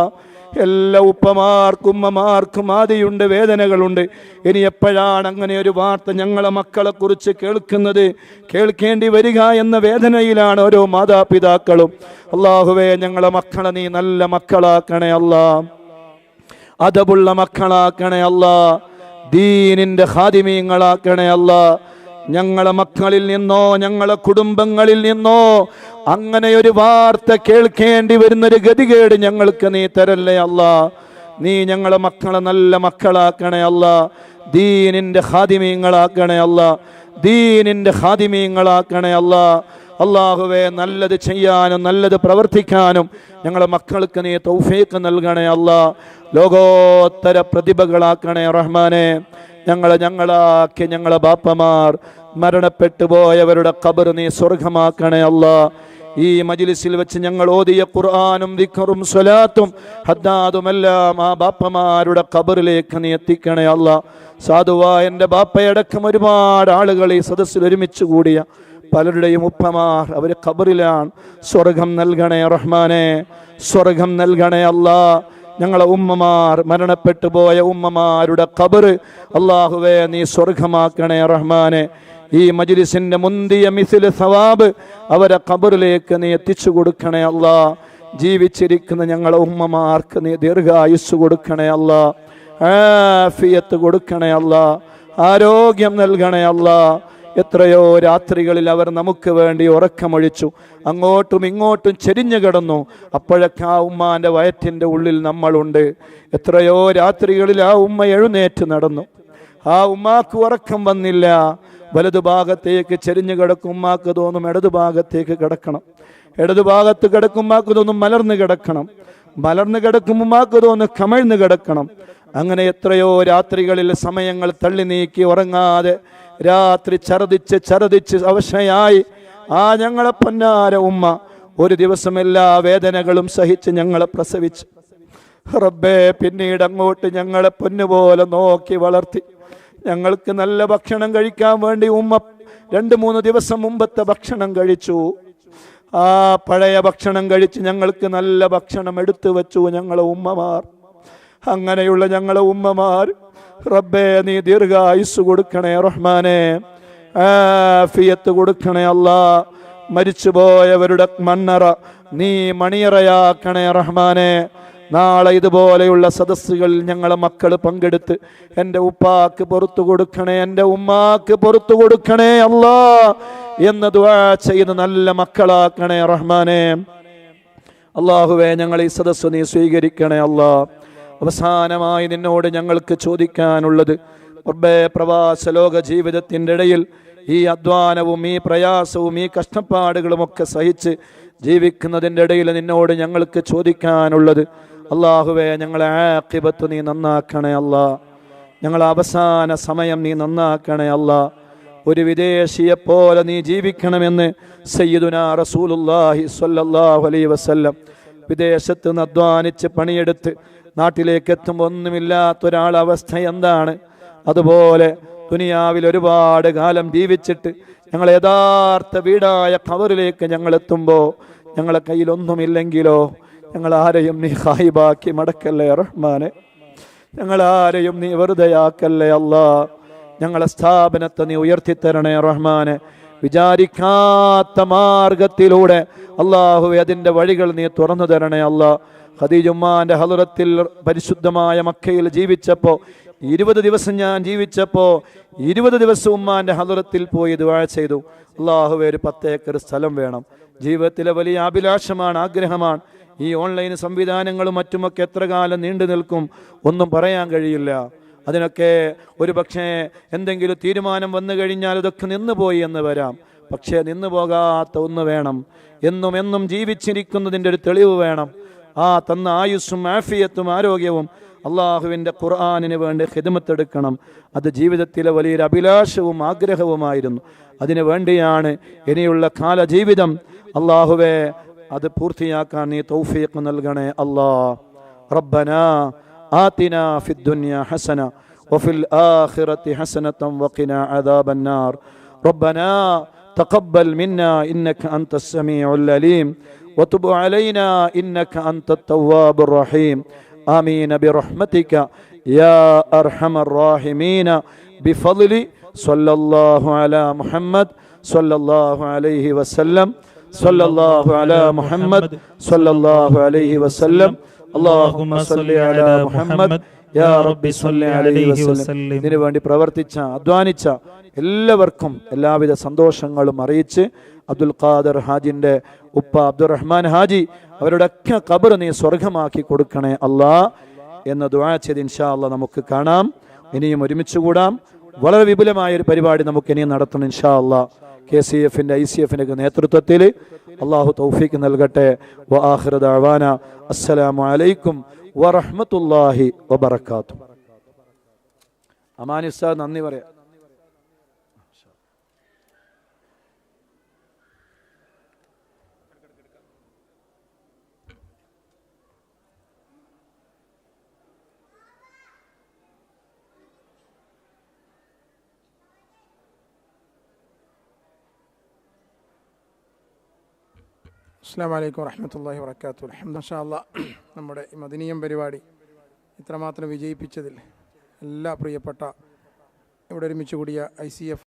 എല്ലാ ഉപ്പമാർക്കും ഉമ്മമാർക്കും ആദിയുണ്ട്, വേദനകളുണ്ട്. ഇനി എപ്പോഴാണ് അങ്ങനെ ഒരു വാർത്ത ഞങ്ങളെ മക്കളെ കുറിച്ച് കേൾക്കേണ്ടി വരിക എന്ന വേദനയിലാണ് ഓരോ മാതാപിതാക്കളും. അല്ലാഹുവേ ഞങ്ങളെ മക്കളെ നീ നല്ല മക്കളാക്കണേ അല്ലാ, അദബുള്ള മക്കളാക്കണേ അല്ലാ, ദീനിന്റെ ഖാദിമീങ്ങളാക്കണേ അല്ലാ. ഞങ്ങളെ മക്കളിൽ നിന്നോ ഞങ്ങളെ കുടുംബങ്ങളിൽ നിന്നോ അങ്ങനെ ഒരു വാർത്ത കേൾക്കേണ്ടി വരുന്നൊരു ഗതികേട് ഞങ്ങൾക്ക് നീ തരല്ലേ അല്ലാ. നീ ഞങ്ങളെ മക്കളെ നല്ല മക്കളാക്കണേ അല്ലാ, ദീനിന്റെ ഖാദിമീങ്ങളാക്കണേ അല്ലാ, ദീനിന്റെ ഖാദിമീങ്ങളാക്കണേ അല്ലാ. അല്ലാഹുവേ നല്ലത് ചെയ്യാനും നല്ലത് പ്രവർത്തിക്കാനും ഞങ്ങളെ മക്കൾക്ക് നീ തൗഫീഖ് നൽകണേ അല്ലാ. ലോകോത്തര പ്രതിഭകളാക്കണേ റഹ്മാനെ. ഞങ്ങളാക്കി ഞങ്ങളെ ബാപ്പമാർ മരണപ്പെട്ടു പോയവരുടെ ഖബർ നീ സ്വർഗമാക്കണേ അല്ലാ. ഈ മജ്ലിസിൽ വെച്ച് ഞങ്ങൾ ഓതിയ ഖുർആനും ദിക്റും സ്വലാത്തും ഹദ്ദാദുമെല്ലാം ആ ബാപ്പമാരുടെ ഖബറിലേക്ക് നീ എത്തിക്കണേ അല്ലാ. സാധുവായ എൻ്റെ ബാപ്പയടക്കം ഒരുപാട് ആളുകൾ ഈ സദസ്സിൽ ഒരുമിച്ച് കൂടിയ പലരുടെയും ഉപ്പമാർ അവർ ഖബറിലാണ്. സ്വർഗം നൽകണേ റഹ്മാനെ, സ്വർഗം നൽകണേ അല്ലാ. ഞങ്ങളെ ഉമ്മമാർ മരണപ്പെട്ടു പോയ ഉമ്മമാരുടെ ഖബർ അല്ലാഹുവേ നീ സ്വർഗമാക്കണേ റഹ്മാനെ. ഈ മജ്ലിസിന്റെ മുന്തിയ മിസ്ൽ സവാബ് അവരെ ഖബറിലേക്ക് നീ എത്തിച്ചു കൊടുക്കണേ അല്ലാ. ജീവിച്ചിരിക്കുന്ന ഞങ്ങളെ ഉമ്മമാർക്ക് നീ ദീർഘായുസ് കൊടുക്കണേ അല്ലാ, ആഫിയത്ത് കൊടുക്കണേ അല്ലാ, ആരോഗ്യം നൽകണേ അല്ലാ. എത്രയോ രാത്രികളിൽ അവർ നമുക്ക് വേണ്ടി ഉറക്കമൊഴിച്ചു, അങ്ങോട്ടും ഇങ്ങോട്ടും ചെരിഞ്ഞു കിടന്നു. അപ്പോഴൊക്കെ ആ ഉമ്മാന്റെ വയറ്റിൻ്റെ ഉള്ളിൽ നമ്മളുണ്ട്. എത്രയോ രാത്രികളിൽ ആ ഉമ്മ എഴുന്നേറ്റ് നടന്നു. ആ ഉമ്മാക്ക് ഉറക്കം വന്നില്ല. വലതുഭാഗത്തേക്ക് ചെരിഞ്ഞു കിടക്കും ഉമ്മാക്ക് തോന്നും ഇടതുഭാഗത്തേക്ക് കിടക്കണം, ഇടതുഭാഗത്ത് കിടക്കും ഉമ്മാക്ക് തോന്നും മലർന്ന് കിടക്കണം, മലർന്ന് കിടക്കും ഉമ്മാക്ക് തോന്നും കമിഴ്ന്ന് കിടക്കണം. അങ്ങനെ എത്രയോ രാത്രികളിൽ സമയങ്ങൾ തള്ളി നീക്കി ഉറങ്ങാതെ രാത്രി ഛർദിച്ച് അവശയായി ആ ഞങ്ങളെ പൊന്നാര ഉമ്മ ഒരു ദിവസം എല്ലാ വേദനകളും സഹിച്ച് ഞങ്ങളെ പ്രസവിച്ച് റബ്ബേ പിന്നീട് അങ്ങോട്ട് ഞങ്ങളെ പൊന്നുപോലെ നോക്കി വളർത്തി. ഞങ്ങൾക്ക് നല്ല ഭക്ഷണം കഴിക്കാൻ വേണ്ടി ഉമ്മ 2-3 ദിവസം മുമ്പത്തെ ഭക്ഷണം കഴിച്ചു. ആ പഴയ ഭക്ഷണം കഴിച്ച് ഞങ്ങൾക്ക് നല്ല ഭക്ഷണം എടുത്തു വെച്ചു ഞങ്ങളെ ഉമ്മമാർ. അങ്ങനെയുള്ള ഞങ്ങളെ ഉമ്മമാർ റബ്ബേ നീ ദീർഘായുസ് കൊടുക്കണേ റഹ്മാനെ, ആഫിയത്ത് കൊടുക്കണേ അല്ലാ. മരിച്ചുപോയവരുടെ മണ്ണറ നീ മണിയറയാക്കണേ റഹ്മാനെ. നാളെ ഇതുപോലെയുള്ള സദസ്സുകളിൽ ഞങ്ങളെ മക്കൾ പങ്കെടുത്ത് എൻ്റെ ഉപ്പാക്ക് പുറത്തു കൊടുക്കണേ, എൻ്റെ ഉമ്മാക്ക് പുറത്തു കൊടുക്കണേ അല്ലാ എന്ന് ദുആ ചെയ്യുന്ന നല്ല മക്കളാക്കണേ റഹ്മാനെ. അല്ലാഹുവേ ഞങ്ങൾ ഈ സദസ്സ് നീ സ്വീകരിക്കണേ അല്ലാ. അവസാനമായി നിന്നോട് ഞങ്ങൾക്ക് ചോദിക്കാനുള്ളത്, റബ്ബേ പ്രവാസ ലോക ജീവിതത്തിൻ്റെ ഇടയിൽ ഈ അധ്വാനവും ഈ പ്രയാസവും ഈ കഷ്ടപ്പാടുകളുമൊക്കെ സഹിച്ച് ജീവിക്കുന്നതിൻ്റെ ഇടയിൽ നിന്നോട് ഞങ്ങൾക്ക് ചോദിക്കാനുള്ളത്, അല്ലാഹുവേ ഞങ്ങളെ ആഖിബത്ത് നീ നന്നാക്കണേ അല്ലാ, ഞങ്ങളെ അവസാന സമയം നീ നന്നാക്കണേ അല്ലാ. ഒരു വിദേശിയെപ്പോലെ നീ ജീവിക്കണമെന്ന് സയ്യിദുനാ റസൂലുള്ളാഹി സ്വല്ലല്ലാഹു അലൈഹി വസല്ലം വിദേശത്ത് നിന്ന് അധ്വാനിച്ച് പണിയെടുത്ത് നാട്ടിലേക്ക് എത്തുമ്പോൾ ഒന്നുമില്ലാത്തൊരാൾ അവസ്ഥ എന്താണ്? അതുപോലെ ദുനിയാവിൽ ഒരുപാട് കാലം ജീവിച്ചിട്ട് ഞങ്ങൾ യഥാർത്ഥ വീടായ ഖബറിലേക്ക് ഞങ്ങൾ എത്തുമ്പോൾ ഞങ്ങളെ കയ്യിലൊന്നുമില്ലെങ്കിലോ? ഞങ്ങളാരെയും നീ ഖായിബാക്കി മടക്കല്ലേ റഹ്മാനെ, ഞങ്ങളാരെയും നീ വെറുതെയാക്കല്ലേ അല്ലാ. ഞങ്ങളെ സ്ഥാപനത്തെ നീ ഉയർത്തിത്തരണേ റഹ്മാനെ. വിചാരിക്കാത്ത മാർഗത്തിലൂടെ അള്ളാഹുവെ അതിൻ്റെ വഴികൾ നീ തുറന്നു തരണേ അല്ലാ. ഖദീജുമ്മാന്റെ ഹളറത്തിൽ പരിശുദ്ധമായ മക്കയിൽ ജീവിച്ചപ്പോൾ 20 ദിവസം ഞാൻ ജീവിച്ചപ്പോൾ 20 ദിവസം ഉമ്മാന്റെ ഹളറത്തിൽ പോയി ദുആ ചെയ്തു. അള്ളാഹുവെ ഒരു 10 ഏക്കർ സ്ഥലം വേണം. ജീവിതത്തിലെ വലിയ അഭിലാഷമാണ്, ആഗ്രഹമാണ്. ഈ ഓൺലൈൻ സംവിധാനങ്ങളും മറ്റുമൊക്കെ എത്ര കാലം നീണ്ടു നിൽക്കും ഒന്നും പറയാൻ കഴിയില്ല. അതിനൊക്കെ ഒരു പക്ഷേ എന്തെങ്കിലും തീരുമാനം വന്നു കഴിഞ്ഞാൽ ഇതൊക്കെ നിന്നുപോയി എന്ന് വരാം. പക്ഷേ നിന്നു പോകാത്ത ഒന്ന് വേണം, എന്നും ജീവിച്ചിരിക്കുന്നതിൻ്റെ ഒരു തെളിവ് വേണം. ആ തന്ന ആയുസ്സും ആഫിയത്തും ആരോഗ്യവും അള്ളാഹുവിൻ്റെ ഖുർആനിന് വേണ്ടി ഖിദ്മത്തെടുക്കണം. അത് ജീവിതത്തിലെ വലിയൊരു അഭിലാഷവും ആഗ്രഹവുമായിരുന്നു. അതിനു വേണ്ടിയാണ് ഇനിയുള്ള കാലജീവിതം അള്ളാഹുവെ അത് പൂർത്തിയാക്കാൻ നീ തൗഫീഖ് നൽകണേ അല്ലാ. റബ്ബനാ ആതിനാ ഫിദ്ദുനിയാ ഹസന വഫിൽ ആഖിറതി ഹസനതൻ വഖിനാ അദാബന്നാർ. റബ്ബനാ തഖബ്ബൽ മിന്നാ ഇന്നക അൻതസ് സമീഉൽ അലീം വതുബ് അലൈനാ ഇന്നക അൻതത് തവ്വാബുർ റഹീം. ആമീൻ ബിറഹ്മതിക യാ അർഹമർ റഹീമീൻ ബിഫദ്ലി സ്വല്ലല്ലാഹു അലാ മുഹമ്മദ് സ്വല്ലല്ലാഹു അലൈഹി വസല്ലം സ്വല്ലല്ലാഹു അലാ മുഹമ്മദ് സ്വല്ലല്ലാഹു അലൈഹി വസല്ലം. അല്ലാഹുമ്മ സ്വല്ലി അലാ മുഹമ്മദ് യാ റബ്ബി സ്വല്ലി അലൈഹി വസല്ലം. ഇതിനു വേണ്ടി പ്രവർത്തിച്ച അധ്വാനിച്ച എല്ലാവർക്കും എല്ലാവിധ സന്തോഷങ്ങളും അറിയിച്ച് അബ്ദുൽ ഖാദർ ഹാജിന്റെ ഉപ്പ അബ്ദുറഹ്മാൻ ഹാജി അവരുടെ ഒക്കെ ഖബർ നീ സ്വർഗമാക്കി കൊടുക്കണേ അല്ലാ എന്ന് ദുആ ചെയ്ത് ഇൻഷാ അല്ലാഹ് നമുക്ക് കാണാം. ഇനിയും ഒരുമിച്ച് കൂടാം. വളരെ വിപുലമായ ഒരു പരിപാടി നമുക്ക് ഇനിയും നടത്തണം ഇൻഷാ അല്ലാഹ്. KCF-ന്റെ ICF-ന്റെ നേതൃത്വത്തിൽ അല്ലാഹു തൗഫീഖ് നൽകട്ടെ. വ ആഖിറു ദഅവാന അസ്സലാമു അലൈക്കും വറഹ്മത്തുള്ളാഹി വബറകാതുഹു. അമാനി ഉസ്താദ് നന്ദി പറയാം. അസ്സലാമു അലൈക്കും വറഹ്മത്തുള്ളാഹി വബറകാതുഹു. അൽഹംദുലില്ലാഹ് മാഷാ അല്ലാഹ് നമ്മുടെ ഈ മദനീയം പരിപാടി ഇത്രമാത്രം വിജയിപ്പിച്ചതിൽ എല്ലാ പ്രിയപ്പെട്ട ഇവിടെ ഒരുമിച്ച് കൂടിയ ICF